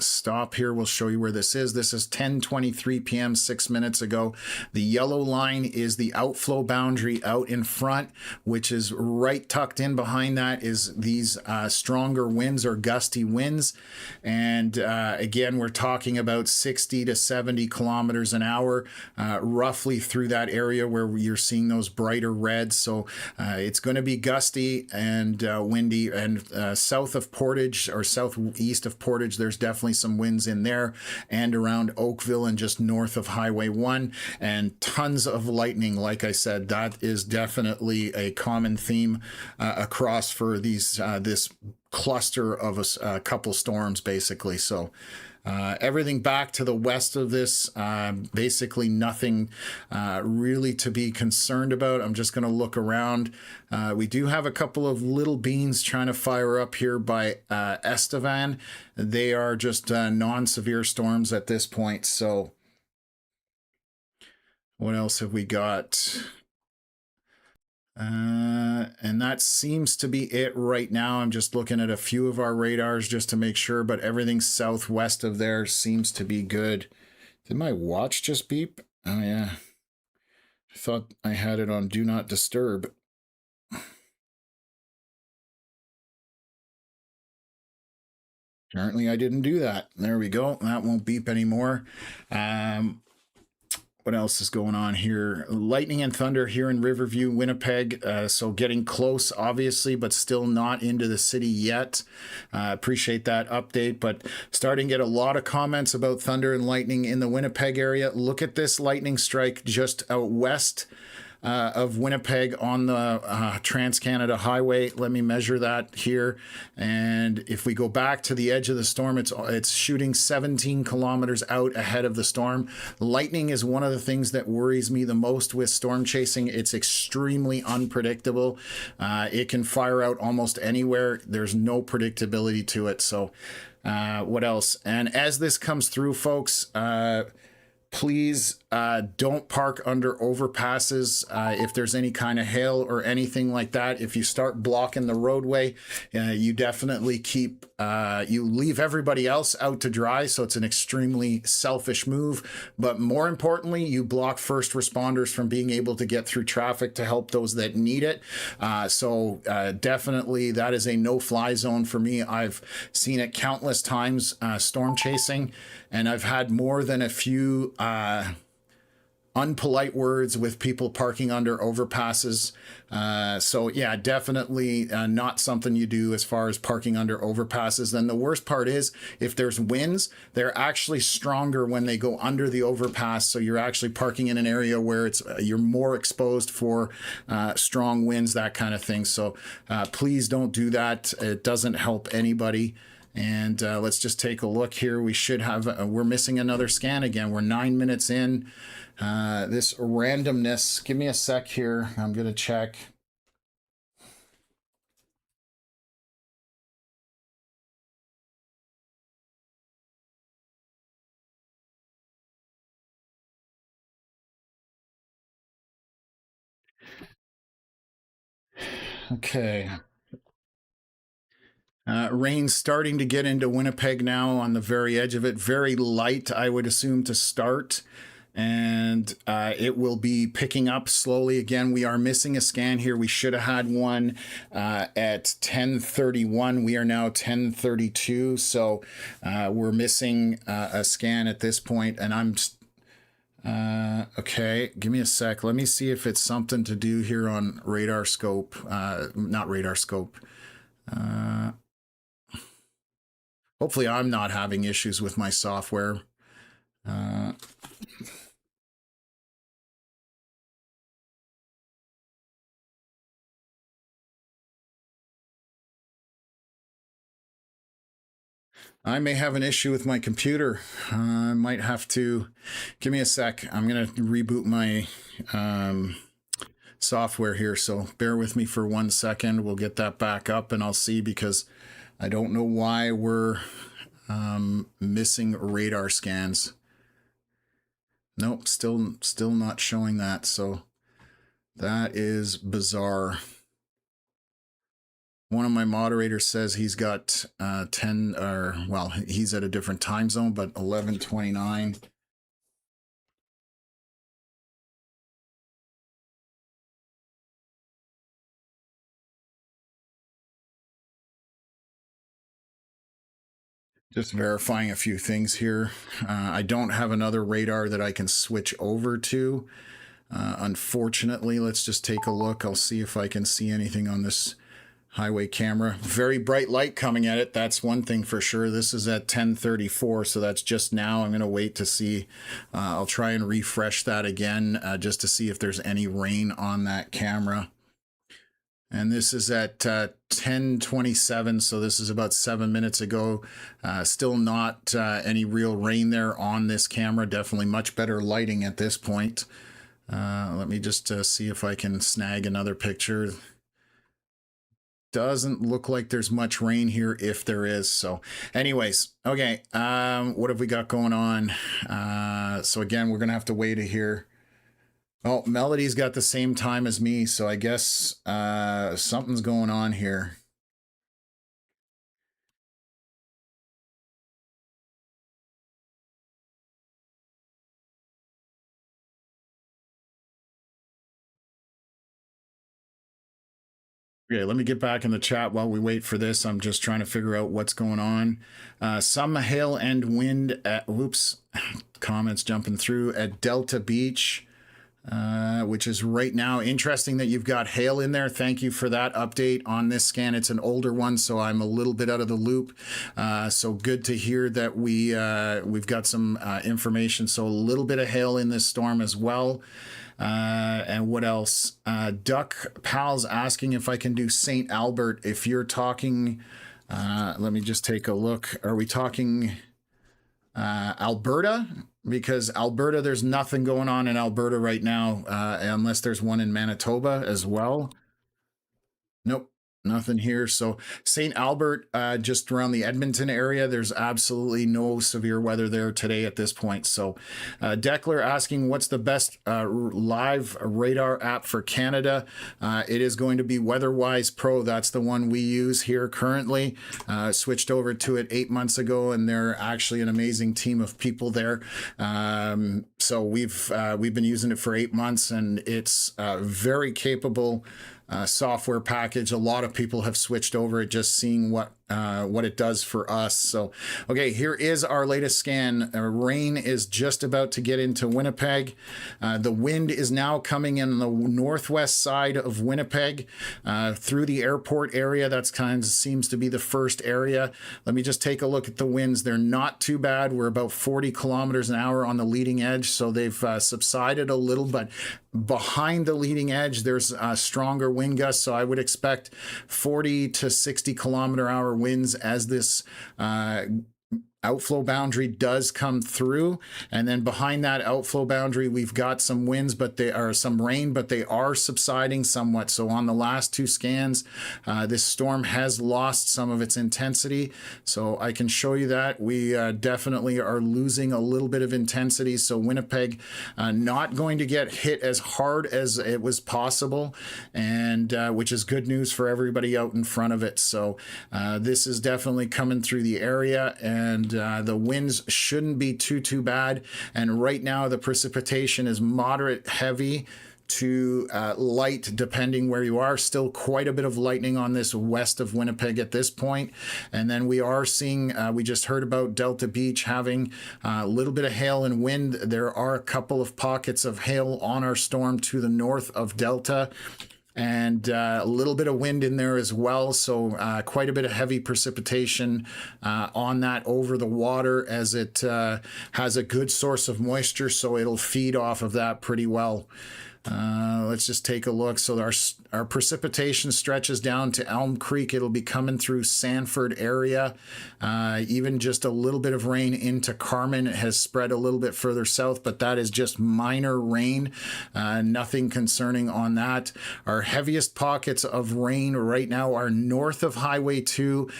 stop here. We'll show you where this is. This is 10:23 p.m. 6 minutes ago. The yellow line is the outflow boundary out in front, which is right tucked in behind that is these stronger winds or gusty winds. And again, we're talking about 60 to 70 kilometers an hour, roughly through that area where you're seeing those brighter reds. So it's going to be gusty and windy, and south of Portage or southeast of Portage, there's definitely some winds in there, and around Oakville and just north of Highway 1, and tons of lightning. Like I said, that is definitely a common theme across for these this cluster of a couple storms basically. So Everything back to the west of this, basically nothing really to be concerned about. I'm just going to look around. We do have a couple of little beans trying to fire up here by Estevan. They are just non-severe storms at this point. So what else have we got? And that seems to be it right now. I'm just looking at a few of our radars just to make sure, but everything southwest of there seems to be good. Did my watch just beep? Oh yeah. I thought I had it on Do Not Disturb. Apparently I didn't do that. There we go. That won't beep anymore. What else is going on here? Lightning and thunder here in Riverview, Winnipeg. So getting close, obviously, but still not into the city yet. Appreciate that update, but starting to get a lot of comments about thunder and lightning in the Winnipeg area. Look at this lightning strike just out west of Winnipeg on the Trans-Canada Highway. Let me measure that here. And if we go back to the edge of the storm, it's shooting 17 kilometers out ahead of the storm. Lightning is one of the things that worries me the most with storm chasing. It's extremely unpredictable. It can fire out almost anywhere. There's no predictability to it. So what else? And as this comes through, folks, please don't park under overpasses if there's any kind of hail or anything like that. If you start blocking the roadway, you definitely you leave everybody else out to dry, so it's an extremely selfish move. But more importantly, you block first responders from being able to get through traffic to help those that need it. So definitely that is a no-fly zone for me. I've seen it countless times storm chasing, and I've had more than a few unpolite words with people parking under overpasses. So yeah, definitely not something you do as far as parking under overpasses. Then the worst part is if there's winds, they're actually stronger when they go under the overpass. So you're actually parking in an area where you're more exposed for strong winds, that kind of thing. So please don't do that. It doesn't help anybody. And let's just take a look here. We should have, we're missing another scan again. We're 9 minutes in. This randomness, give me a sec here. I'm going to check. Okay. Rain's starting to get into Winnipeg now on the very edge of it. Very light, I would assume, to start. And it will be picking up slowly again. We are missing a scan here. We should have had one at 10:31. We are now 10:32. So we're missing a scan at this point. And I'm... okay, give me a sec. Let me see if it's something to do here on radar scope. Not radar scope. Hopefully I'm not having issues with my software. I may have an issue with my computer. I might have to... Give me a sec. I'm going to reboot my software here, so bear with me for 1 second. We'll get that back up and I'll see, because I don't know why we're missing radar scans. Nope, still not showing that, so that is bizarre. One of my moderators says he's got 10, or well, he's at a different time zone, but 11:29. Just verifying a few things here. I don't have another radar that I can switch over to. Unfortunately, let's just take a look. I'll see if I can see anything on this highway camera. Very bright light coming at it. That's one thing for sure. This is at 10:34, so that's just now. I'm going to wait to see. I'll try and refresh that again just to see if there's any rain on that camera. And this is at 10:27, so this is about 7 minutes ago. Still not any real rain there on this camera. Definitely much better lighting at this point. Let me just see if I can snag another picture. Doesn't look like there's much rain here, if there is. So anyways, okay, what have we got going on? So again, we're gonna have to wait here. Oh, Melody's got the same time as me, so I guess something's going on here. Okay, let me get back in the chat while we wait for this. I'm just trying to figure out what's going on. Some hail and wind at, whoops, comments jumping through at Delta Beach. Which is right now. Interesting that you've got hail in there. Thank you for that update on this scan. It's an older one, so I'm a little bit out of the loop. So good to hear that we've got some information. So a little bit of hail in this storm as well. And what else? Duck Pal's asking if I can do St. Albert. If you're talking, let me just take a look. Are we talking Alberta? Because Alberta, there's nothing going on in Alberta right now, unless there's one in Manitoba as well. Nope. Nothing here. So St. Albert, just around the Edmonton area, there's absolutely no severe weather there today at this point. So Declan asking what's the best live radar app for Canada. It is going to be WeatherWise Pro. That's the one we use here currently. Switched over to it 8 months ago, and they're actually an amazing team of people there. So we've been using it for 8 months, and it's very capable software package. A lot of people have switched over, just seeing what it does for us. So, okay, here is our latest scan. Rain is just about to get into Winnipeg. The wind is now coming in the northwest side of Winnipeg through the airport area. That's kind of seems to be the first area. Let me just take a look at the winds. They're not too bad. We're about 40 kilometers an hour on the leading edge, so they've subsided a little, but behind the leading edge, there's stronger wind gusts. So I would expect 40 to 60 kilometer hour winds as this outflow boundary does come through. And then behind that outflow boundary, we've got some winds, but they are some rain, but they are subsiding somewhat. So on the last two scans, this storm has lost some of its intensity. So I can show you that we definitely are losing a little bit of intensity. So Winnipeg not going to get hit as hard as it was possible, and which is good news for everybody out in front of it. So this is definitely coming through the area, and the winds shouldn't be too bad. And right now the precipitation is moderate heavy to light, depending where you are. Still quite a bit of lightning on this west of Winnipeg at this point. And then we are seeing, we just heard about Delta Beach having a little bit of hail and wind. There are a couple of pockets of hail on our storm to the north of Delta, and a little bit of wind in there as well. So quite a bit of heavy precipitation on that over the water, as it has a good source of moisture, so it'll feed off of that pretty well. Let's just take a look. So our precipitation stretches down to Elm Creek. It'll be coming through Sanford area. Even just a little bit of rain into Carmen. It has spread a little bit further south, but that is just minor rain. Nothing concerning on that. Our heaviest pockets of rain right now are north of Highway 2,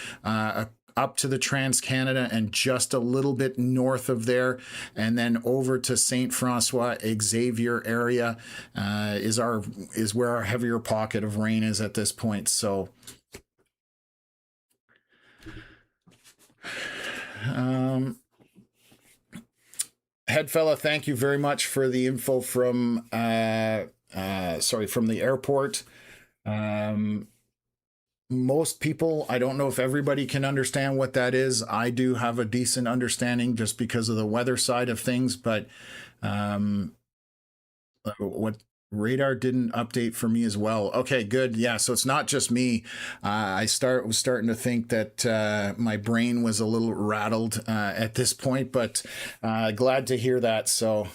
up to the Trans-Canada, and just a little bit north of there, and then over to St. Francois Xavier area is where our heavier pocket of rain is at this point. So Headfella, thank you very much for the info from from the airport. Most people, I don't know if everybody can understand what that is. I do have a decent understanding just because of the weather side of things, but what radar didn't update for me as well. Okay, good. Yeah, so it's not just me. I was starting to think that my brain was a little rattled at this point, but glad to hear that. So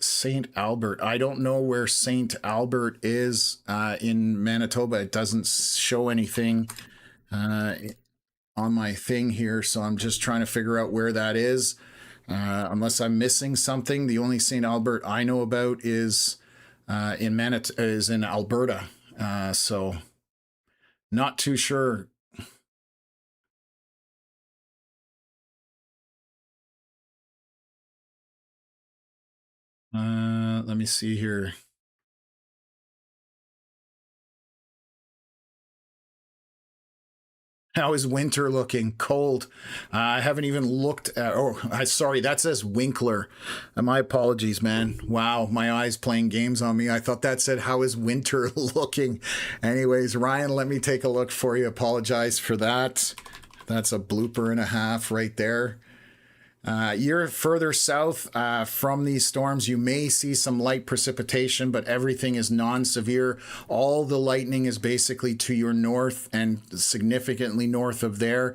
St. Albert. I don't know where St. Albert is in Manitoba. It doesn't show anything on my thing here, so I'm just trying to figure out where that is. Unless I'm missing something, the only St. Albert I know about is in Alberta. So not too sure. Let me see here. How is winter looking? Cold. I haven't even looked at. Oh, sorry, that says Winkler. My apologies, man. Wow, my eyes playing games on me. I thought that said, how is winter looking? Anyways, Ryan, let me take a look for you. Apologize for that. That's a blooper and a half right there. You're further south from these storms. You may see some light precipitation, but everything is non-severe. All the lightning is basically to your north and significantly north of there.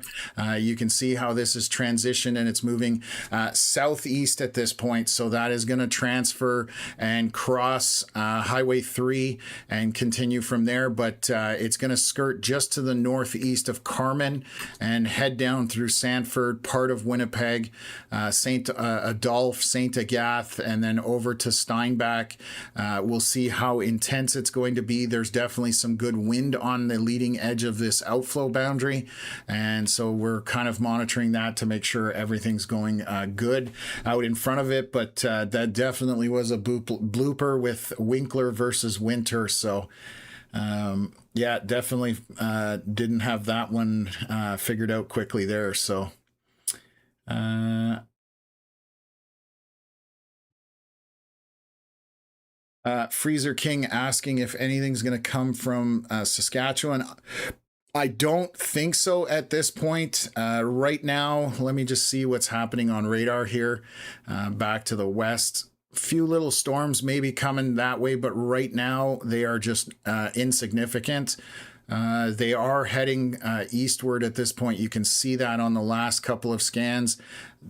You can see how this is transitioned and it's moving southeast at this point. So that is going to transfer and cross Highway 3 and continue from there. But it's going to skirt just to the northeast of Carmen and head down through Sanford, part of Winnipeg, St. Adolphe, St. Agathe, and then over to Steinbach. We'll see how intense it's going to be. There's definitely some good wind on the leading edge of this outflow boundary, and so we're kind of monitoring that to make sure everything's going good out in front of it. But that definitely was a blooper with Winkler versus Winter. So yeah, definitely didn't have that one figured out quickly there. So Freezer King asking if anything's going to come from Saskatchewan. I don't think so at this point. Right now, let me just see what's happening on radar here. Back to the west. Few little storms maybe coming that way, but right now they are just insignificant. They are heading eastward at this point. You can see that on the last couple of scans.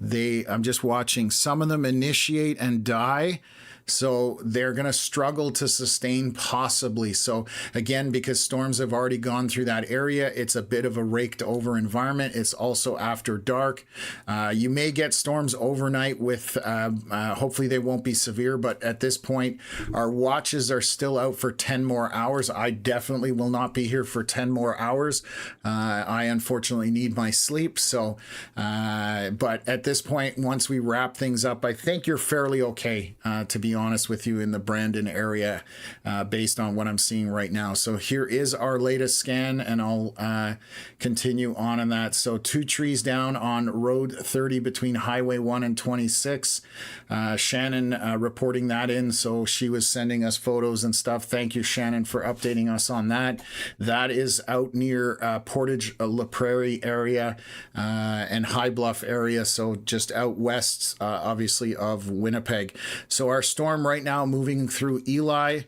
I'm just watching some of them initiate and die. So they're going to struggle to sustain possibly. So again, because storms have already gone through that area, it's a bit of a raked over environment. It's also after dark. You may get storms overnight with, hopefully they won't be severe, but at this point, our watches are still out for 10 more hours. I definitely will not be here for 10 more hours. I unfortunately need my sleep. So, but at this point, once we wrap things up, I think you're fairly okay, to be honest with you, in the Brandon area, based on what I'm seeing right now. So here is our latest scan, and I'll continue on in that. So 2 trees down on Road 30 between Highway 1 and 26. Shannon reporting that in, so she was sending us photos and stuff. Thank you, Shannon, for updating us on that. That is out near Portage La Prairie area and High Bluff area, so just out west, obviously, of Winnipeg. So our storm right now moving through Eli,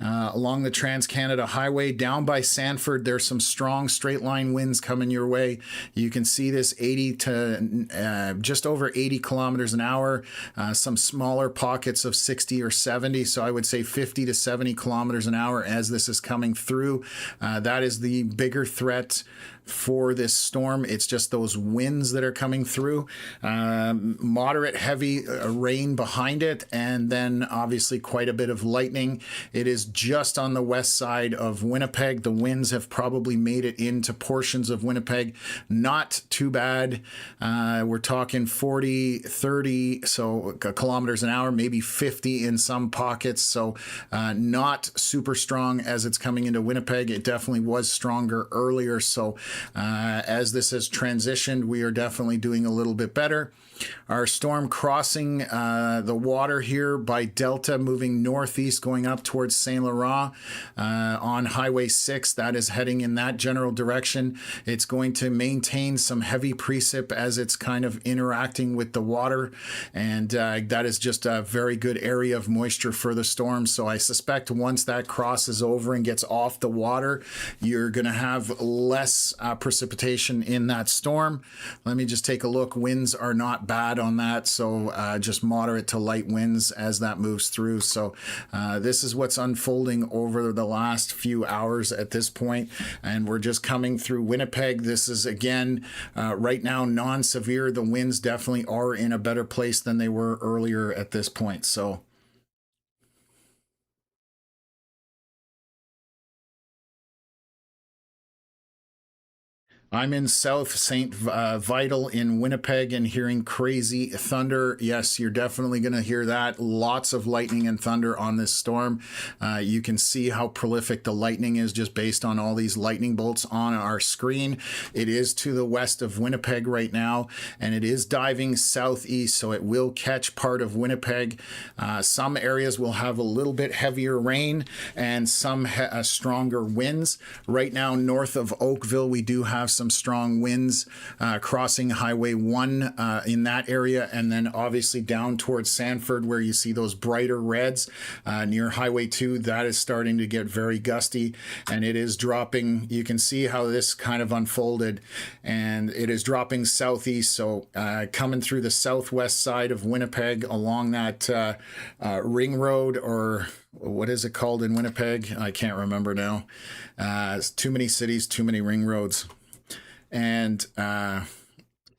along the Trans-Canada Highway down by Sanford. There's some strong straight line winds coming your way. You can see this 80 to just over 80 kilometers an hour, some smaller pockets of 60 or 70. So I would say 50 to 70 kilometers an hour as this is coming through. That is the bigger threat for this storm. It's just those winds that are coming through, moderate heavy rain behind it, and then obviously quite a bit of lightning. It is just on the west side of Winnipeg. The winds have probably made it into portions of Winnipeg. Not too bad. We're talking 40, 30 kilometers an hour, maybe 50 in some pockets. So not super strong as it's coming into Winnipeg. It definitely was stronger earlier. So as this has transitioned, we are definitely doing a little bit better. Our storm crossing the water here by Delta, moving northeast, going up towards St. Saint Laurent on Highway 6. That is heading in that general direction. It's going to maintain some heavy precip as it's kind of interacting with the water, and that is just a very good area of moisture for the storm. So I suspect once that crosses over and gets off the water, you're going to have less precipitation in that storm. Let me just take a look. Winds are not bad on that, so just moderate to light winds as that moves through. So this is what's unfolding over the last few hours at this point, and we're just coming through Winnipeg. This is again right now non-severe. The winds definitely are in a better place than they were earlier at this point. So I'm in South St. Vital in Winnipeg and hearing crazy thunder. Yes, you're definitely going to hear that. Lots of lightning and thunder on this storm. You can see how prolific the lightning is just based on all these lightning bolts on our screen. It is to the west of Winnipeg right now, and it is diving southeast, so it will catch part of Winnipeg. Some areas will have a little bit heavier rain and some stronger winds. Right now, north of Oakville, we do have some strong winds crossing Highway 1 in that area, and then obviously down towards Sanford where you see those brighter reds near Highway 2. That is starting to get very gusty, and it is dropping. You can see how this kind of unfolded, and it is dropping southeast, so coming through the southwest side of Winnipeg along that ring road, or what is it called in Winnipeg? I can't remember now. It's too many cities, too many ring roads. And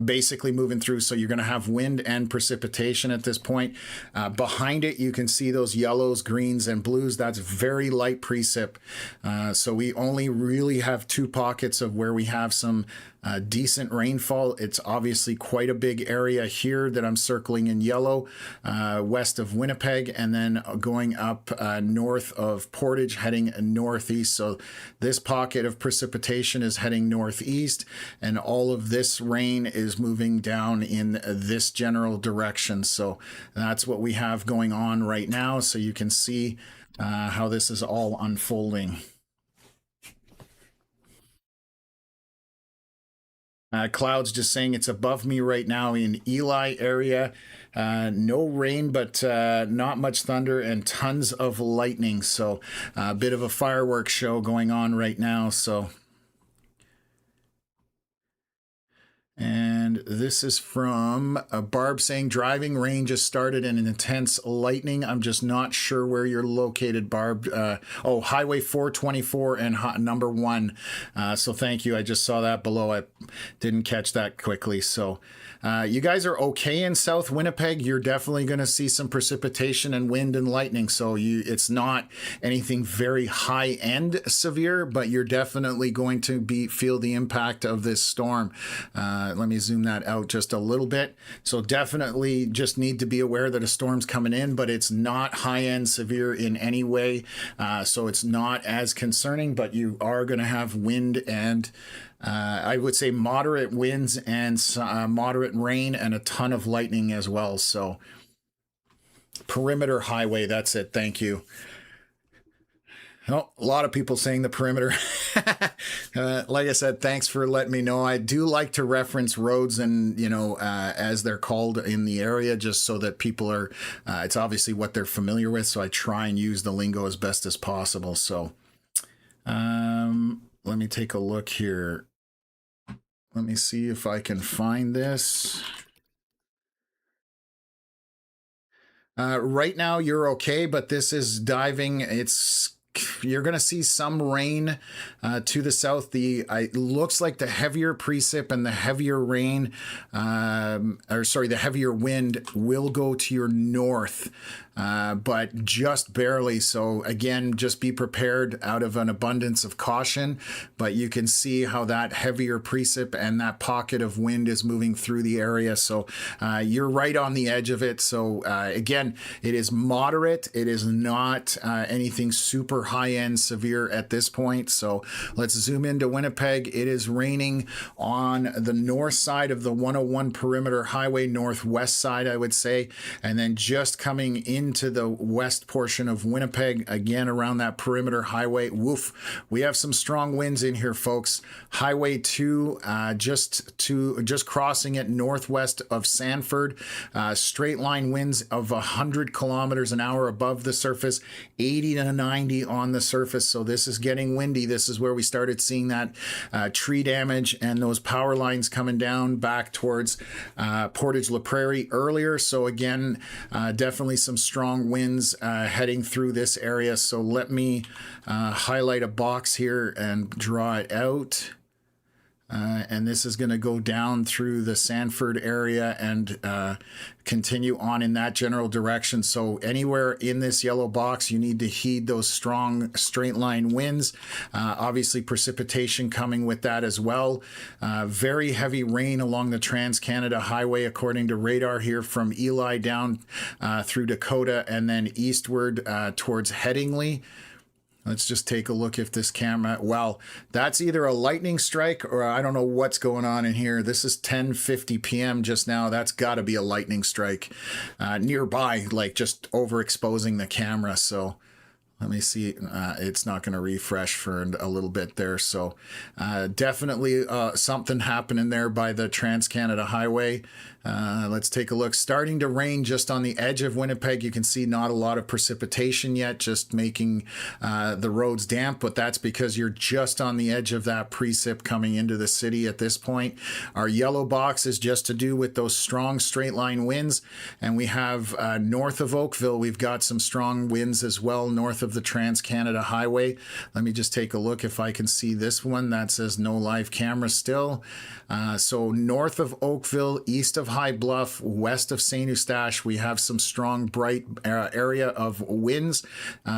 basically moving through, so you're going to have wind and precipitation at this point. Behind it, you can see those yellows, greens, and blues. That's very light precip. So we only really have two pockets of where we have some decent rainfall. It's obviously quite a big area here that I'm circling in yellow, west of Winnipeg, and then going up north of Portage, heading northeast. So this pocket of precipitation is heading northeast, and all of this rain is moving down in this general direction. So that's what we have going on right now. So you can see how this is all unfolding. Clouds just saying it's above me right now in Eli area. No rain, but not much thunder and tons of lightning. So a bit of a fireworks show going on right now. So. And this is from Barb saying driving rain just started and an intense lightning. I'm just not sure where you're located, Barb. Oh, Highway 424 and number 1. So thank you. I just saw that below. I didn't catch that quickly. So you guys are okay in South Winnipeg. You're definitely going to see some precipitation and wind and lightning. So it's not anything very high end severe, but you're definitely going to feel the impact of this storm. Let me zoom that out just a little bit. So definitely just need to be aware that a storm's coming in, but it's not high-end severe in any way. So it's not as concerning, but you are going to have wind and I would say moderate winds and moderate rain and a ton of lightning as well. So perimeter highway, that's it. Thank you. Oh, a lot of people saying the perimeter. Like I said, thanks for letting me know. I do like to reference roads and, as they're called in the area, just so that people are, it's obviously what they're familiar with. So I try and use the lingo as best as possible. So let me take a look here. Let me see if I can find this. Right now you're okay, but this is diving. You're going to see some rain to the south. It looks like the heavier precip and the heavier rain, the heavier wind will go to your north, but just barely. So again, just be prepared out of an abundance of caution, but you can see how that heavier precip and that pocket of wind is moving through the area. So you're right on the edge of it. So again, it is moderate. It is not anything super high-end severe at this point. So let's zoom into Winnipeg. It is raining on the north side of the 101 perimeter highway, northwest side, I would say, and then just coming in into the west portion of Winnipeg, again around that perimeter highway. Woof, we have some strong winds in here, folks. Highway 2, just crossing it northwest of Sanford. Straight line winds of 100 kilometers an hour above the surface, 80 to 90 on the surface. So this is getting windy. This is where we started seeing that tree damage and those power lines coming down back towards Portage La Prairie earlier. So again, definitely some strong winds heading through this area. So let me highlight a box here and draw it out. And this is going to go down through the Sanford area and continue on in that general direction. So anywhere in this yellow box, you need to heed those strong straight line winds. Obviously precipitation coming with that as well. Very heavy rain along the Trans-Canada Highway, according to radar here from Eli down through Dakota and then eastward towards Headingley. Let's just take a look if this camera, well, that's either a lightning strike or I don't know what's going on in here. This is 10:50 p.m. just now. That's got to be a lightning strike nearby, like just overexposing the camera. So let me see. It's not going to refresh for a little bit there. So definitely something happening there by the Trans-Canada Highway. Let's take a look. Starting to rain just on the edge of Winnipeg. You can see not a lot of precipitation yet, just making the roads damp, but that's because you're just on the edge of that precip coming into the city at this point. Our yellow box is just to do with those strong straight line winds, and we have north of Oakville, we've got some strong winds as well, north of the Trans-Canada Highway. Let me just take a look if I can see this one. That says no live camera still. So north of Oakville, east of High Bluff, west of St. Eustache, we have some strong, bright area of winds.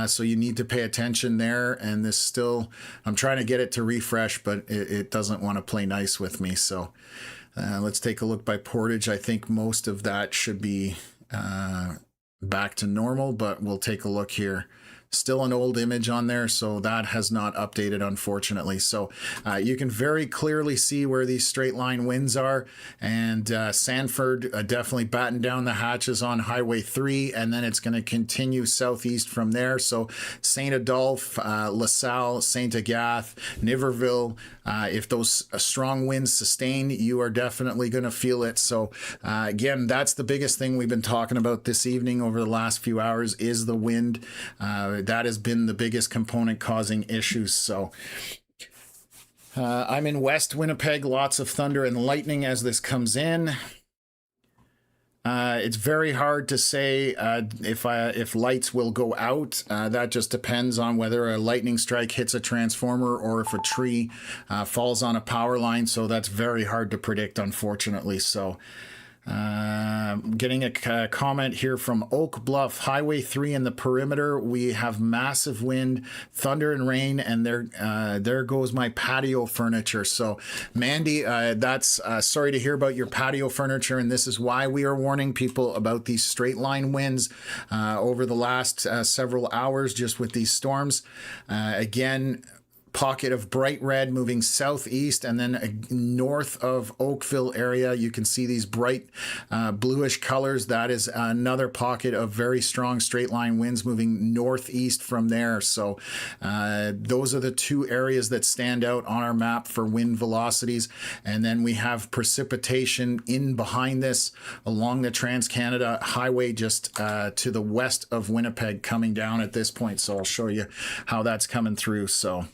So you need to pay attention there. And this still, I'm trying to get it to refresh, but it doesn't want to play nice with me. So let's take a look by Portage. I think most of that should be back to normal, but we'll take a look here. Still an old image on there, so that has not updated, unfortunately. So you can very clearly see where these straight line winds are, and Sanford definitely batten down the hatches on Highway 3, and then it's going to continue southeast from there. So St. Adolphe, LaSalle, St. Agathe, Niverville, if those strong winds sustain, you are definitely going to feel it. So again, that's the biggest thing we've been talking about this evening over the last few hours is the wind. That has been the biggest component causing issues. So I'm in West Winnipeg, lots of thunder and lightning as this comes in. It's very hard to say if lights will go out. That just depends on whether a lightning strike hits a transformer or if a tree falls on a power line. So that's very hard to predict, unfortunately. So getting a comment here from Oak Bluff, Highway 3 in the perimeter. We have massive wind, thunder and rain, and there goes my patio furniture. So Mandy, that's sorry to hear about your patio furniture, and this is why we are warning people about these straight line winds over the last several hours just with these storms. Again, pocket of bright red moving southeast, and then north of Oakville area you can see these bright bluish colors. That is another pocket of very strong straight line winds moving northeast from there. So those are the two areas that stand out on our map for wind velocities. And then we have precipitation in behind this along the Trans-Canada Highway just to the west of Winnipeg coming down at this point. So I'll show you how that's coming through. So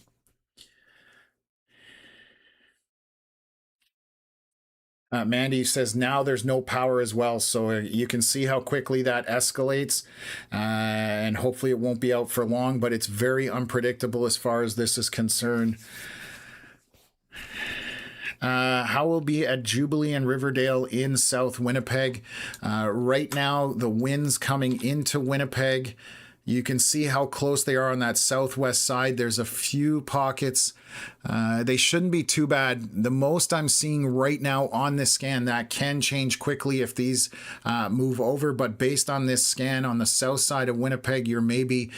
Mandy says now there's no power as well, so you can see how quickly that escalates, and hopefully it won't be out for long, but it's very unpredictable as far as this is concerned. How will be at Jubilee and Riverdale in South Winnipeg? Right now, the winds coming into Winnipeg You can see how close they are on that southwest side. There's a few pockets. They shouldn't be too bad. The most I'm seeing right now on this scan, that can change quickly if these move over, but based on this scan on the south side of Winnipeg, you're maybe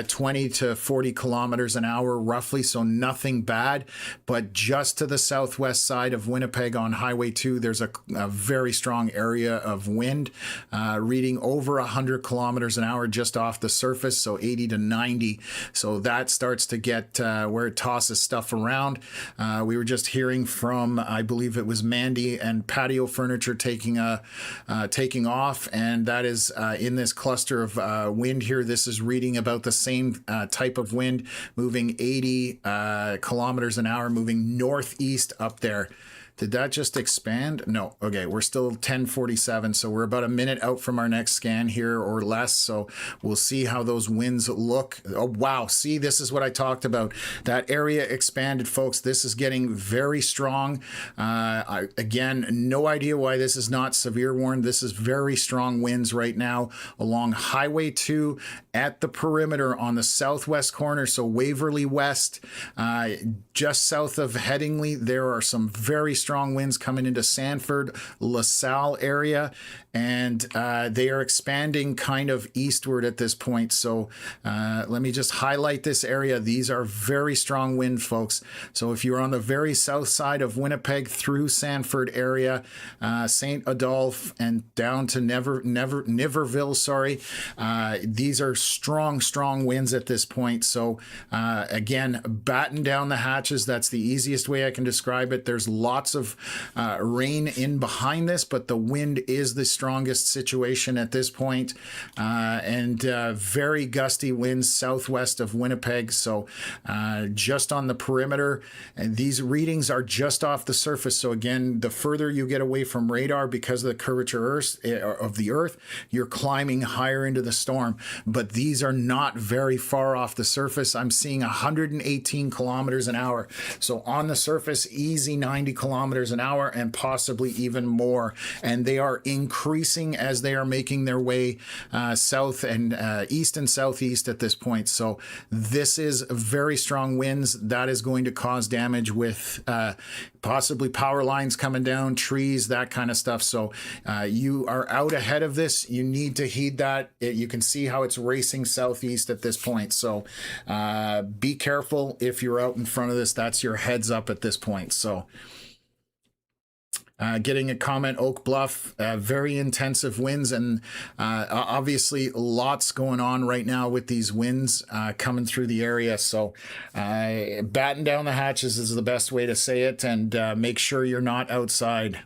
20 to 40 kilometers an hour roughly, so nothing bad. But just to the southwest side of Winnipeg on Highway 2, there's a very strong area of wind, reading over 100 kilometers an hour just off the surface, so 80 to 90. So that starts to get where it tosses stuff around. We were just hearing from, I believe it was Mandy and Patio Furniture taking off, and that is in this cluster of wind here. This is reading about the same type of wind, moving 80 kilometers an hour, moving northeast up there. Did that just expand? No. Okay, we're still 1047, so we're about a minute out from our next scan here or less, so we'll see how those winds look. Oh, wow. See, this is what I talked about. That area expanded, folks. This is getting very strong. Again, no idea why this is not severe warned. This is very strong winds right now along Highway 2 at the perimeter on the southwest corner, so Waverly West, just south of Headingley. There are some very strong winds coming into Sanford, LaSalle area, and they are expanding kind of eastward at this point. So let me just highlight this area. These are very strong wind, folks. So if you're on the very south side of Winnipeg through Sanford area, St. Adolphe and down to Niverville, sorry, these are strong winds at this point. So again, batten down the hatches. That's the easiest way I can describe it. There's lots of rain in behind this, but the wind is the strongest situation at this point, and very gusty winds southwest of Winnipeg. So just on the perimeter, and these readings are just off the surface. So again, the further you get away from radar because of the curvature of the earth, you're climbing higher into the storm. But these are not very far off the surface. I'm seeing 118 kilometers an hour. So on the surface, easy 90 kilometers an hour and possibly even more. And they are increasing as they are making their way south and east and southeast at this point. So this is very strong winds. That is going to cause damage with possibly power lines coming down, trees, that kind of stuff. So you are out ahead of this. You need to heed that. You can see how it's racing southeast at this point. So be careful if you're out in front of this. That's your heads up at this point. So getting a comment, Oak Bluff, very intensive winds, and obviously lots going on right now with these winds coming through the area. So batten down the hatches is the best way to say it, and make sure you're not outside.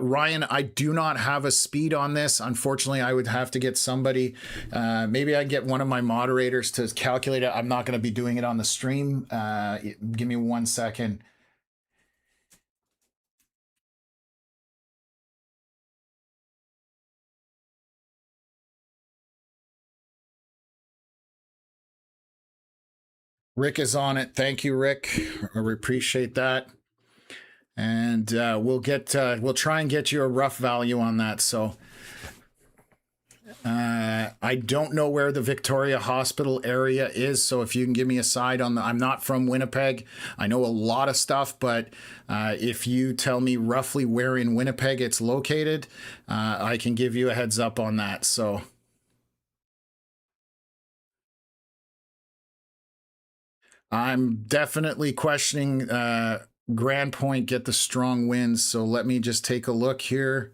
Ryan, I do not have a speed on this. Unfortunately, I would have to get somebody, maybe I get one of my moderators to calculate it. I'm not going to be doing it on the stream. Give me 1 second. Rick is on it. Thank you, Rick. We appreciate that. And we'll try and get you a rough value on that. So I don't know where the Victoria Hospital area is. So if you can give me a side on I'm not from Winnipeg. I know a lot of stuff, but if you tell me roughly where in Winnipeg it's located, I can give you a heads up on that. So I'm definitely questioning Grand Point get the strong winds. So let me just take a look here.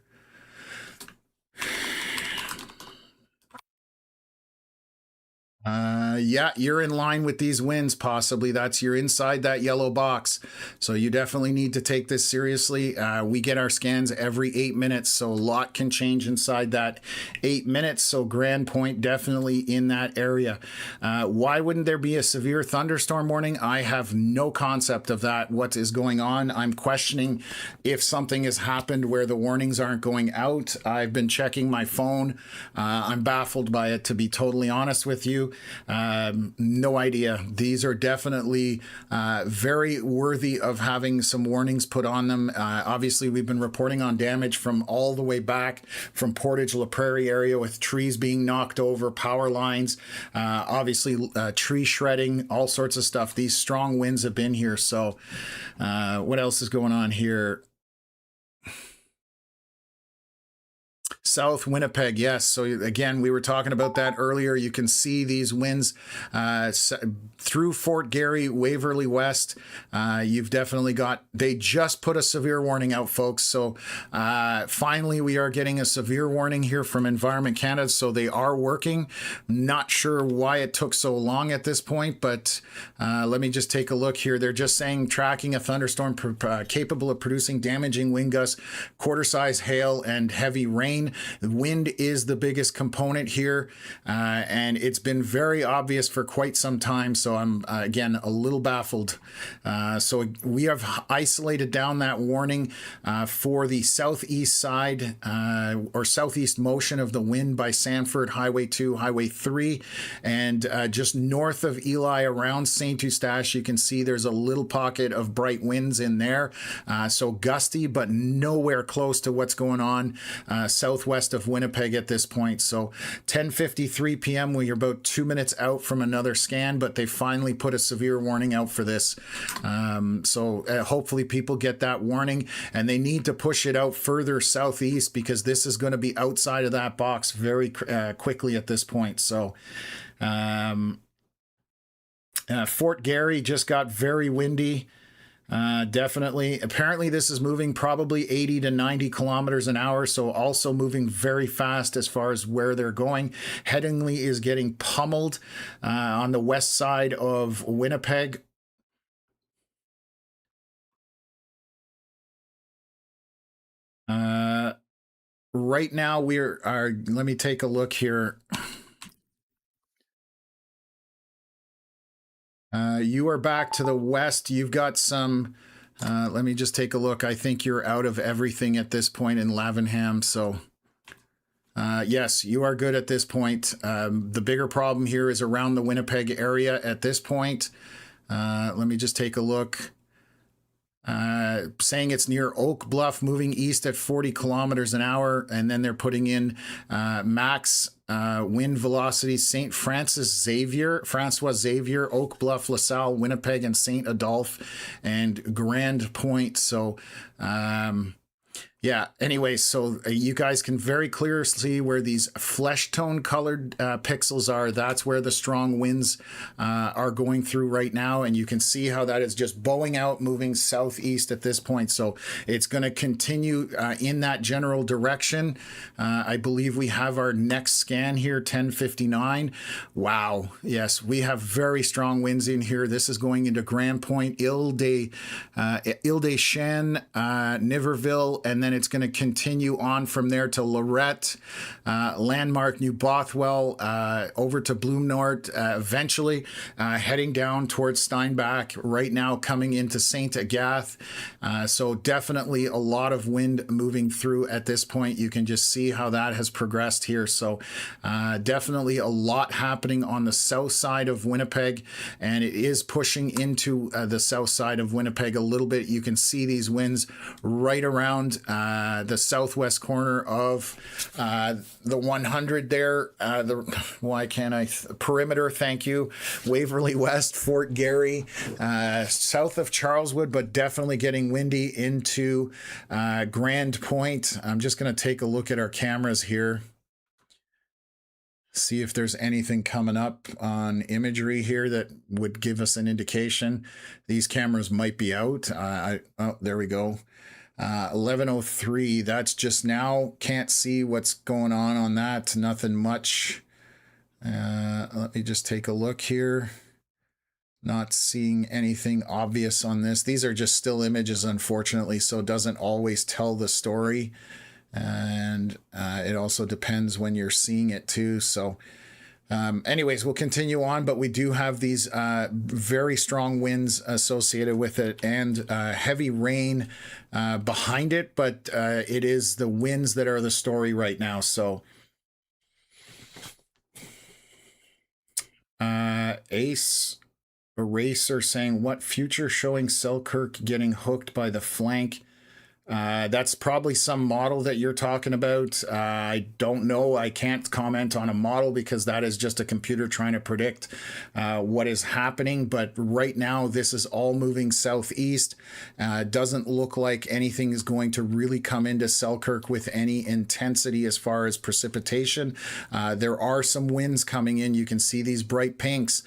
Yeah, you're in line with these winds, possibly. You're inside that yellow box. So you definitely need to take this seriously. We get our scans every 8 minutes, so a lot can change inside that 8 minutes. So Grand Point definitely in that area. Why wouldn't there be a severe thunderstorm warning? I have no concept of that, what is going on. I'm questioning if something has happened where the warnings aren't going out. I've been checking my phone. I'm baffled by it, to be totally honest with you. No idea. These are definitely very worthy of having some warnings put on them. Obviously, we've been reporting on damage from all the way back from Portage La Prairie area with trees being knocked over, power lines, obviously tree shredding, all sorts of stuff. These strong winds have been here. So what else is going on here? South Winnipeg, yes. So again, we were talking about that earlier. You can see these winds through Fort Garry, Waverly West. You've definitely got, they just put a severe warning out, folks. So finally, we are getting a severe warning here from Environment Canada. So they are working. Not sure why it took so long at this point, but let me just take a look here. They're just saying tracking a thunderstorm capable of producing damaging wind gusts, quarter-size hail, and heavy rain. The wind is the biggest component here, and it's been very obvious for quite some time. So I'm, again, a little baffled. So we have isolated down that warning for the southeast side or southeast motion of the wind by Sanford, Highway 2, Highway 3, and just north of Eli around St. Eustache, you can see there's a little pocket of bright winds in there. So gusty, but nowhere close to what's going on southwest of Winnipeg at this point. So 10:53 p.m. we're about 2 minutes out from another scan, but they finally put a severe warning out for this. So hopefully people get that warning, and they need to push it out further southeast because this is going to be outside of that box very quickly at this point. So Fort Garry just got very windy. Definitely. Apparently this is moving probably 80 to 90 kilometers an hour. So also moving very fast as far as where they're going. Headingley is getting pummeled on the west side of Winnipeg. Right now let me take a look here. You are back to the west. You've got some, let me just take a look. I think you're out of everything at this point in Lavenham. So yes, you are good at this point. The bigger problem here is around the Winnipeg area at this point. Let me just take a look. Saying it's near Oak Bluff, moving east at 40 kilometers an hour, and then they're putting in max wind velocity St. Francois Xavier, Oak Bluff, LaSalle, Winnipeg, and St. Adolphe, and Grand Point. So yeah, anyway, so you guys can very clearly see where these flesh tone colored pixels are. That's where the strong winds are going through right now. And you can see how that is just bowing out, moving southeast at this point. So it's going to continue in that general direction. I believe we have our next scan here, 10:59. Wow. Yes, we have very strong winds in here. This is going into Grand Point, Ile-des-Chênes, Niverville, and then it's going to continue on from there to Lorette, Landmark, New Bothwell, over to Bloom North, eventually heading down towards Steinbach, right now coming into St. Agathe. So definitely a lot of wind moving through at this point. You can just see how that has progressed here. So definitely a lot happening on the south side of Winnipeg, and it is pushing into the south side of Winnipeg a little bit. You can see these winds right around the southwest corner of the 100 there. Why can't I? Perimeter, thank you. Waverly West, Fort Garry, south of Charleswood, but definitely getting windy into Grand Point. I'm just going to take a look at our cameras here. See if there's anything coming up on imagery here that would give us an indication. These cameras might be out. Oh, there we go. 11:03. That's just now. Can't see what's going on that. Nothing much. Let me just take a look here. Not seeing anything obvious on this. These are just still images, unfortunately, so it doesn't always tell the story. And it also depends when you're seeing it too. So anyways, we'll continue on, but we do have these very strong winds associated with it, and heavy rain behind it, but it is the winds that are the story right now. So Ace Eraser saying, what future showing Selkirk getting hooked by the flank? That's probably some model that you're talking about. I don't know. I can't comment on a model because that is just a computer trying to predict what is happening. But right now, this is all moving southeast. Doesn't look like anything is going to really come into Selkirk with any intensity as far as precipitation. There are some winds coming in. You can see these bright pinks.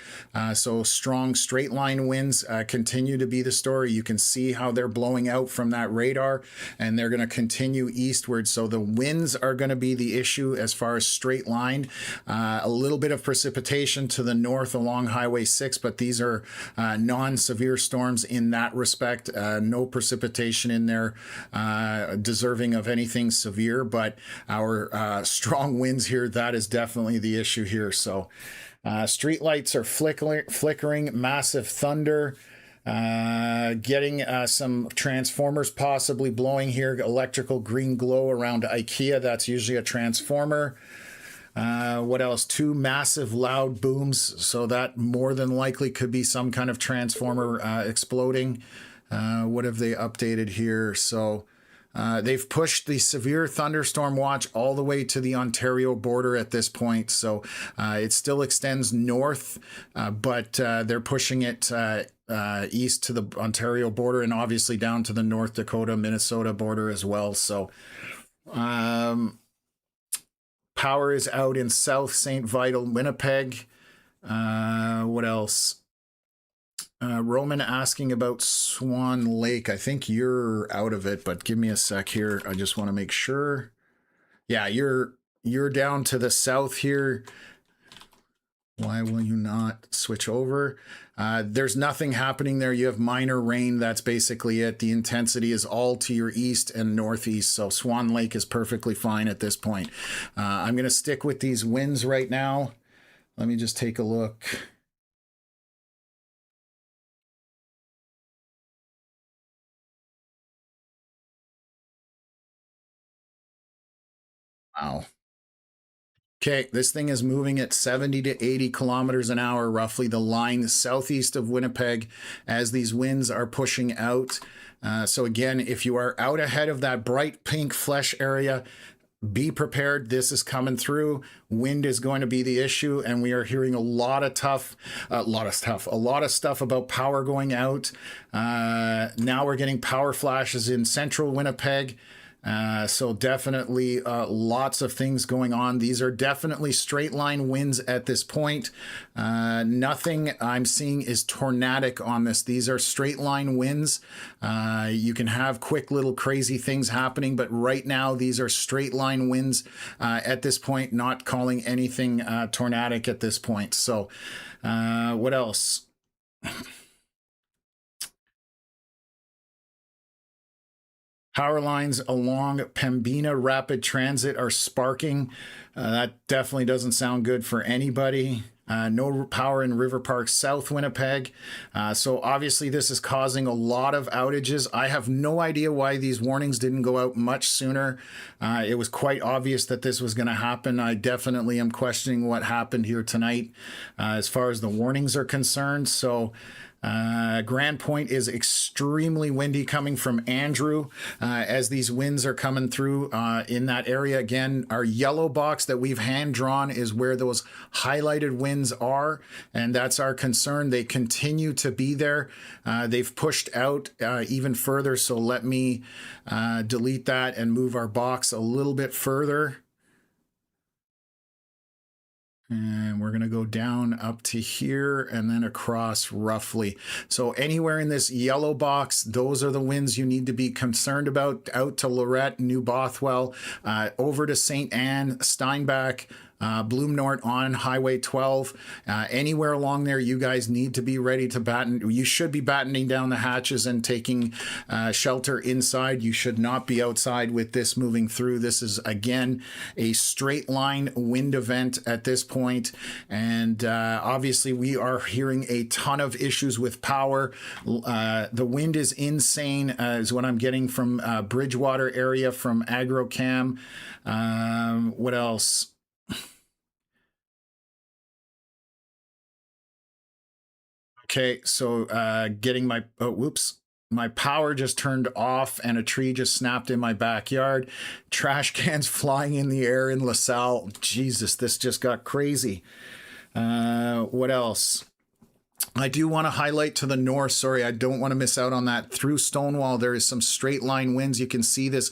So strong straight line winds continue to be the story. You can see how they're blowing out from that radar, and they're going to continue eastward. So the winds are going to be the issue as far as straight lined. A little bit of precipitation to the north along Highway 6, but these are non-severe storms in that respect. No precipitation in there deserving of anything severe, but our strong winds here, that is definitely the issue here. So street lights are flickering, massive thunder. Getting some transformers possibly blowing here. Electrical green glow around IKEA. That's usually a transformer. What else? 2 massive loud booms. So that more than likely could be some kind of transformer exploding. What have they updated here? So they've pushed the severe thunderstorm watch all the way to the Ontario border at this point. So it still extends north, but they're pushing it east to the Ontario border and obviously down to the North Dakota, Minnesota border as well. So power is out in South St. Vital, Winnipeg. What else? Roman asking about Swan Lake. I think you're out of it, but give me a sec here. I just want to make sure. Yeah, you're down to the south here. Why will you not switch over? There's nothing happening there. You have minor rain. That's basically it. The intensity is all to your east and northeast. So Swan Lake is perfectly fine at this point. I'm going to stick with these winds right now. Let me just take a look. Wow. Okay, this thing is moving at 70 to 80 kilometers an hour, roughly the line southeast of Winnipeg as these winds are pushing out. So again, if you are out ahead of that bright pink flesh area, be prepared. This is coming through. Wind is going to be the issue, and we are hearing a lot of stuff about power going out. Now we're getting power flashes in central Winnipeg. So definitely lots of things going on. These are definitely straight line winds at this point. Nothing I'm seeing is tornadic on this. These are straight line winds. You can have quick little crazy things happening, but right now these are straight line winds at this point, not calling anything tornadic at this point. So what else? Power lines along Pembina Rapid Transit are sparking. That definitely doesn't sound good for anybody. No power in River Park, South Winnipeg. So obviously this is causing a lot of outages. I have no idea why these warnings didn't go out much sooner. It was quite obvious that this was going to happen. I definitely am questioning what happened here tonight as far as the warnings are concerned. So Grand Point is extremely windy coming from Andrew as these winds are coming through in that area. Again, our yellow box that we've hand drawn is where those highlighted winds are, and that's our concern. They continue to be there. They've pushed out even further, so let me delete that and move our box a little bit further. And we're going to go down up to here and then across roughly. So anywhere in this yellow box, those are the winds you need to be concerned about. Out to Lorette, New Bothwell, over to St. Anne, Steinbach, Bloom North on Highway 12. Anywhere along there, you guys need to be ready to batten. You should be battening down the hatches and taking shelter inside. You should not be outside with this moving through. This is, again, a straight line wind event at this point. And obviously, we are hearing a ton of issues with power. The wind is insane, is what I'm getting from Bridgewater area, from AgroCam. What else? Okay, so getting my, oh, whoops. My power just turned off and a tree just snapped in my backyard. Trash cans flying in the air in LaSalle. Jesus, this just got crazy. What else? I do want to highlight to the north. Sorry, I don't want to miss out on that. Through Stonewall, there is some straight line winds. You can see this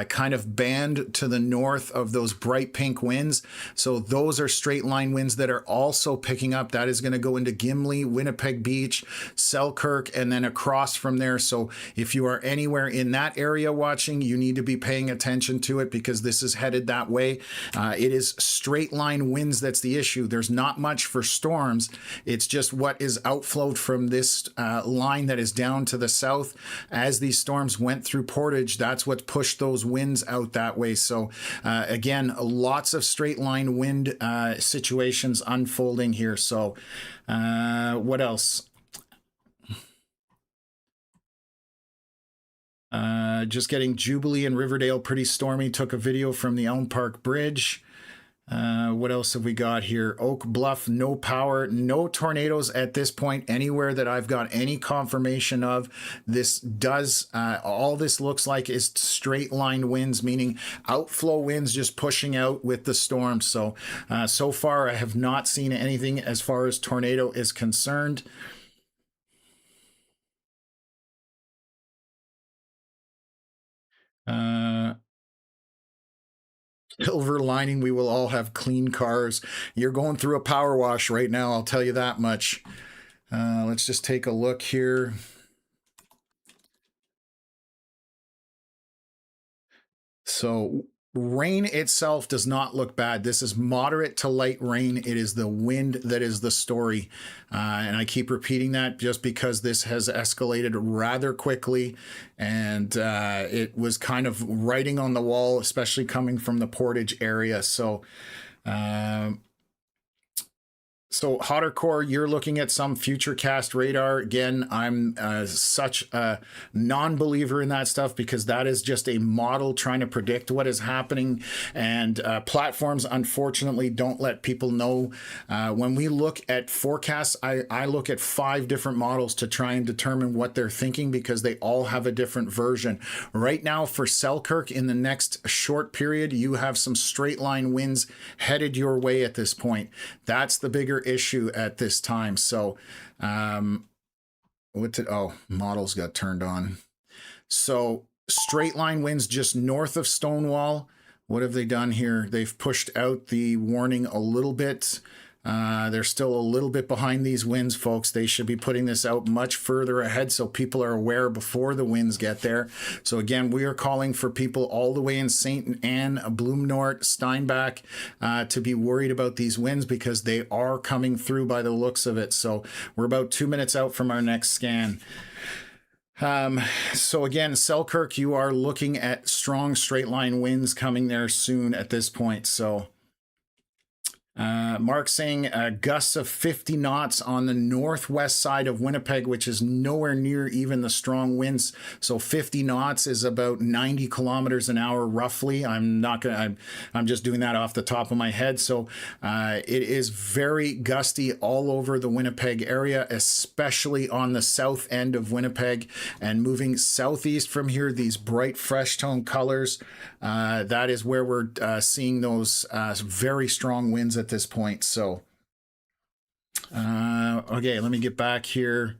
kind of band to the north of those bright pink winds. So those are straight line winds that are also picking up. That is going to go into Gimli, Winnipeg Beach, Selkirk, and then across from there. So if you are anywhere in that area watching, you need to be paying attention to it because this is headed that way. It is straight line winds that's the issue. There's not much for storms. It's just what is outflowed from this line that is down to the south. As these storms went through Portage, that's what pushed those winds out that way. So again, lots of straight line wind situations unfolding here. So what else? Just getting Jubilee and Riverdale pretty stormy. Took a video from the Elm Park Bridge. What else have we got here? Oak Bluff, no power, no tornadoes at this point anywhere that I've got any confirmation of. This does, all this looks like is straight line winds, meaning outflow winds just pushing out with the storm. So, so far I have not seen anything as far as tornado is concerned. Silver lining, we will all have clean cars. You're going through a power wash right now, I'll tell you that much. Let's just take a look here. So rain itself does not look bad. This is moderate to light rain. It is the wind that is the story. And I keep repeating that just because this has escalated rather quickly. And it was kind of writing on the wall, especially coming from the Portage area. So hotter core, you're looking at some future cast radar. Again, I'm such a non-believer in that stuff because that is just a model trying to predict what is happening. And platforms, unfortunately, don't let people know. When we look at forecasts, I look at 5 different models to try and determine what they're thinking because they all have a different version. Right now for Selkirk, in the next short period, you have some straight line winds headed your way at this point. That's the bigger issue at this time. So models got turned on. So straight line winds just north of Stonewall. What have they done here? They've pushed out the warning a little bit. They're still a little bit behind these winds, folks. They should be putting this out much further ahead so people are aware before the winds get there. So again, we are calling for people all the way in St. Anne, Bloomnort, Steinbach to be worried about these winds because they are coming through by the looks of it. So we're about 2 minutes out from our next scan. So again, Selkirk, you are looking at strong straight line winds coming there soon at this point. So Mark saying gusts of 50 knots on the northwest side of Winnipeg, which is nowhere near even the strong winds. So 50 knots is about 90 kilometers an hour roughly. I'm just doing that off the top of my head. So it is very gusty all over the Winnipeg area, especially on the south end of Winnipeg and moving southeast from here, these bright fresh tone colors. That is where we're seeing those very strong winds at this point. So okay, let me get back here.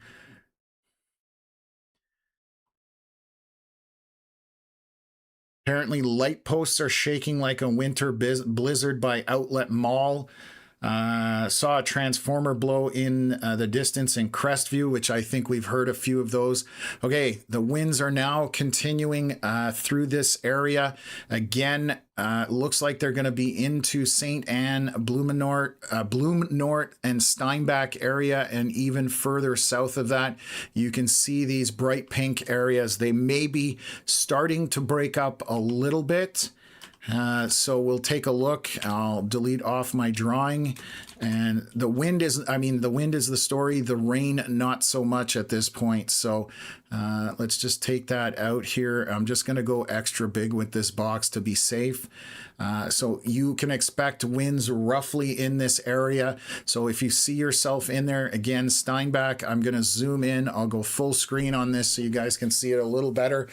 Apparently light posts are shaking like a winter blizzard by Outlet Mall. Saw a transformer blow in the distance in Crestview, which I think we've heard a few of those. Okay, the winds are now continuing through this area. Again, looks like they're going to be into St. Anne, Bloomnort, and Steinbach area, and even further south of that. You can see these bright pink areas. They may be starting to break up a little bit. So we'll take a look. I'll delete off my drawing, and the wind is the story. The rain, not so much at this point. So let's just take that out here. I'm just going to go extra big with this box to be safe. So you can expect winds roughly in this area. So if you see yourself in there, again, Steinbach, I'm going to zoom in. I'll go full screen on this so you guys can see it a little better.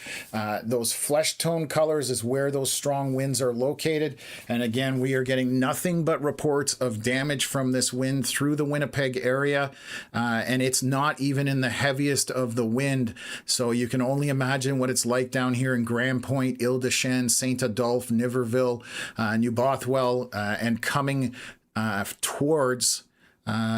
Those flesh tone colors is where those strong winds are located. And again, we are getting nothing but reports of damage from this wind through the Winnipeg area. And it's not even in the heaviest of the wind. So you can only imagine what it's like down here in Grand Point, Ile-des-Chênes, St. Adolphe, Niverville, New Bothwell, and coming towards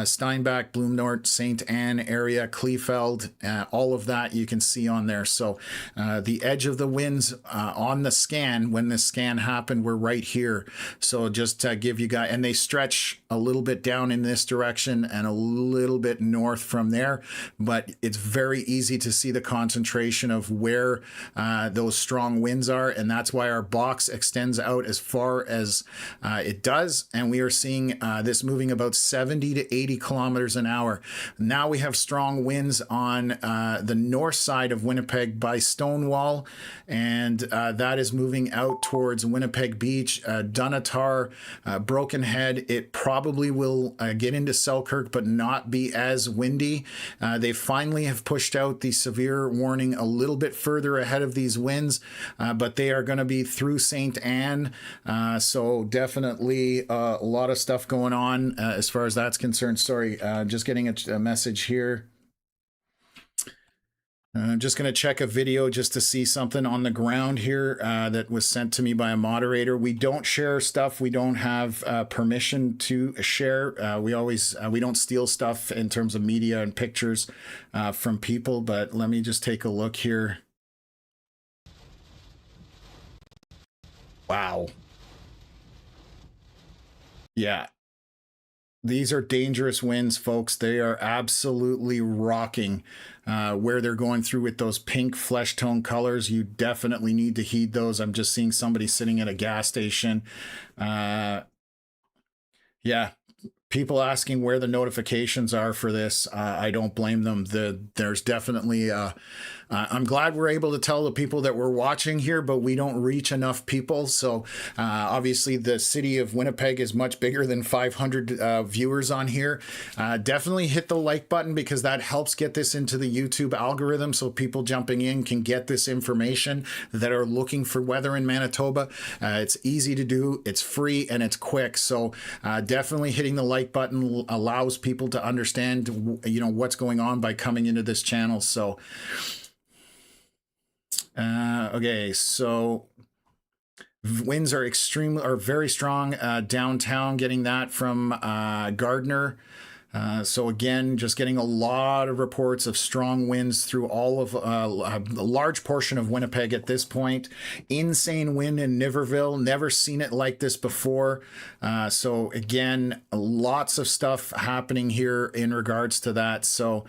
Steinbach, Bloemnoort, St. Anne area, Kleefeld, all of that you can see on there. So the edge of the winds on the scan, when this scan happened, we're right here. So just to give you guys, and they stretch a little bit down in this direction and a little bit north from there, but it's very easy to see the concentration of where those strong winds are, and that's why our box extends out as far as it does, and we are seeing this moving about 70 to 80 kilometers an hour. Now we have strong winds on the north side of Winnipeg by Stonewall, and that is moving out towards Winnipeg Beach, Dunatar, Broken Head. It probably will get into Selkirk, but not be as windy. They finally have pushed out the severe warning a little bit further ahead of these winds, but they are going to be through St. Anne. So definitely a lot of stuff going on as far as that's concerned. Sorry, just getting a message here. I'm just going to check a video just to see something on the ground here that was sent to me by a moderator. We don't share stuff we don't have permission to share. We don't steal stuff in terms of media and pictures from people, but let me just take a look here. Wow. Yeah. These are dangerous winds, folks. They are absolutely rocking where they're going through with those pink flesh tone colors. You definitely need to heed those. I'm just seeing somebody sitting at a gas station. Yeah. People asking where the notifications are for this. I don't blame them. There's definitely I'm glad we're able to tell the people that we're watching here, but we don't reach enough people. So obviously the city of Winnipeg is much bigger than 500 viewers on here. Definitely hit the like button because that helps get this into the YouTube algorithm so people jumping in can get this information that are looking for weather in Manitoba. It's easy to do, it's free, and it's quick. So definitely hitting the like button allows people to understand, you know, what's going on by coming into this channel. So okay, so winds are very strong downtown, getting that from Gardner. So again, just getting a lot of reports of strong winds through all of a large portion of Winnipeg at this point. Insane wind in Niverville. Never seen it like this before. So again, lots of stuff happening here in regards to that. So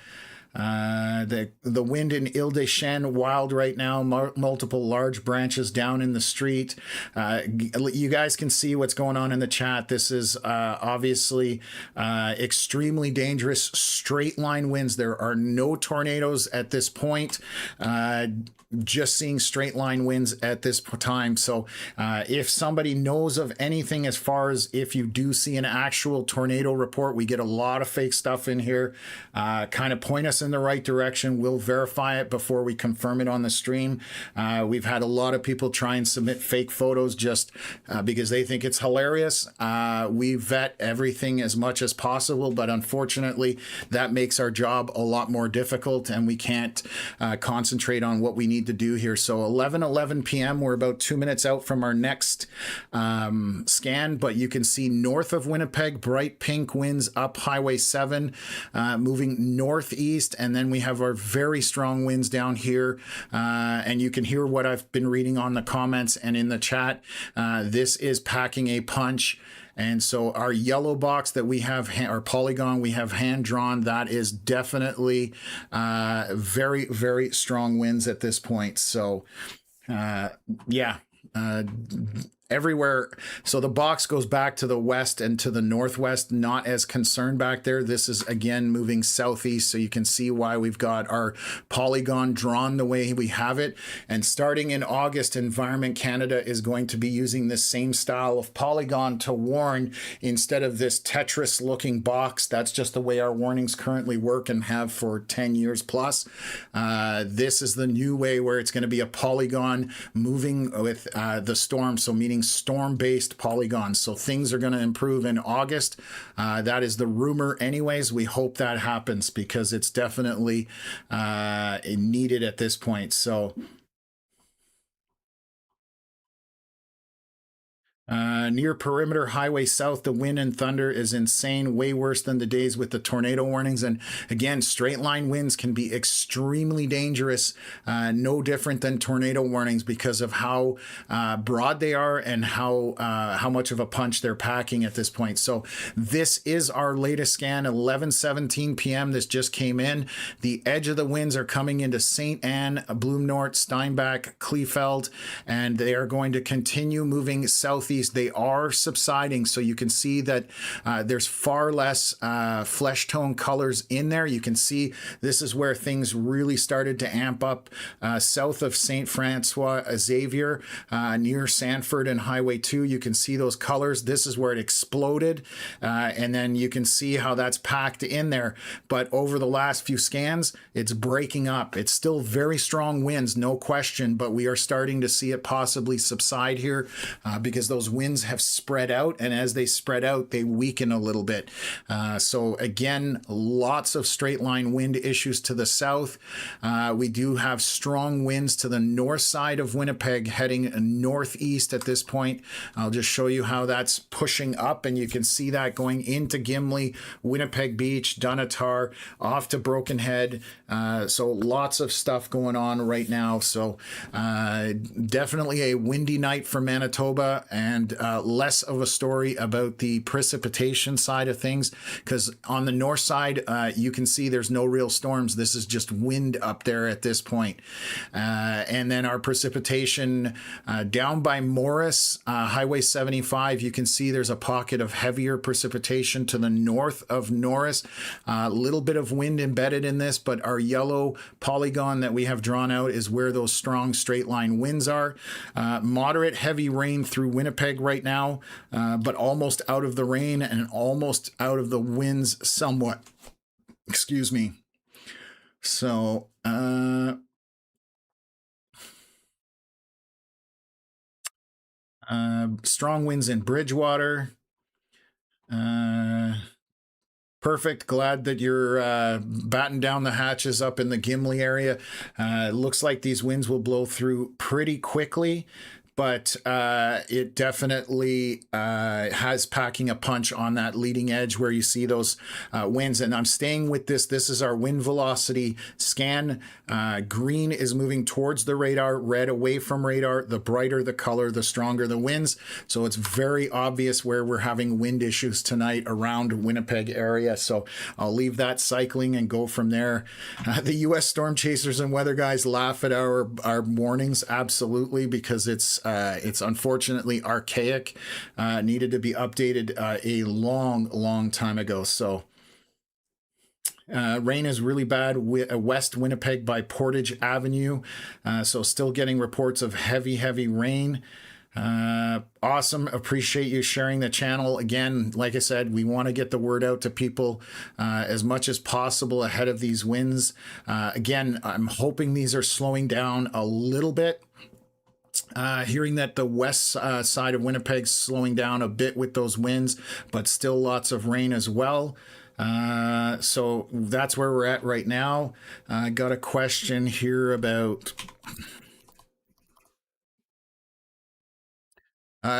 the wind in Ile-des-Chênes wild right now, multiple large branches down in the street. You guys can see what's going on in the chat. This is obviously extremely dangerous straight line winds. There are no tornadoes at this point. Just seeing straight line winds at this time. So if somebody knows of anything as far as if you do see an actual tornado report, we get a lot of fake stuff in here. Kind of point us in the right direction. We'll verify it before we confirm it on the stream. We've had a lot of people try and submit fake photos just because they think it's hilarious. We vet everything as much as possible, but unfortunately that makes our job a lot more difficult and we can't concentrate on what we need to do here. So 11 p.m. we're about 2 minutes out from our next scan, but you can see north of Winnipeg, bright pink winds up Highway 7, moving northeast, and then we have our very strong winds down here, and you can hear what I've been reading on the comments and in the chat. This is packing a punch. And so our yellow box that we have, our polygon we have hand drawn, that is definitely very, very strong winds at this point. So yeah, everywhere. So the box goes back to the west and to the northwest, not as concerned back there. This is again moving southeast, so you can see why we've got our polygon drawn the way we have it. And starting in August, Environment Canada is going to be using this same style of polygon to warn instead of this Tetris looking box. That's just the way our warnings currently work and have for 10 years plus. This is the new way where it's going to be a polygon moving with the storm, so meaning storm-based polygons. So things are going to improve in August. That is the rumor anyways. We hope that happens because it's definitely needed at this point. So near Perimeter Highway South, the wind and thunder is insane, way worse than the days with the tornado warnings. And again, straight line winds can be extremely dangerous, no different than tornado warnings because of how broad they are and how much of a punch they're packing at this point. So this is our latest scan, 11:17 p.m. This just came in. The edge of the winds are coming into St. Anne, Bloomnort, Steinbach, Kleefeld, and they are going to continue moving southeast. They are subsiding, so you can see that there's far less flesh tone colors in there. You can see this is where things really started to amp up south of St. Francois Xavier, near Sanford and Highway 2. You can see those colors. This is where it exploded, and then you can see how that's packed in there. But over the last few scans, it's breaking up. It's still very strong winds, no question, but we are starting to see it possibly subside here because those winds have spread out, and as they spread out, they weaken a little bit. So again, lots of straight line wind issues to the south. We do have strong winds to the north side of Winnipeg heading northeast at this point. I'll just show you how that's pushing up, and you can see that going into Gimli, Winnipeg Beach, Dunatar, off to Broken Head. So lots of stuff going on right now. So definitely a windy night for Manitoba, and less of a story about the precipitation side of things, because on the north side, you can see there's no real storms. This is just wind up there at this point. And then our precipitation down by Morris, Highway 75, you can see there's a pocket of heavier precipitation to the north of Norris. A little bit of wind embedded in this, but our yellow polygon that we have drawn out is where those strong straight line winds are. Moderate heavy rain through Winnipeg right now, but almost out of the rain and almost out of the winds somewhat. Excuse me. So, strong winds in Bridgewater. Perfect. Glad that you're batting down the hatches up in the Gimli area. It looks like these winds will blow through pretty quickly, but it definitely has packing a punch on that leading edge where you see those winds. And I'm staying with this. This is our wind velocity scan. Green is moving towards the radar, red away from radar. The brighter the color, the stronger the winds. So it's very obvious where we're having wind issues tonight around Winnipeg area. So I'll leave that cycling and go from there. The U.S. storm chasers and weather guys laugh at our warnings, absolutely, because it's unfortunately archaic, needed to be updated a long time ago. So rain is really bad west Winnipeg by Portage Avenue. So still getting reports of heavy rain. Awesome. Appreciate you sharing the channel. Again, like I said, we want to get the word out to people as much as possible ahead of these winds. Again, I'm hoping these are slowing down a little bit. Hearing that the west side of Winnipeg's slowing down a bit with those winds, but still lots of rain as well. So that's where we're at right now. I got a question here about...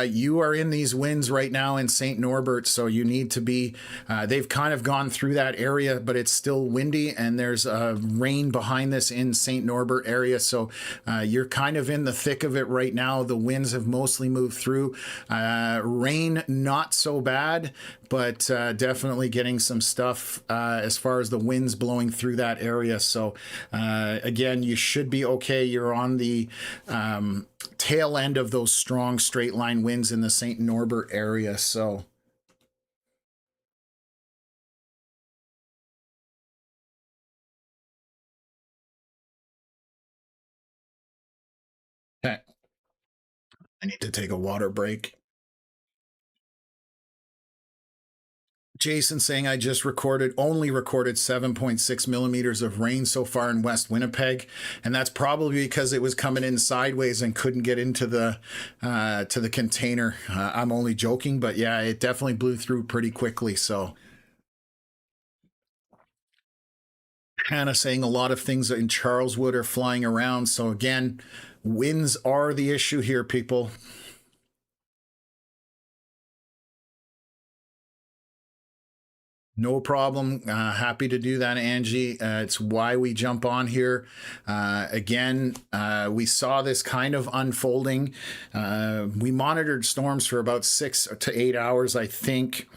You are in these winds right now in St. Norbert, so you need to be, they've kind of gone through that area, but it's still windy, and there's rain behind this in St. Norbert area, so you're kind of in the thick of it right now. The winds have mostly moved through. Rain, not so bad, but definitely getting some stuff as far as the winds blowing through that area. So again, you should be okay. You're on the tail end of those strong straight line winds in the St. Norbert area. So okay, I need to take a water break. Jason saying I just only recorded 7.6 millimeters of rain so far in West Winnipeg, and that's probably because it was coming in sideways and couldn't get into the to the container. I'm only joking, but yeah, it definitely blew through pretty quickly. So Hannah saying a lot of things in Charleswood are flying around. So again, winds are the issue here, people. No problem. Happy to do that, Angie. It's why we jump on here. Again, we saw this kind of unfolding. We monitored storms for about 6 to 8 hours, I think.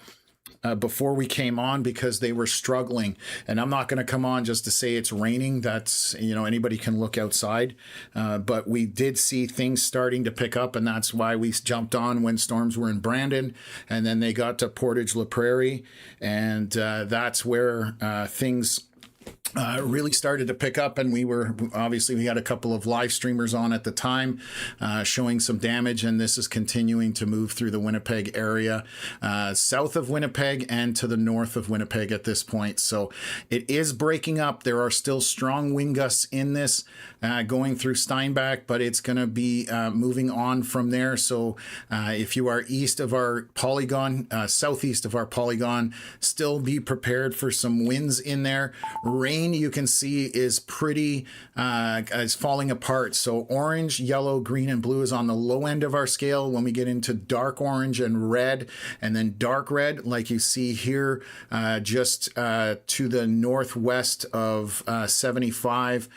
Before we came on because they were struggling. And I'm not going to come on just to say it's raining. That's, anybody can look outside. But we did see things starting to pick up, and that's why we jumped on when storms were in Brandon. And then they got to Portage La Prairie. And that's where things really started to pick up, and we had a couple of live streamers on at the time showing some damage, and this is continuing to move through the Winnipeg area, south of Winnipeg and to the north of Winnipeg at this point. So it is breaking up. There are still strong wind gusts in this going through Steinbach, but it's going to be moving on from there. So if you are east of our polygon, southeast of our polygon, still be prepared for some winds in there. Rain, you can see, is pretty is falling apart. So orange, yellow, green, and blue is on the low end of our scale. When we get into dark orange and red, and then dark red, like you see here, just to the northwest of 75,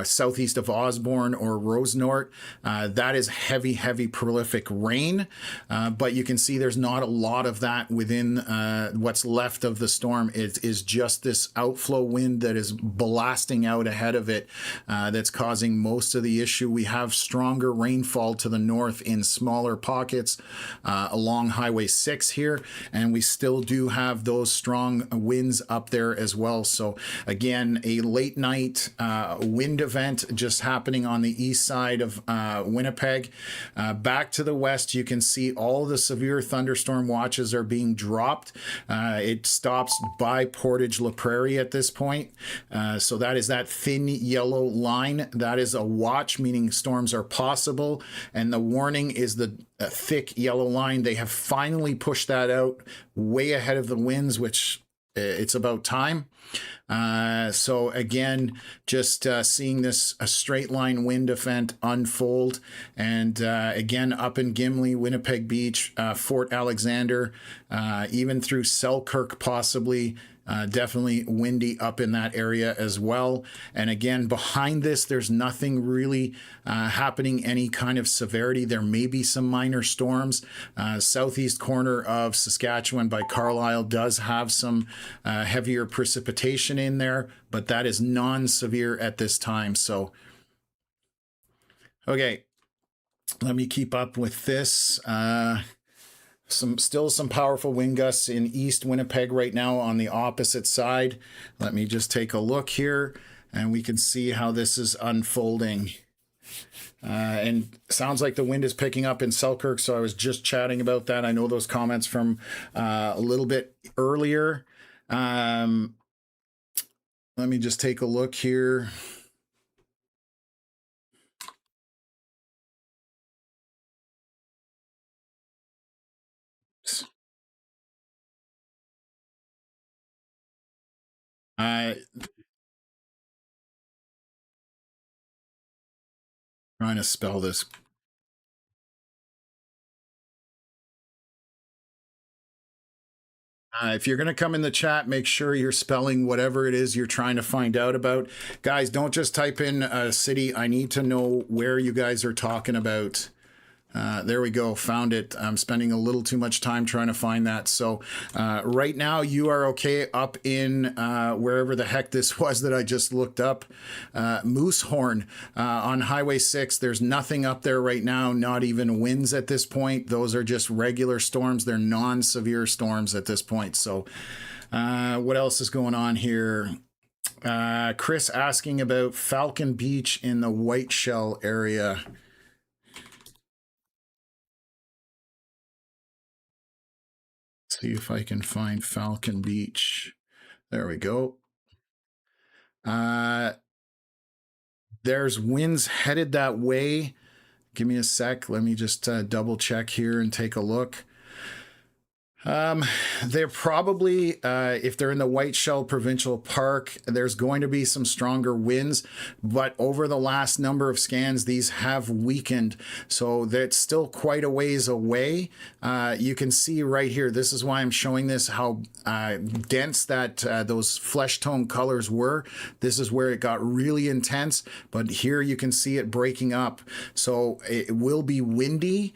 southeast of Osborne or Rosenort, that is heavy, prolific rain. But you can see there's not a lot of that within what's left of the storm. It is just this outflow wind that is blasting out ahead of it that's causing most of the issue. We have stronger rainfall to the north in smaller pockets along Highway 6 here, and we still do have those strong winds up there as well. So again, a late night wind event just happening on the east side of Winnipeg. Back to the west, you can see all the severe thunderstorm watches are being dropped. It stops by Portage La Prairie at this point. So that is that thin yellow line. That is a watch, meaning storms are possible. And the warning is the thick yellow line. They have finally pushed that out way ahead of the winds, which it's about time. So again, just seeing this a straight line wind event unfold, and again up in Gimli, Winnipeg Beach, Fort Alexander, even through Selkirk possibly. Definitely windy up in that area as well. And again, behind this, there's nothing really happening, any kind of severity. There may be some minor storms. Southeast corner of Saskatchewan by Carlisle does have some heavier precipitation in there, but that is non-severe at this time. So, okay, let me keep up with this. Still some powerful wind gusts in East Winnipeg right now on the opposite side. Let me just take a look here, and we can see how this is unfolding. And sounds like the wind is picking up in Selkirk, so I was just chatting about that. I know those comments from a little bit earlier. Let me just take a look here. Trying to spell this. If you're going to come in the chat, make sure you're spelling whatever it is you're trying to find out about. Guys, don't just type in a city. I need to know where you guys are talking about. There we go. Found it. I'm spending a little too much time trying to find that. So right now you are okay up in wherever the heck this was that I just looked up. Moosehorn on Highway 6. There's nothing up there right now, not even winds at this point. Those are just regular storms. They're non-severe storms at this point. So what else is going on here? Chris asking about Falcon Beach in the White Shell area. See if I can find Falcon Beach. There we go. There's winds headed that way. Give me a sec. Let me just double check here and take a look. They're probably, if they're in the White Shell Provincial Park, there's going to be some stronger winds, but over the last number of scans, these have weakened. So that's still quite a ways away. You can see right here, this is why I'm showing this, how dense that those flesh tone colors were. This is where it got really intense, but here you can see it breaking up. So it will be windy.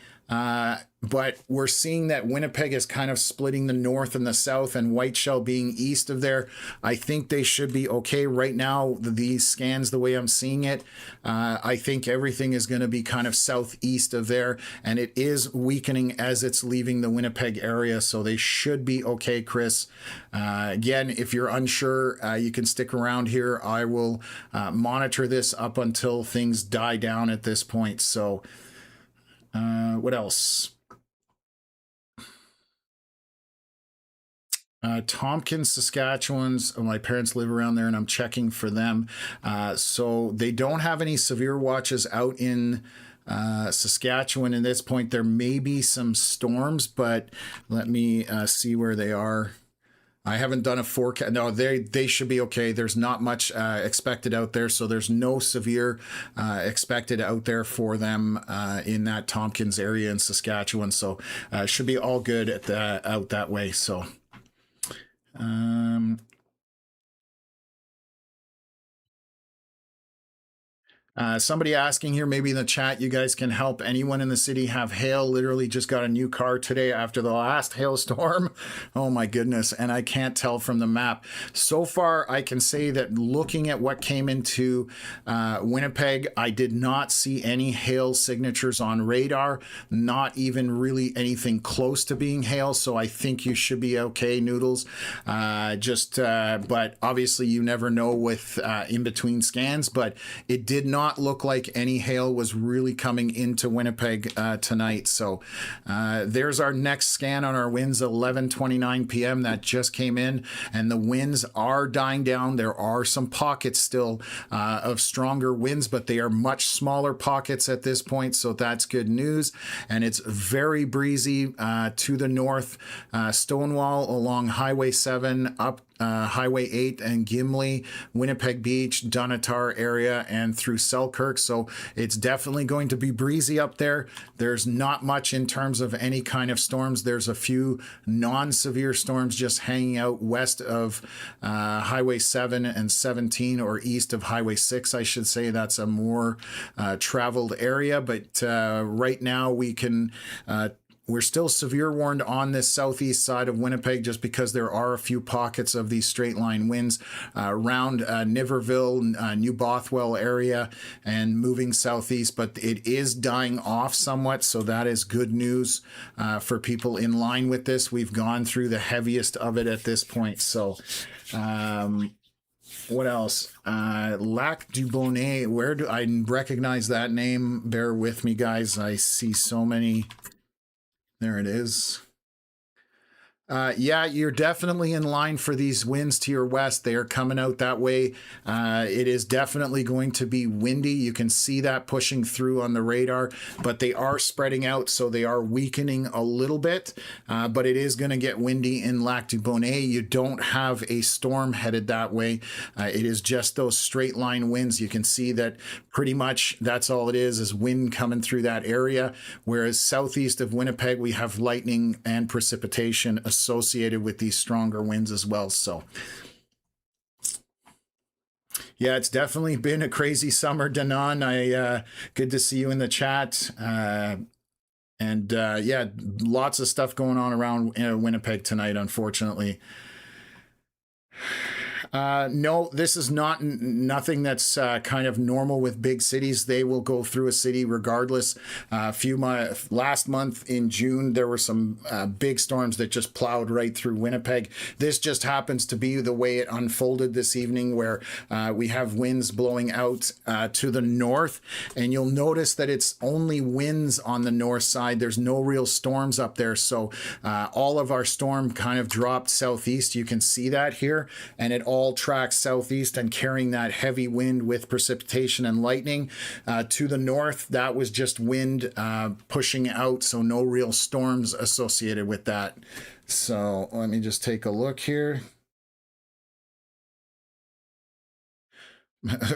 But we're seeing that Winnipeg is kind of splitting the north and the south, and White Shell being east of there. I think they should be okay right now. These scans, the way I'm seeing it, I think everything is going to be kind of southeast of there, and it is weakening as it's leaving the Winnipeg area, so they should be okay, Chris. Again, if you're unsure, you can stick around here. I will monitor this up until things die down at this point. So what else? Tompkins, Saskatchewan's. My parents live around there, and I'm checking for them. So they don't have any severe watches out in Saskatchewan at this point. There may be some storms, but let me see where they are. I haven't done a forecast. No, they should be okay. There's not much expected out there, so there's no severe expected out there for them in that Tompkins area in Saskatchewan. So should be all good at out that way. So. Somebody asking here, maybe in the chat, you guys can help. Anyone in the city have hail? Literally just got a new car today after the last hailstorm. Oh my goodness. And I can't tell from the map. So far, I can say that looking at what came into Winnipeg, I did not see any hail signatures on radar, not even really anything close to being hail. So I think you should be okay, Noodles. But obviously you never know with in between scans, but it did not look like any hail was really coming into Winnipeg tonight. So there's our next scan on our winds, 11:29 p.m. that just came in, and the winds are dying down. There are some pockets still of stronger winds, but they are much smaller pockets at this point, so that's good news. And it's very breezy to the north, Stonewall along Highway 7 up Highway 8 and Gimli, Winnipeg Beach, Dunatar area, and through Selkirk. So it's definitely going to be breezy up there. There's not much in terms of any kind of storms. There's a few non-severe storms just hanging out west of Highway 7 and 17, or east of Highway 6, I should say. That's a more traveled area. But right now we can we're still severe warned on this southeast side of Winnipeg, just because there are a few pockets of these straight line winds around Niverville, New Bothwell area, and moving southeast. But it is dying off somewhat, so that is good news for people in line with this. We've gone through the heaviest of it at this point. So what else? Lac du Bonnet. Where do I recognize that name? Bear with me, guys. I see so many. There it is. Yeah, you're definitely in line for these winds to your west. They are coming out that way. It is definitely going to be windy. You can see that pushing through on the radar, but they are spreading out, so they are weakening a little bit. But it is going to get windy in Lac du Bonnet. You don't have a storm headed that way. It is just those straight line winds. You can see that pretty much that's all it is wind coming through that area. Whereas southeast of Winnipeg, we have lightning and precipitation associated with these stronger winds as well. So yeah, it's definitely been a crazy summer, Danon. Good to see you in the chat. And yeah, lots of stuff going on around Winnipeg tonight, unfortunately. No, this is nothing that's kind of normal with big cities. They will go through a city regardless. Last month in June, there were some big storms that just plowed right through Winnipeg. This just happens to be the way it unfolded this evening, where we have winds blowing out to the north, and you'll notice that it's only winds on the north side. There's no real storms up there, so all of our storm kind of dropped southeast. You can see that here, and it all tracks southeast and carrying that heavy wind with precipitation and lightning to the north. That was just wind pushing out, so no real storms associated with that. So let me just take a look here.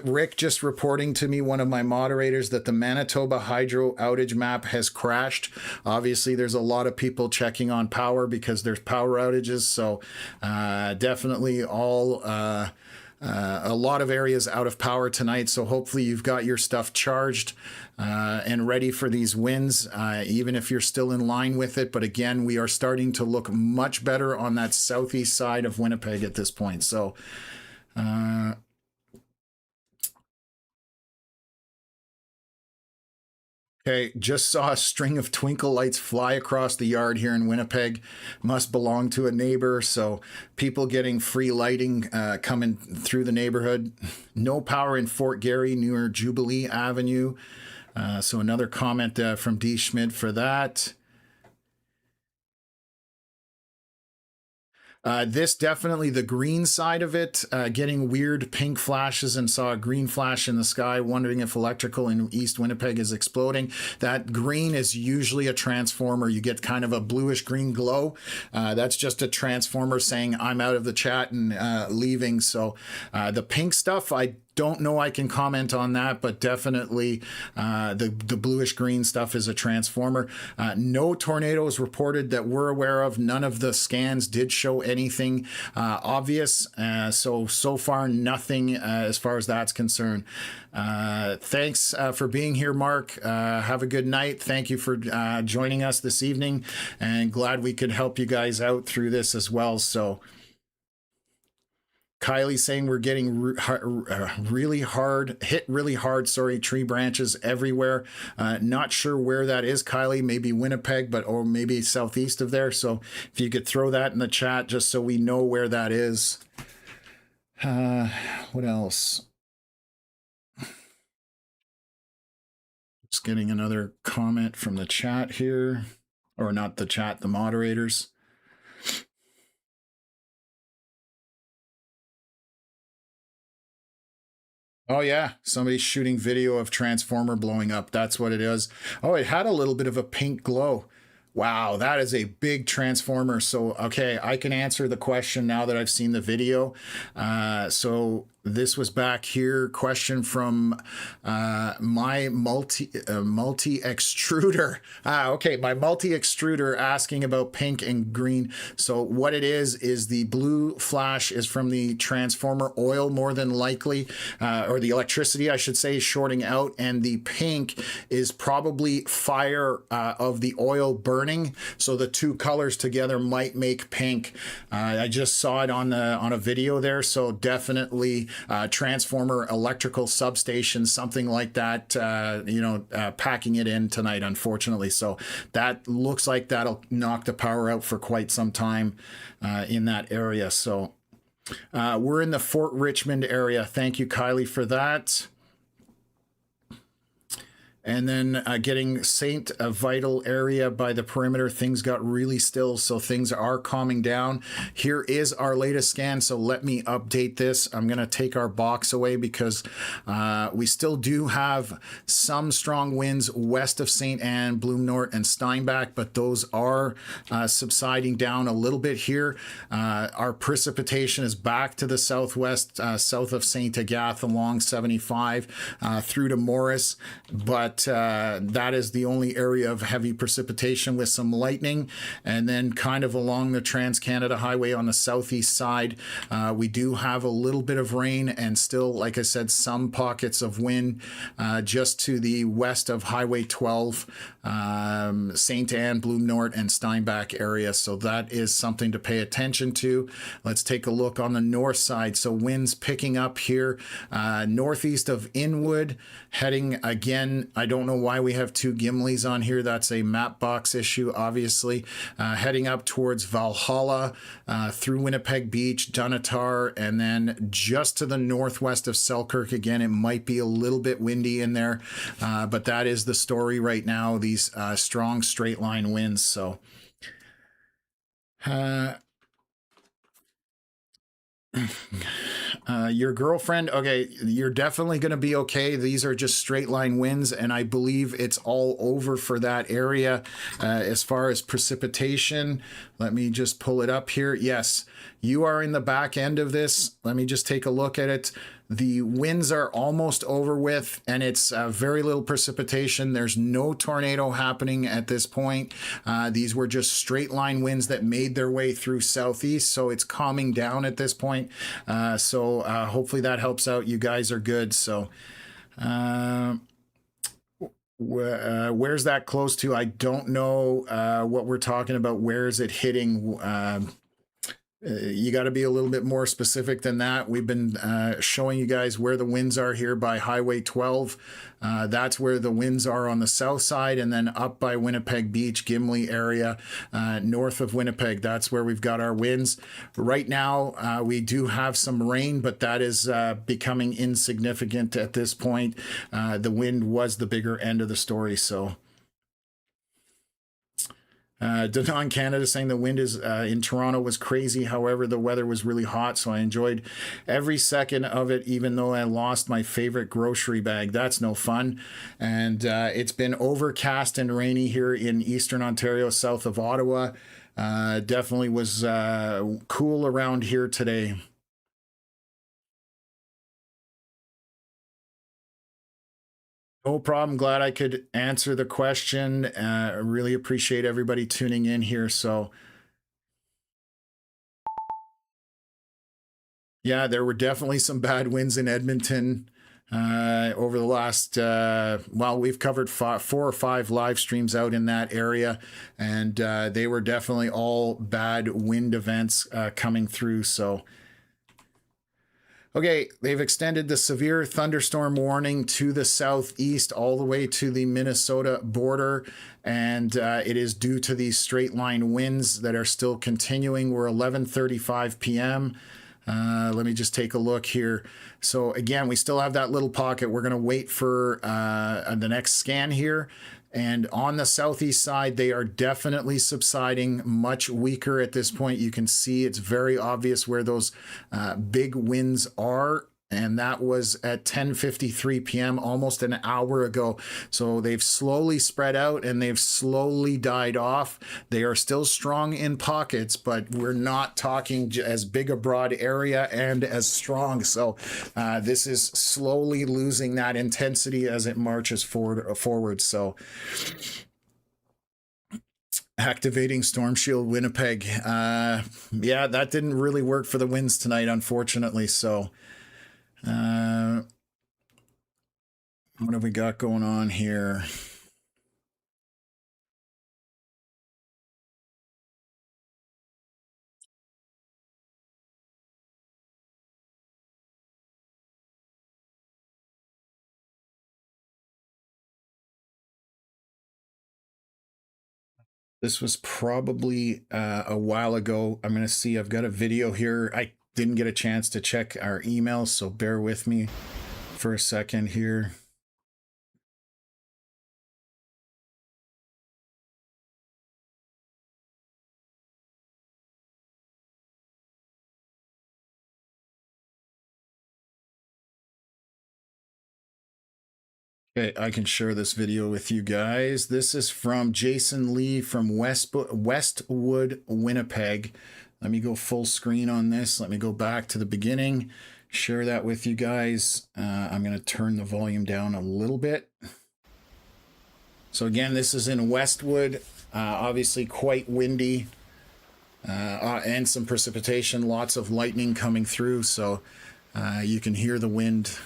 Rick just reporting to me, one of my moderators, that the Manitoba hydro outage map has crashed. Obviously, there's a lot of people checking on power because there's power outages. So definitely a lot of areas out of power tonight. So hopefully you've got your stuff charged and ready for these winds, even if you're still in line with it. But again, we are starting to look much better on that southeast side of Winnipeg at this point. So okay, just saw a string of twinkle lights fly across the yard here in Winnipeg. Must belong to a neighbor, so people getting free lighting coming through the neighborhood. No power in Fort Garry near Jubilee Avenue. So another comment from D. Schmidt for that. This definitely the green side of it, getting weird pink flashes, and saw a green flash in the sky, wondering if electrical in East Winnipeg is exploding. That green is usually a transformer. You get kind of a bluish green glow. That's just a transformer saying I'm out of the chat and leaving. So the pink stuff, I don't know I can comment on that, but definitely the bluish green stuff is a transformer. No tornadoes reported that we're aware of. None of the scans did show anything obvious. So far, nothing as far as that's concerned. Thanks for being here, Mark. Have a good night. Thank you for joining us this evening, and glad we could help you guys out through this as well. So Kylie saying we're getting really hard, tree branches everywhere. Not sure where that is, Kylie, maybe Winnipeg, or maybe southeast of there. So if you could throw that in the chat just so we know where that is. What else? Just getting another comment from the chat here, or not the chat, the moderators. Oh yeah, somebody's shooting video of transformer blowing up. That's what it is. Oh, it had a little bit of a pink glow. Wow, that is a big transformer. So, okay, I can answer the question now that I've seen the video. So this was back here. Question from my multi extruder. Okay, my multi extruder asking about pink and green. So what it is the blue flash is from the transformer oil, more than likely, or the electricity, I should say, shorting out, and the pink is probably fire of the oil burning. So the two colors together might make pink. I just saw it on a video there. So definitely transformer, electrical substation, something like that, packing it in tonight, unfortunately. So that looks like that'll knock the power out for quite some time in that area. So we're in the Fort Richmond area. Thank you, Kylie, for that. And then getting St. Vital area by the perimeter, things got really still, so things are calming down. Here is our latest scan, so let me update this. I'm going to take our box away because we still do have some strong winds west of St. Anne, Bloomnort, and Steinbach, but those are subsiding down a little bit here. Our precipitation is back to the southwest, south of St. Agatha along 75 through to Morris, but that is the only area of heavy precipitation with some lightning. And then kind of along the Trans-Canada Highway on the southeast side, we do have a little bit of rain and still, like I said, some pockets of wind just to the west of Highway 12, St. Anne, Bloom North, and Steinbach area. So that is something to pay attention to. Let's take a look on the north side. So winds picking up here northeast of Inwood, heading again. I don't know why we have two Gimleys on here. That's a map box issue, obviously. Heading up towards Valhalla, through Winnipeg Beach, Dunatar, and then just to the northwest of Selkirk. Again, it might be a little bit windy in there, but that is the story right now, these strong straight line winds. So your girlfriend, okay, you're definitely going to be okay. These are just straight line winds, and I believe it's all over for that area. As far as precipitation, let me just pull it up here. Yes, you are in the back end of this. Let me just take a look at it. The winds are almost over with, and it's very little precipitation. There's no tornado happening at this point. These were just straight line winds that made their way through southeast, so it's calming down at this point. So hopefully that helps out. You guys are good. So where's that close to? I don't know what we're talking about. Where is it hitting? You got to be a little bit more specific than that. We've been showing you guys where the winds are here by Highway 12. That's where the winds are on the south side, and then up by Winnipeg Beach, Gimli area, north of Winnipeg. That's where we've got our winds. Right now, we do have some rain, but that is becoming insignificant at this point. The wind was the bigger end of the story, so... Denon Canada saying the wind is in Toronto was crazy. However, the weather was really hot, so I enjoyed every second of it, even though I lost my favorite grocery bag. That's no fun. And it's been overcast and rainy here in Eastern Ontario, south of Ottawa. Definitely was cool around here today. No problem. Glad I could answer the question. I really appreciate everybody tuning in here. So, yeah, there were definitely some bad winds in Edmonton over the last, well, we've covered 4 or 5 live streams out in that area, and they were definitely all bad wind events coming through. So, okay, they've extended the severe thunderstorm warning to the southeast all the way to the Minnesota border, and it is due to these straight line winds that are still continuing. We're 11:35 p.m. Let me just take a look here. So again, we still have that little pocket. We're going to wait for the next scan here. And on the southeast side, they are definitely subsiding, much weaker at this point. You can see it's very obvious where those big winds are. And that was at 10:53 p.m., almost an hour ago. So they've slowly spread out and they've slowly died off. They are still strong in pockets, but we're not talking as big a broad area and as strong. So this is slowly losing that intensity as it marches forward. So activating Storm Shield Winnipeg. Yeah, that didn't really work for the winds tonight, unfortunately. So what have we got going on here? This was probably a while ago. I'm going to see, I've got a video here. I didn't get a chance to check our emails, so bear with me for a second here. Okay, I can share this video with you guys. This is from Jason Lee from Westwood, Winnipeg. Let me go full screen on this. Let me go back to the beginning, share that with you guys. I'm going to turn the volume down a little bit. So again, this is in Westwood, obviously quite windy, and some precipitation, lots of lightning coming through, so you can hear the wind.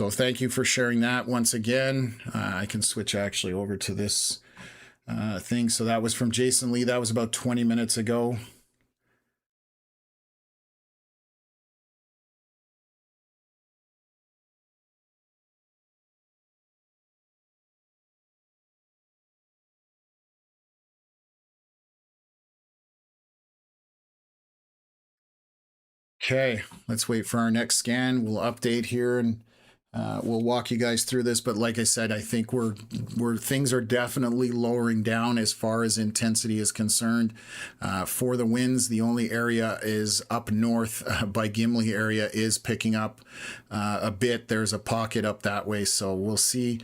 So thank you for sharing that once again. I can switch actually over to this thing. So that was from Jason Lee. That was about 20 minutes ago. Okay, let's wait for our next scan. We'll update here and we'll walk you guys through this. But like I said, I think things are definitely lowering down as far as intensity is concerned. For the winds, the only area is up north by Gimli area is picking up a bit. There's a pocket up that way, so we'll see.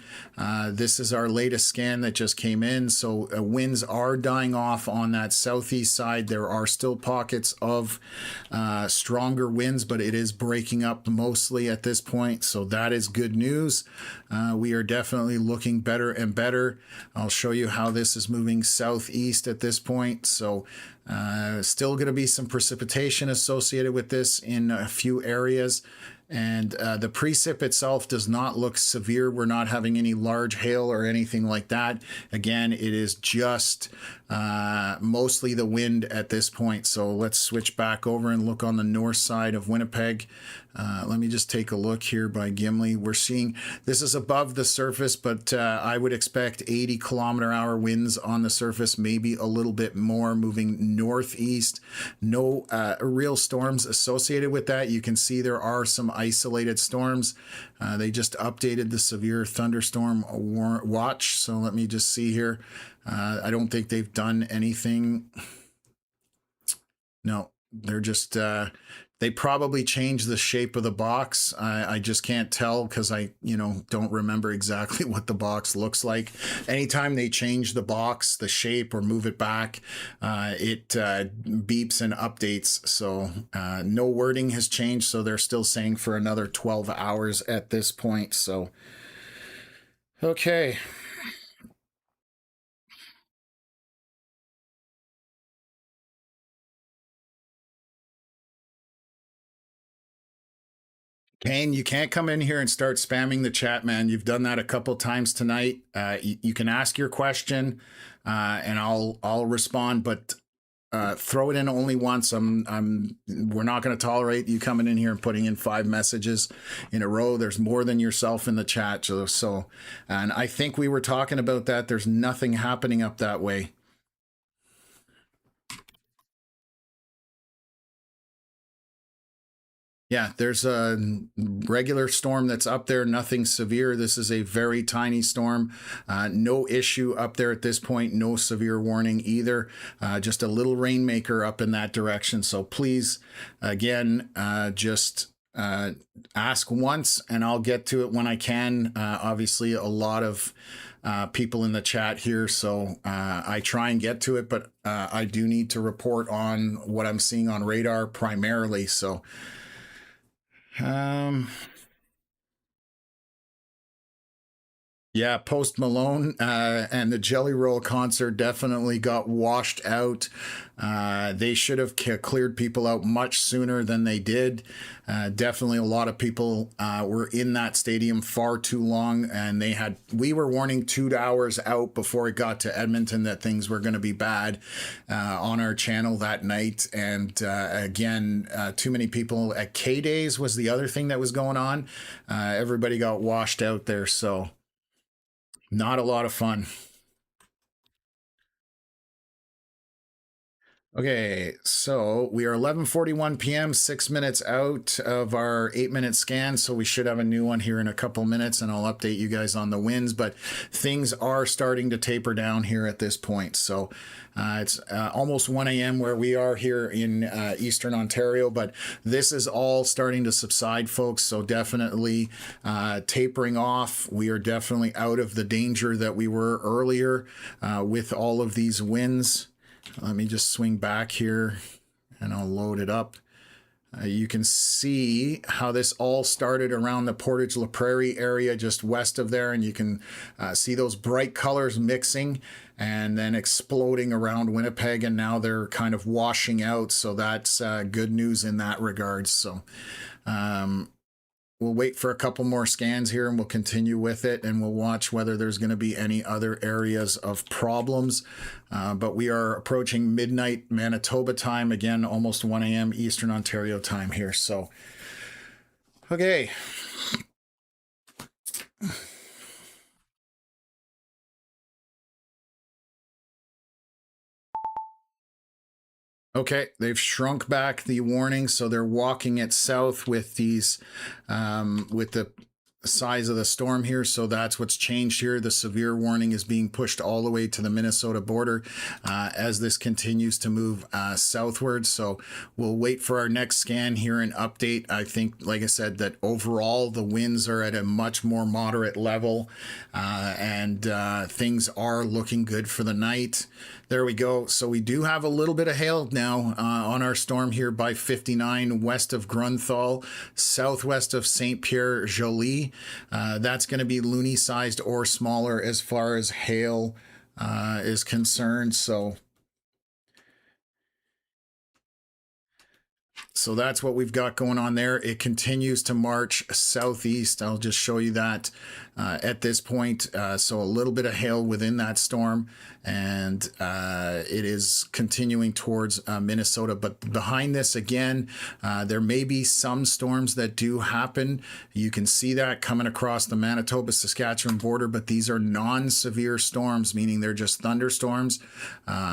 This is our latest scan that just came in. So winds are dying off on that southeast side. There are still pockets of stronger winds, but it is breaking up mostly at this point. So that is good news. We are definitely looking better and better. I'll show you how this is moving southeast at this point. So still going to be some precipitation associated with this in a few areas. And the precip itself does not look severe. We're not having any large hail or anything like that. Again, it is just mostly the wind at this point. So let's switch back over and look on the north side of Winnipeg. Let me just take a look here by Gimli. We're seeing this is above the surface, but I would expect 80-kilometer-hour winds on the surface, maybe a little bit more moving northeast. No real storms associated with that. You can see there are some isolated storms. They just updated the severe thunderstorm watch. So let me just see here. I don't think they've done anything. No, they're just they probably changed the shape of the box. I just can't tell because I don't remember exactly what the box looks like. Anytime they change the box, the shape, or move it back, it beeps and updates. So no wording has changed, so they're still saying for another 12 hours at this point. So okay. Kane, you can't come in here and start spamming the chat, man. You've done that a couple times tonight. You can ask your question, and I'll respond, but throw it in only once. We're not going to tolerate you coming in here and putting in 5 messages in a row. There's more than yourself in the chat, so and I think we were talking about that. There's nothing happening up that way. Yeah, there's a regular storm that's up there, nothing severe. This is a very tiny storm. No issue up there at this point, no severe warning either. Just a little rainmaker up in that direction. So please, again, just ask once and I'll get to it when I can. Obviously, a lot of people in the chat here, so I try and get to it, but I do need to report on what I'm seeing on radar primarily. So yeah, Post Malone and the Jelly Roll concert definitely got washed out. They should have cleared people out much sooner than they did. Definitely a lot of people were in that stadium far too long, and we were warning 2 hours out before it got to Edmonton that things were going to be bad on our channel that night. And again, too many people at K-Days was the other thing that was going on. Everybody got washed out there, so not a lot of fun. Okay, so we are 11:41 p.m., 6 minutes out of our 8-minute scan, so we should have a new one here in a couple minutes, and I'll update you guys on the winds, but things are starting to taper down here at this point. So it's almost 1 a.m. where we are here in Eastern Ontario, but this is all starting to subside, folks, so definitely tapering off. We are definitely out of the danger that we were earlier with all of these winds. Let me just swing back here and I'll load it up. You can see how this all started around the Portage La Prairie area just west of there, and you can see those bright colors mixing and then exploding around Winnipeg, and now they're kind of washing out, so that's good news in that regard. So we'll wait for a couple more scans here and we'll continue with it, and we'll watch whether there's going to be any other areas of problems. But we are approaching midnight Manitoba time, again, almost 1 a.m. Eastern Ontario time here. So, okay. Okay, they've shrunk back the warning, so they're walking it south with these, with the size of the storm here. So that's what's changed here. The severe warning is being pushed all the way to the Minnesota border as this continues to move southward. So we'll wait for our next scan here and update. I think, like I said, that overall the winds are at a much more moderate level, and things are looking good for the night. There we go. So we do have a little bit of hail now on our storm here by 59 west of Grunthal, southwest of St. Pierre Joly. That's going to be loony sized or smaller as far as hail is concerned. So that's what we've got going on there. It continues to march southeast. I'll just show you that at this point. So a little bit of hail within that storm, and it is continuing towards Minnesota. But behind this, again, there may be some storms that do happen. You can see that coming across the Manitoba-Saskatchewan border, but these are non-severe storms, meaning they're just thunderstorms.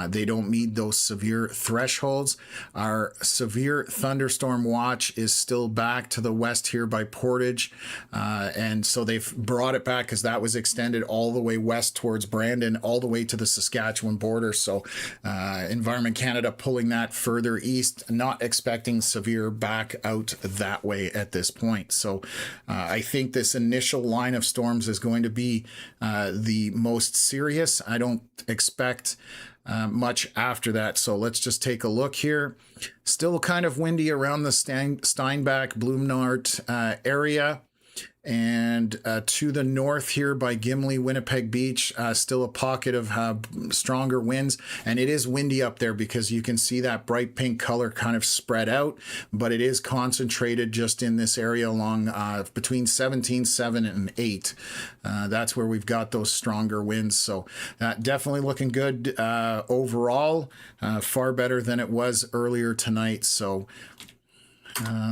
They don't meet those severe thresholds. Our severe thunderstorm watch is still back to the west here by Portage, and so they've brought it back because that was extended all the way west towards Brandon, all the way to the Saskatchewan border. So Environment Canada pulling that further east, not expecting severe back out that way at this point. So I think this initial line of storms is going to be the most serious. I don't expect much after that. So let's just take a look here. Still kind of windy around the Steinbach, Bloomnart area. And to the north here by Gimli, Winnipeg Beach, still a pocket of stronger winds. And it is windy up there because you can see that bright pink color kind of spread out, but it is concentrated just in this area along between 17.7 and 8. That's where we've got those stronger winds. So definitely looking good overall, far better than it was earlier tonight. So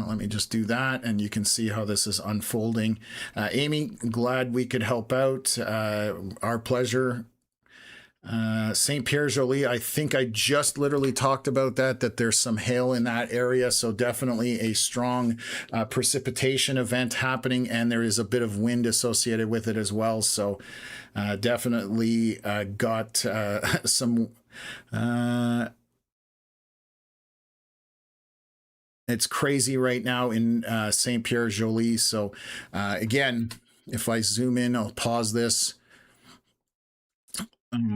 let me just do that, and you can see how this is unfolding. Amy, glad we could help out. Our pleasure. St. Pierre Joly, I think I just literally talked about that there's some hail in that area, so definitely a strong precipitation event happening, and there is a bit of wind associated with it as well. So definitely got some... It's crazy right now in St. Pierre Joly. So again, if I zoom in, I'll pause this.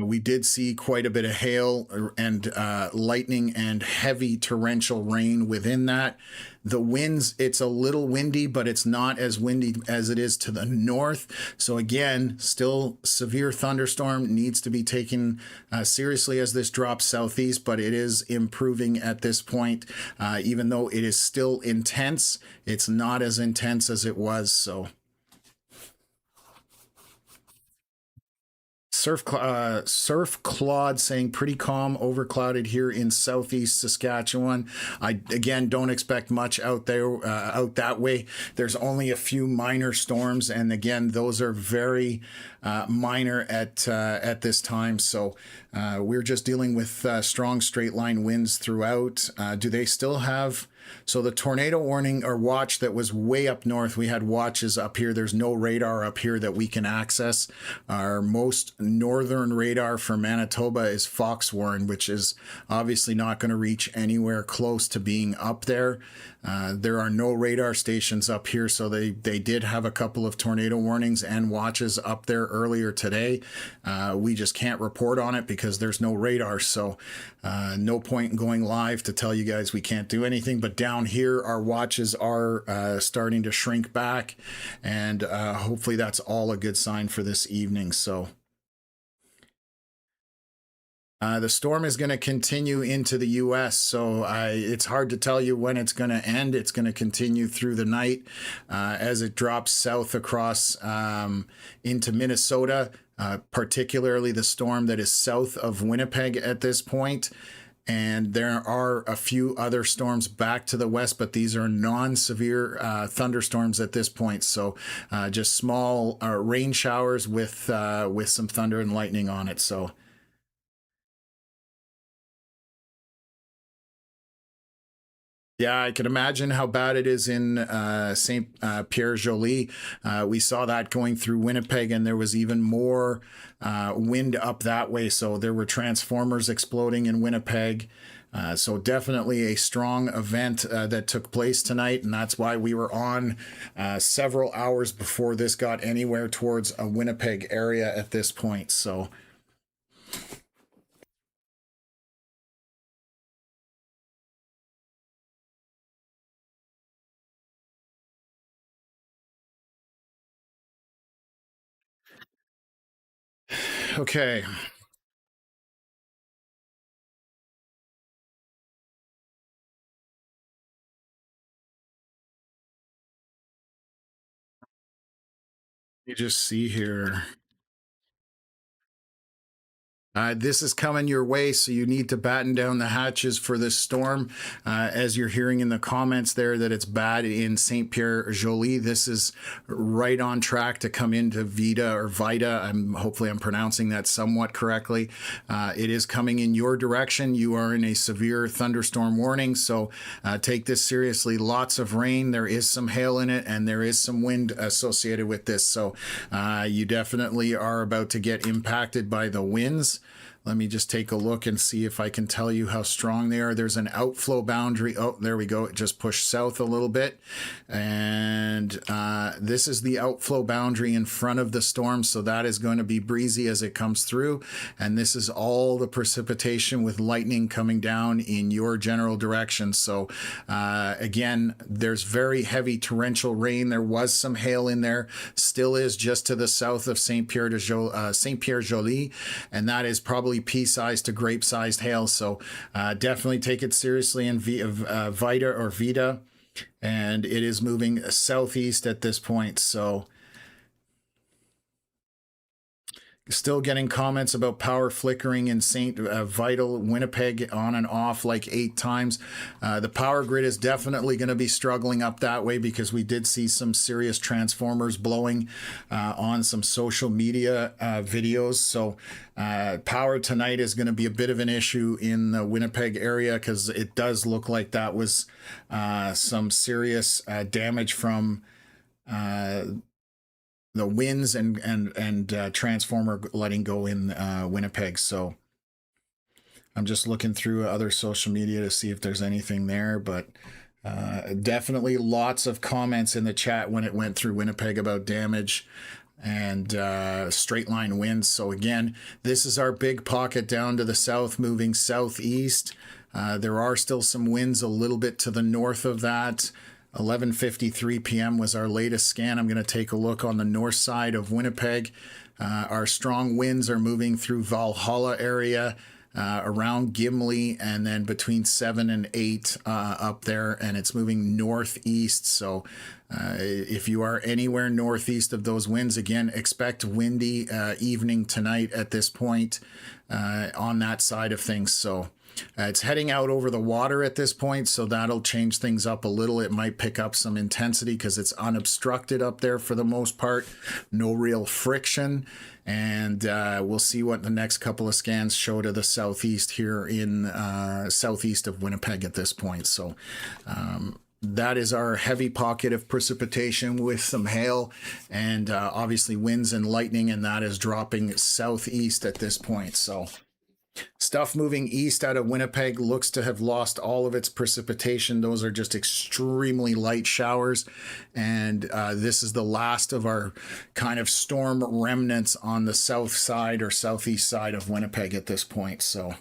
We did see quite a bit of hail and lightning and heavy torrential rain within that. The winds, it's a little windy, but it's not as windy as it is to the north. So again, still severe thunderstorm, needs to be taken seriously as this drops southeast, but it is improving at this point. Even though it is still intense, it's not as intense as it was. So Surf Claude saying pretty calm, overclouded here in southeast Saskatchewan. I again don't expect much out there, out that way. There's only a few minor storms, and again those are very minor at this time. So we're just dealing with strong straight line winds throughout. Do they still have? So the tornado warning or watch that was way up north, we had watches up here. There's no radar up here that we can access. Our most northern radar for Manitoba is Foxwarren, which is obviously not going to reach anywhere close to being up there. There are no radar stations up here, so they did have a couple of tornado warnings and watches up there earlier today. We just can't report on it because there's no radar, so no point in going live to tell you guys we can't do anything. But down here, our watches are starting to shrink back, and hopefully that's all a good sign for this evening. So the storm is going to continue into the U.S., so it's hard to tell you when it's going to end. It's going to continue through the night as it drops south across into Minnesota, particularly the storm that is south of Winnipeg at this point. And there are a few other storms back to the west, but these are non-severe thunderstorms at this point. So just small rain showers with some thunder and lightning on it. So. Yeah, I can imagine how bad it is in St. Pierre Joly. We saw that going through Winnipeg, and there was even more wind up that way. So there were transformers exploding in Winnipeg. So definitely a strong event that took place tonight, and that's why we were on several hours before this got anywhere towards a Winnipeg area at this point. So. Okay. You just see here. This is coming your way, so you need to batten down the hatches for this storm. As you're hearing in the comments there that it's bad in St. Pierre Joly, this is right on track to come into Vida or Vida. Hopefully I'm pronouncing that somewhat correctly. It is coming in your direction. You are in a severe thunderstorm warning, so take this seriously. Lots of rain. There is some hail in it, and there is some wind associated with this. So you definitely are about to get impacted by the winds. Let me just take a look and see if I can tell you how strong they are. There's an outflow boundary. Oh, there we go. It just pushed south a little bit. And this is the outflow boundary in front of the storm. So that is going to be breezy as it comes through. And this is all the precipitation with lightning coming down in your general direction. So again, there's very heavy torrential rain. There was some hail in there. Still is just to the south of St. Pierre Joly. And that is probably pea-sized to grape-sized hail, so definitely take it seriously in Vida, and it is moving southeast at this point. So still getting comments about power flickering in St. Vital, Winnipeg, on and off like 8 times. The power grid is definitely going to be struggling up that way because we did see some serious transformers blowing on some social media videos. So power tonight is going to be a bit of an issue in the Winnipeg area because it does look like that was some serious damage from the winds and transformer letting go in Winnipeg. So I'm just looking through other social media to see if there's anything there, but definitely lots of comments in the chat when it went through Winnipeg about damage and straight line winds. So again, this is our big pocket down to the south, moving southeast. There are still some winds a little bit to the north of that. 11:53 p.m. was our latest scan. I'm going to take a look on the north side of Winnipeg. Our strong winds are moving through Valhalla area, around Gimli, and then between 7 and 8 up there, and it's moving northeast. So if you are anywhere northeast of those winds, again, expect windy evening tonight at this point on that side of things. So it's heading out over the water at this point, so that'll change things up a little. It might pick up some intensity because it's unobstructed up there for the most part. No real friction. And we'll see what the next couple of scans show to the southeast here in southeast of Winnipeg at this point. So that is our heavy pocket of precipitation with some hail and obviously winds and lightning, and that is dropping southeast at this point. So stuff moving east out of Winnipeg looks to have lost all of its precipitation. Those are just extremely light showers, and this is the last of our kind of storm remnants on the south side or southeast side of Winnipeg at this point. So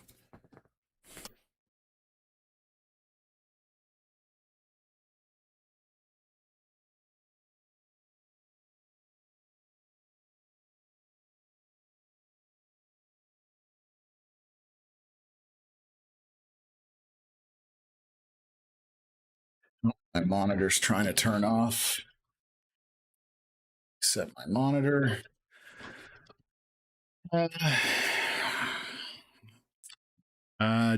my monitor's trying to turn off. Set my monitor.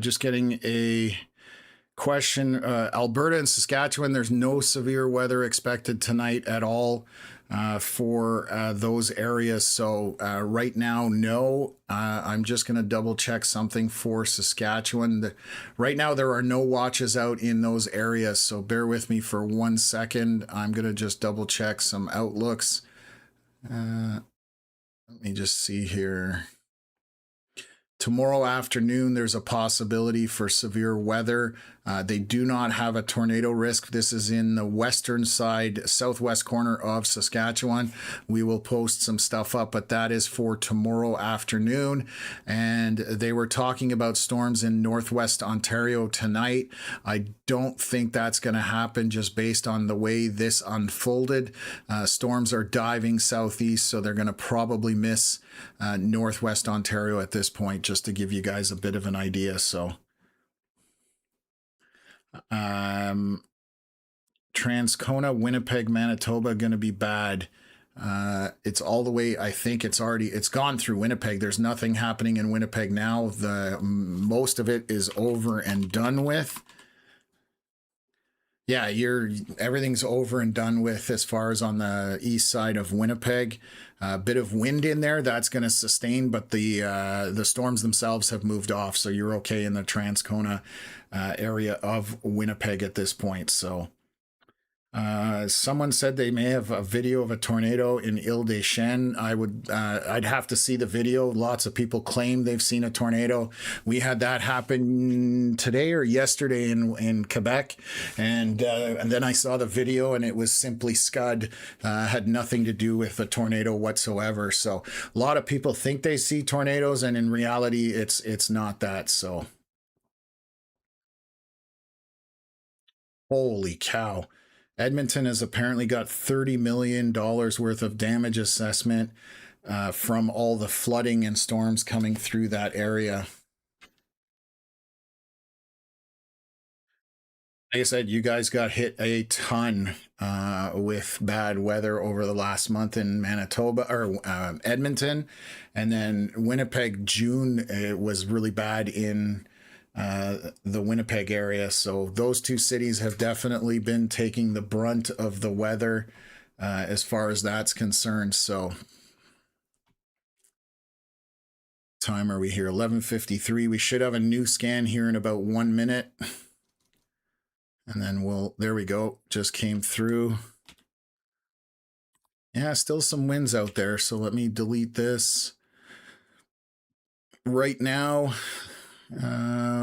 Just getting a question. Alberta and Saskatchewan, there's no severe weather expected tonight at all for those areas. So right now, no. I'm just going to double check something for Saskatchewan. Right now, there are no watches out in those areas. So bear with me for 1 second. I'm going to just double check some outlooks. Let me just see here. Tomorrow afternoon, there's a possibility for severe weather. They do not have a tornado risk. This is in the western side, southwest corner of Saskatchewan. We will post some stuff up, but that is for tomorrow afternoon. And they were talking about storms in northwest Ontario tonight. I don't think that's going to happen just based on the way this unfolded. Storms are diving southeast, so they're going to probably miss northwest Ontario at this point, just to give you guys a bit of an idea. So Transcona, Winnipeg, Manitoba going to be bad. It's all the way, I think it's gone through Winnipeg. There's nothing happening in Winnipeg now. Most of it is over and done with. Yeah, everything's over and done with as far as on the east side of Winnipeg. A bit of wind in there, that's going to sustain, but the storms themselves have moved off, so you're okay in the Transcona area of Winnipeg at this point. So someone said they may have a video of a tornado in Ile-des-Chênes. I'd have to see the video. Lots of people claim they've seen a tornado. We had that happen today or yesterday in Quebec, and then I saw the video, and it was simply scud. Had nothing to do with the tornado whatsoever. So a lot of people think they see tornadoes, and in reality, it's not that. So holy cow. Edmonton has apparently got $30 million worth of damage assessment from all the flooding and storms coming through that area. Like I said, you guys got hit a ton with bad weather over the last month in Manitoba or Edmonton, and then Winnipeg. June, it was really bad in the Winnipeg area. So those two cities have definitely been taking the brunt of the weather as far as that's concerned. So time are we here? 11:53. We should have a new scan here in about 1 minute. And then there we go. Just came through. Yeah, still some winds out there. So let me delete this. Right now,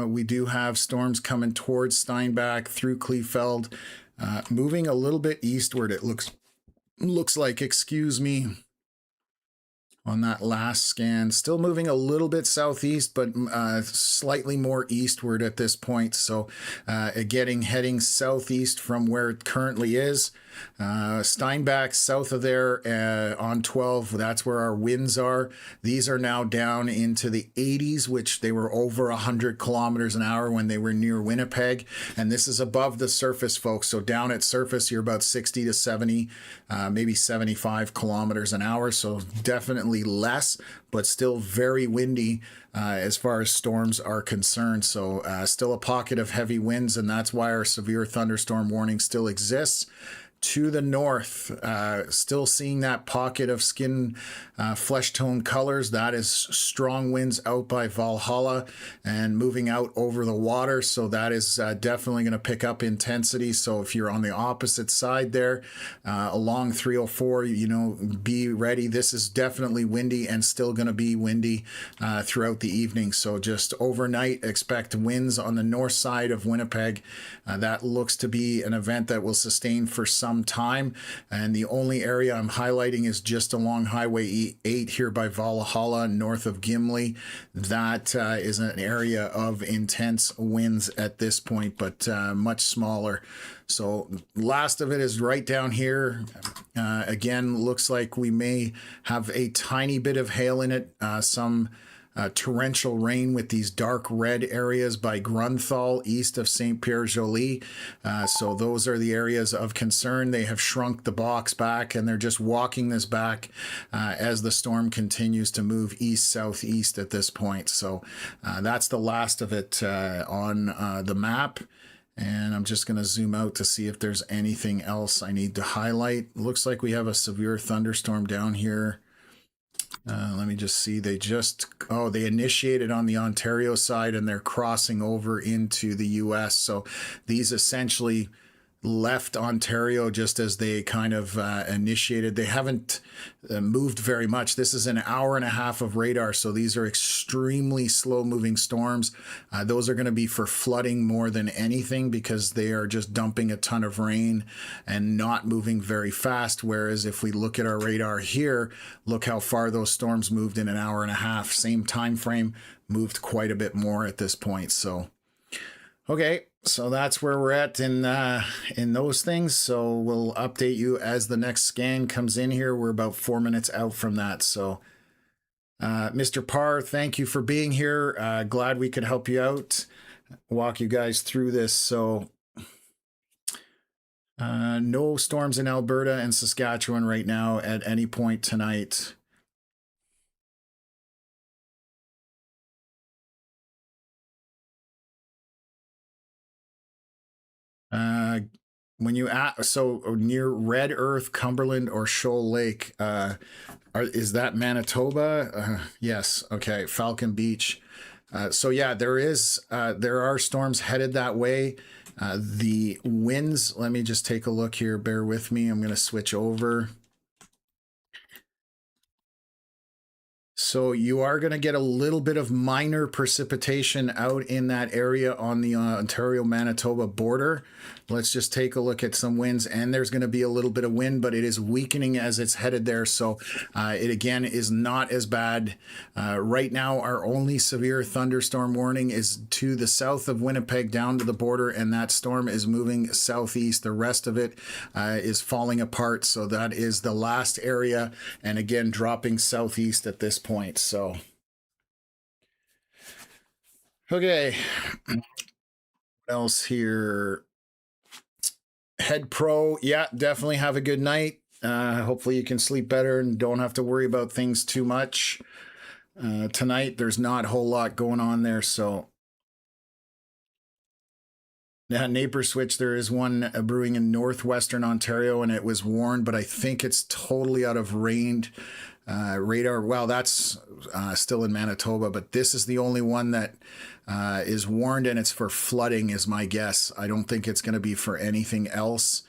we do have storms coming towards Steinbach through Kleefeld, moving a little bit eastward. It looks like, excuse me, on that last scan. Still moving a little bit southeast, but slightly more eastward at this point. So heading southeast from where it currently is. Steinbach, south of there on 12, that's where our winds are. These are now down into the 80s, which they were over 100 kilometers an hour when they were near Winnipeg. And this is above the surface, folks. So down at surface, you're about 60 to 70, maybe 75 kilometers an hour. So definitely less, but still very windy as far as storms are concerned. So still a pocket of heavy winds, and that's why our severe thunderstorm warning still exists. to the north, still seeing that pocket of skin flesh tone colors. That is strong winds out by Valhalla and moving out over the water. So that is definitely going to pick up intensity. So if you're on the opposite side there along 304, you know, be ready. This is definitely windy and still going to be windy throughout the evening. So just overnight, expect winds on the north side of Winnipeg. That looks to be an event that will sustain for some time. And the only area I'm highlighting is just along Highway 8 here by Valhalla, north of Gimli. That is an area of intense winds at this point, but much smaller. So last of it is right down here. Again, looks like we may have a tiny bit of hail in it, some torrential rain with these dark red areas by Grunthal east of St. Pierre Joly. So those are the areas of concern. They have shrunk the box back and they're just walking this back as the storm continues to move east-southeast at this point. So that's the last of it on the map. And I'm just going to zoom out to see if there's anything else I need to highlight. Looks like we have a severe thunderstorm down here. Let me just see. They initiated on the Ontario side and they're crossing over into the US. So these essentially left Ontario just as they kind of initiated. They haven't moved very much. This is an hour and a half of radar. So these are extremely slow moving storms. Those are going to be for flooding more than anything because they are just dumping a ton of rain and not moving very fast. Whereas if we look at our radar here, look how far those storms moved in an hour and a half. Same time frame, moved quite a bit more at this point. So, okay. So that's where we're at in those things. So we'll update you as the next scan comes in here. We're about 4 minutes out from that. So Mr. Parr, thank you for being here. Glad we could help you out, walk you guys through this. So no storms in Alberta and Saskatchewan right now at any point tonight. When you so near Red Earth, Cumberland, or Shoal Lake, is that Manitoba? Yes. Okay. Falcon Beach. So yeah, there are storms headed that way. The winds, let me just take a look here. Bear with me. I'm going to switch over. So you are going to get a little bit of minor precipitation out in that area on the Ontario-Manitoba border. Let's just take a look at some winds, and there's going to be a little bit of wind, but it is weakening as it's headed there. So it again is not as bad. Right now, our only severe thunderstorm warning is to the south of Winnipeg down to the border, and that storm is moving southeast. The rest of it is falling apart. So that is the last area, and again, dropping southeast at this point. So, okay, what else here? Head Pro, yeah, definitely have a good night. Hopefully you can sleep better and don't have to worry about things too much. Tonight, there's not a whole lot going on there, so. Yeah, Napier Switch, there is one brewing in northwestern Ontario, and it was warned, but I think it's totally out of range. Radar, well, that's still in Manitoba, but this is the only one that is warned, and it's for flooding is my guess. I don't think it's going to be for anything else.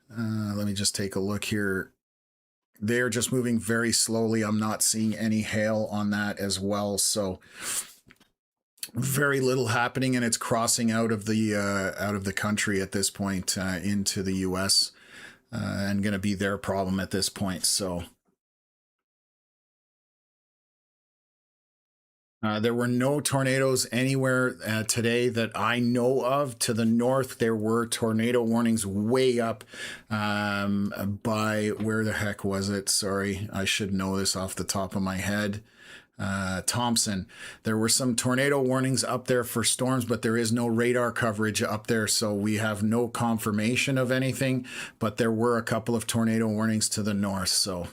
Let me just take a look here. They're just moving very slowly. I'm not seeing any hail on that as well, so very little happening, and it's crossing out of the country at this point into the US and going to be their problem at this point. So there were no tornadoes anywhere today that I know of. To the north, there were tornado warnings way up by, where the heck was it? Sorry, I should know this off the top of my head. Thompson. There were some tornado warnings up there for storms, but there is no radar coverage up there, so we have no confirmation of anything, but there were a couple of tornado warnings to the north, so.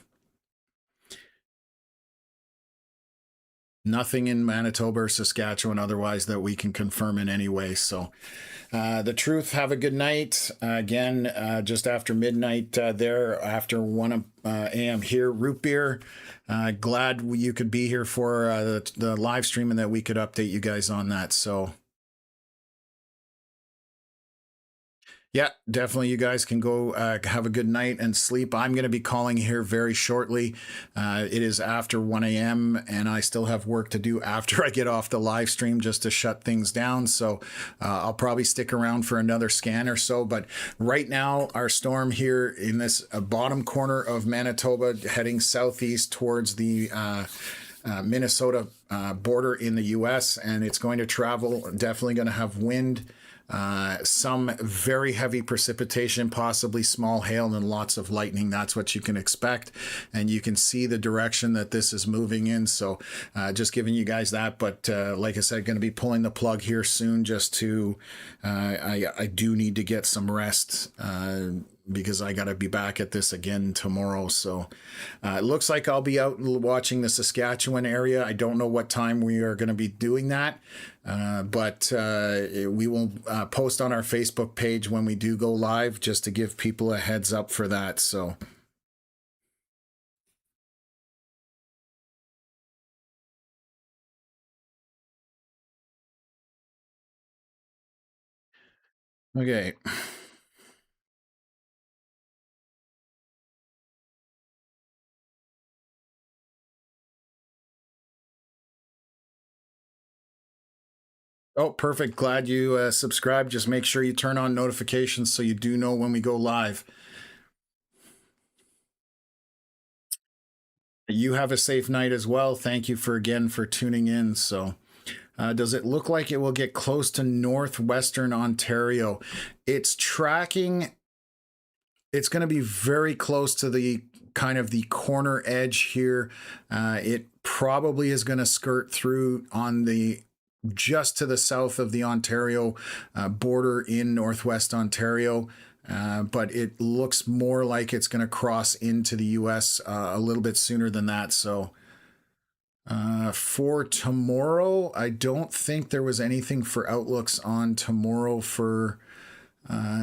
Nothing in Manitoba or Saskatchewan otherwise that we can confirm in any way. So, the truth, have a good night. Again, just after midnight there, after 1 a.m. here, root beer. Glad you could be here for the live stream and that we could update you guys on that. So, yeah, definitely. You guys can go have a good night and sleep. I'm going to be calling here very shortly. It is after 1 a.m. and I still have work to do after I get off the live stream just to shut things down. So I'll probably stick around for another scan or so. But right now, our storm here in this bottom corner of Manitoba heading southeast towards the Minnesota border in the U.S. and it's going to travel, definitely going to have wind. Some very heavy precipitation, possibly small hail and lots of lightning. That's what you can expect. And you can see the direction that this is moving in. So just giving you guys that. But like I said, going to be pulling the plug here soon just to, I do need to get some rest. Because I got to be back at this again tomorrow. So it looks like I'll be out watching the Saskatchewan area. I don't know what time we are going to be doing that, but we will post on our Facebook page when we do go live just to give people a heads up for that. So. Okay. Oh, perfect. Glad you subscribed. Just make sure you turn on notifications so you do know when we go live. You have a safe night as well. Thank you for tuning in. So, does it look like it will get close to northwestern Ontario? It's tracking. It's going to be very close to the kind of the corner edge here. It probably is going to skirt through on the just to the south of the Ontario border in northwest Ontario. But it looks more like it's going to cross into the US a little bit sooner than that. So for tomorrow, I don't think there was anything for outlooks on tomorrow for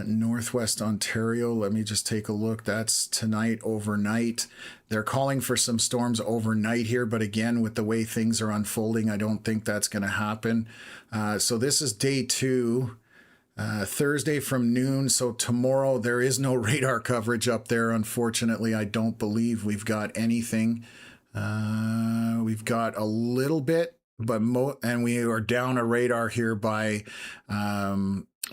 Northwest Ontario. Let me just take a look. That's tonight overnight. They're calling for some storms overnight here, but again, with the way things are unfolding, I don't think that's going to happen. So this is day 2. Thursday from noon. So tomorrow there is no radar coverage up there. Unfortunately, I don't believe we've got anything. We've got a little bit, but and we are down a radar here by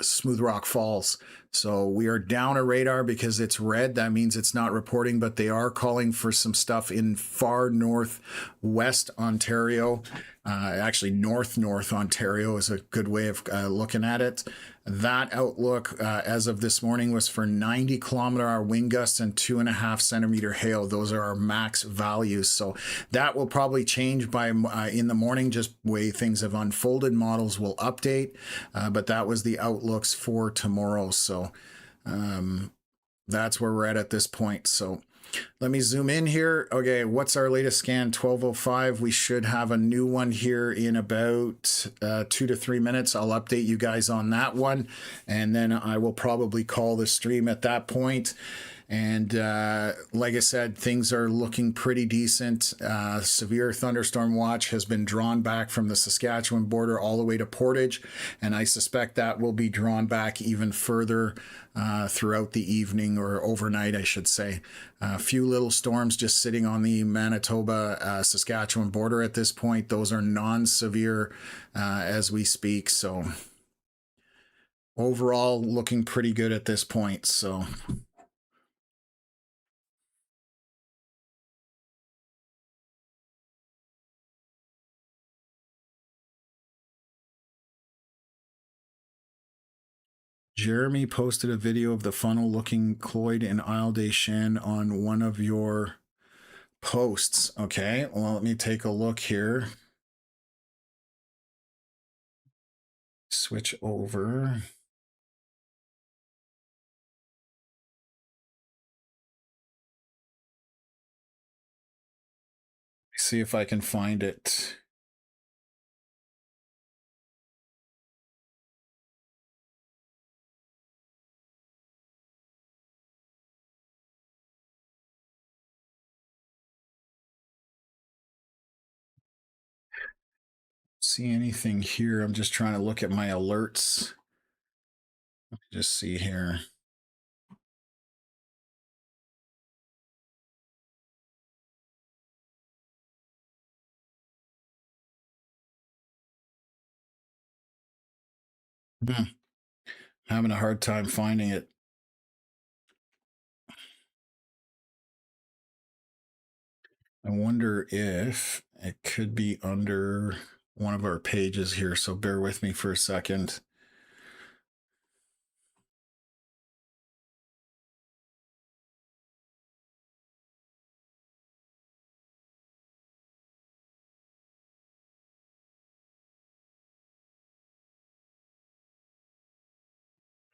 Smooth Rock Falls. So we are down a radar because it's red. That means it's not reporting, but they are calling for some stuff in far northwest Ontario. Actually, north Ontario is a good way of looking at it. That outlook as of this morning was for 90 kilometer-hour wind gusts and 2.5 centimeter hail. Those are our max values. So that will probably change by in the morning, just way things have unfolded. Models will update, but that was the outlooks for tomorrow. So that's where we're at this point. So let me zoom in here. Okay, what's our latest scan? 12:05. We should have a new one here in about 2 to 3 minutes. I'll update you guys on that one, and then I will probably call the stream at that point. And like I said, things are looking pretty decent. Severe thunderstorm watch has been drawn back from the Saskatchewan border all the way to Portage, and I suspect that will be drawn back even further throughout the evening or overnight, I should say. A few little storms just sitting on the Manitoba Saskatchewan border at this point. Those are non-severe as we speak. So overall, looking pretty good at this point. So. Jeremy posted a video of the funnel looking cloyed in Isle des Chênes on one of your posts. Okay, well, let me take a look here. Switch over. See if I can find it. see anything here. I'm just trying to look at my alerts. Just see here. Having a hard time finding it. I wonder if it could be under one of our pages here. So bear with me for a second.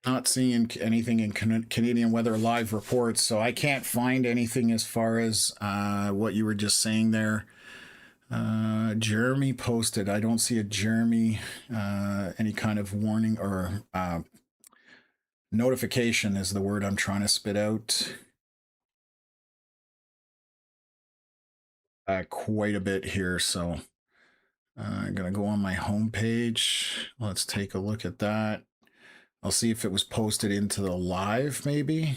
Not seeing anything in Canadian Weather Live reports, so I can't find anything as far as what you were just saying there. Jeremy posted. I don't see a Jeremy, any kind of warning or notification is the word I'm trying to spit out. Quite a bit here, so I'm going to go on my homepage. Let's take a look at that. I'll see if it was posted into the live, maybe.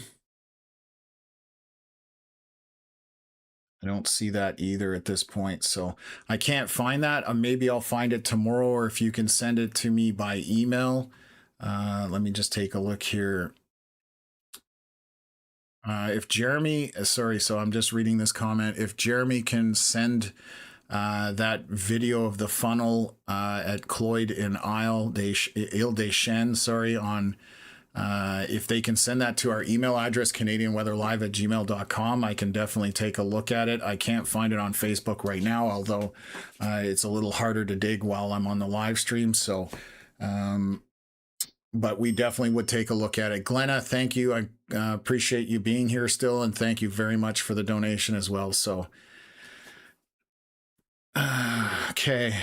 I don't see that either at this point, so I can't find that. Maybe I'll find it tomorrow, or if you can send it to me by email. Let me just take a look here. If Jeremy, sorry, so I'm just reading this comment. If Jeremy can send that video of the funnel at Cloyd in Ile-des-Chênes, sorry, on if they can send that to our email address, canadianweatherlive@gmail.com, I can definitely take a look at it. I can't find it on Facebook right now, although it's a little harder to dig while I'm on the live stream. So, but we definitely would take a look at it. Glenna, thank you. I appreciate you being here still, and thank you very much for the donation as well. So, okay.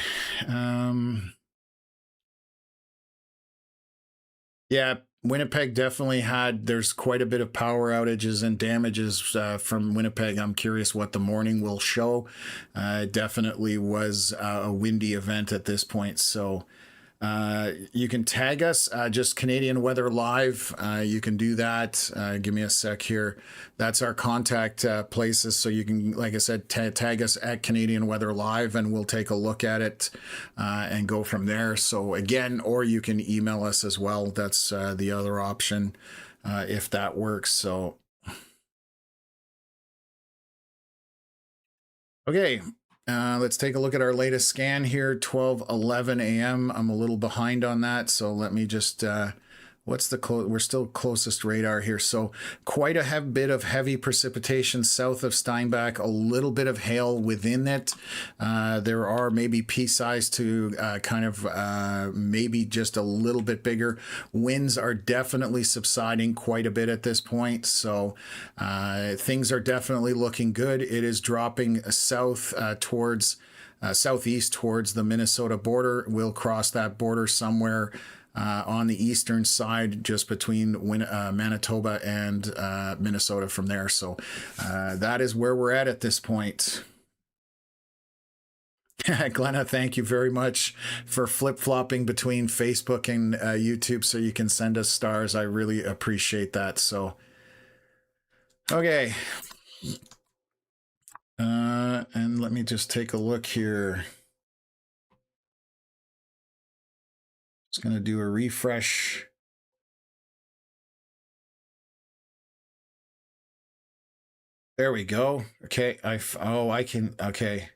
Yeah, Winnipeg definitely there's quite a bit of power outages and damages from Winnipeg. I'm curious what the morning will show. It definitely was a windy event at this point. So you can tag us, just Canadian Weather Live. You can do that. Give me a sec here. That's our contact places. So you can, like I said, tag us at Canadian Weather Live, and we'll take a look at it and go from there. So again, or you can email us as well. That's the other option if that works. So, okay. Let's take a look at our latest scan here, 12:11 a.m. I'm a little behind on that, so let me just, we're still closest radar here. So quite a bit of heavy precipitation south of Steinbach, a little bit of hail within it. There are maybe pea-sized to kind of maybe just a little bit bigger. Winds are definitely subsiding quite a bit at this point. So things are definitely looking good. It is dropping south towards southeast towards the Minnesota border. We'll cross that border somewhere on the eastern side, just between Manitoba and Minnesota from there. So that is where we're at this point. Glenna, thank you very much for flip-flopping between Facebook and YouTube so you can send us stars. I really appreciate that. So, okay. And let me just take a look here. Just going to do a refresh. There we go. Okay. Okay.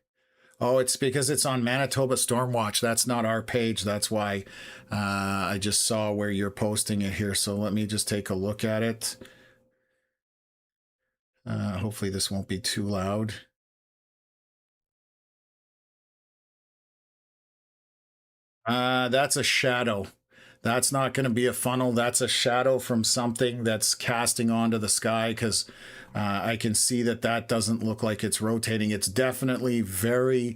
Oh, it's because it's on Manitoba Stormwatch. That's not our page. That's why I just saw where you're posting it here. So let me just take a look at it. Hopefully this won't be too loud. That's a shadow. That's not going to be a funnel. That's a shadow from something that's casting onto the sky, because I can see that doesn't look like it's rotating. It's definitely very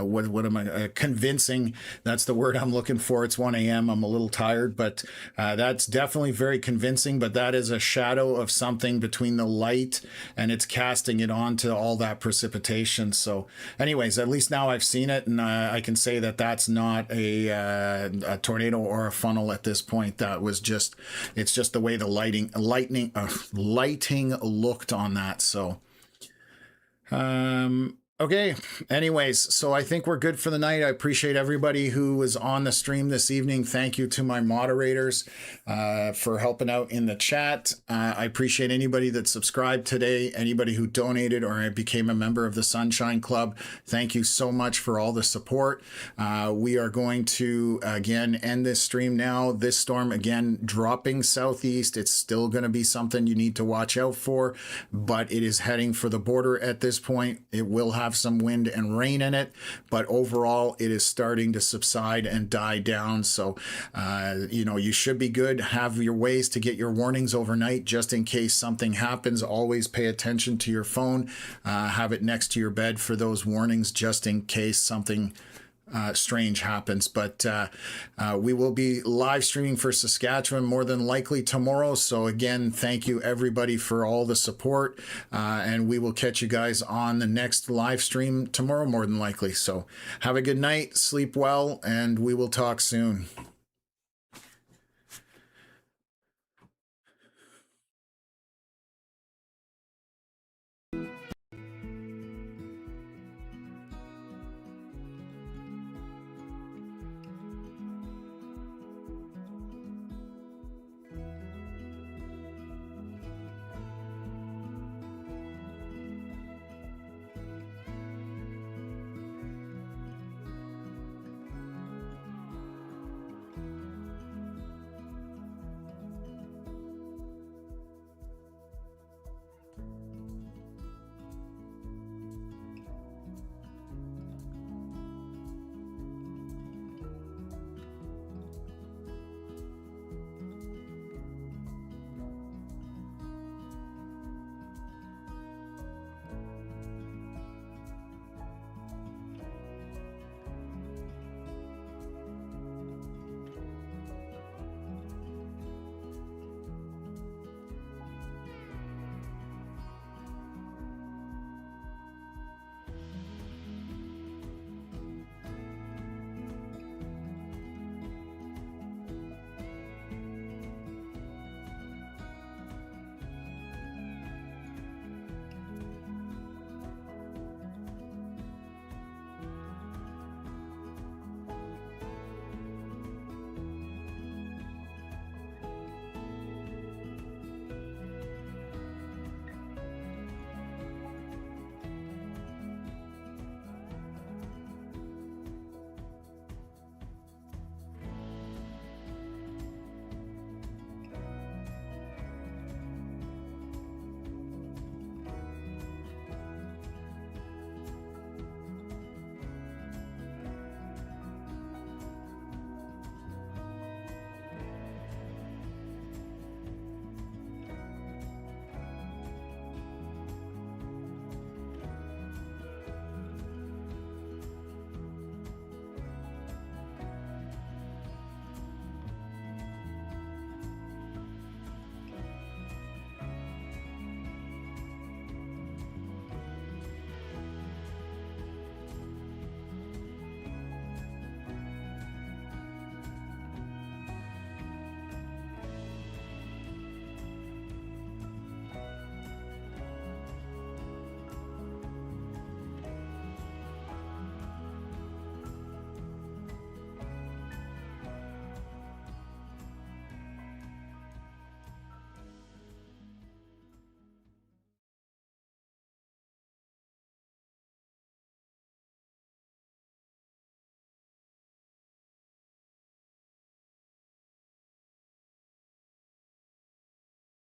what am I convincing? That's the word I'm looking for. It's 1 a.m. I'm a little tired, but that's definitely very convincing. But that is a shadow of something between the light, and it's casting it onto all that precipitation. So anyways, at least now I've seen it, and I can say that that's not a tornado or a funnel at this point. That was just, it's just the way the lighting looked on that. So okay, anyways, so I think we're good for the night. I appreciate everybody who was on the stream this evening. Thank you to my moderators for helping out in the chat. I appreciate anybody that subscribed today, anybody who donated or became a member of the Sunshine Club. Thank you so much for all the support. We are going to, again, end this stream now. This storm, again, dropping southeast. It's still going to be something you need to watch out for, but it is heading for the border at this point. It will have some wind and rain in it, but overall it is starting to subside and die down. So you know, you should be good. Have your ways to get your warnings overnight just in case something happens. Always pay attention to your phone. Have it next to your bed for those warnings just in case something strange happens. But we will be live streaming for Saskatchewan more than likely tomorrow. So again, thank you everybody for all the support, and we will catch you guys on the next live stream tomorrow more than likely. So have a good night, sleep well, and we will talk soon.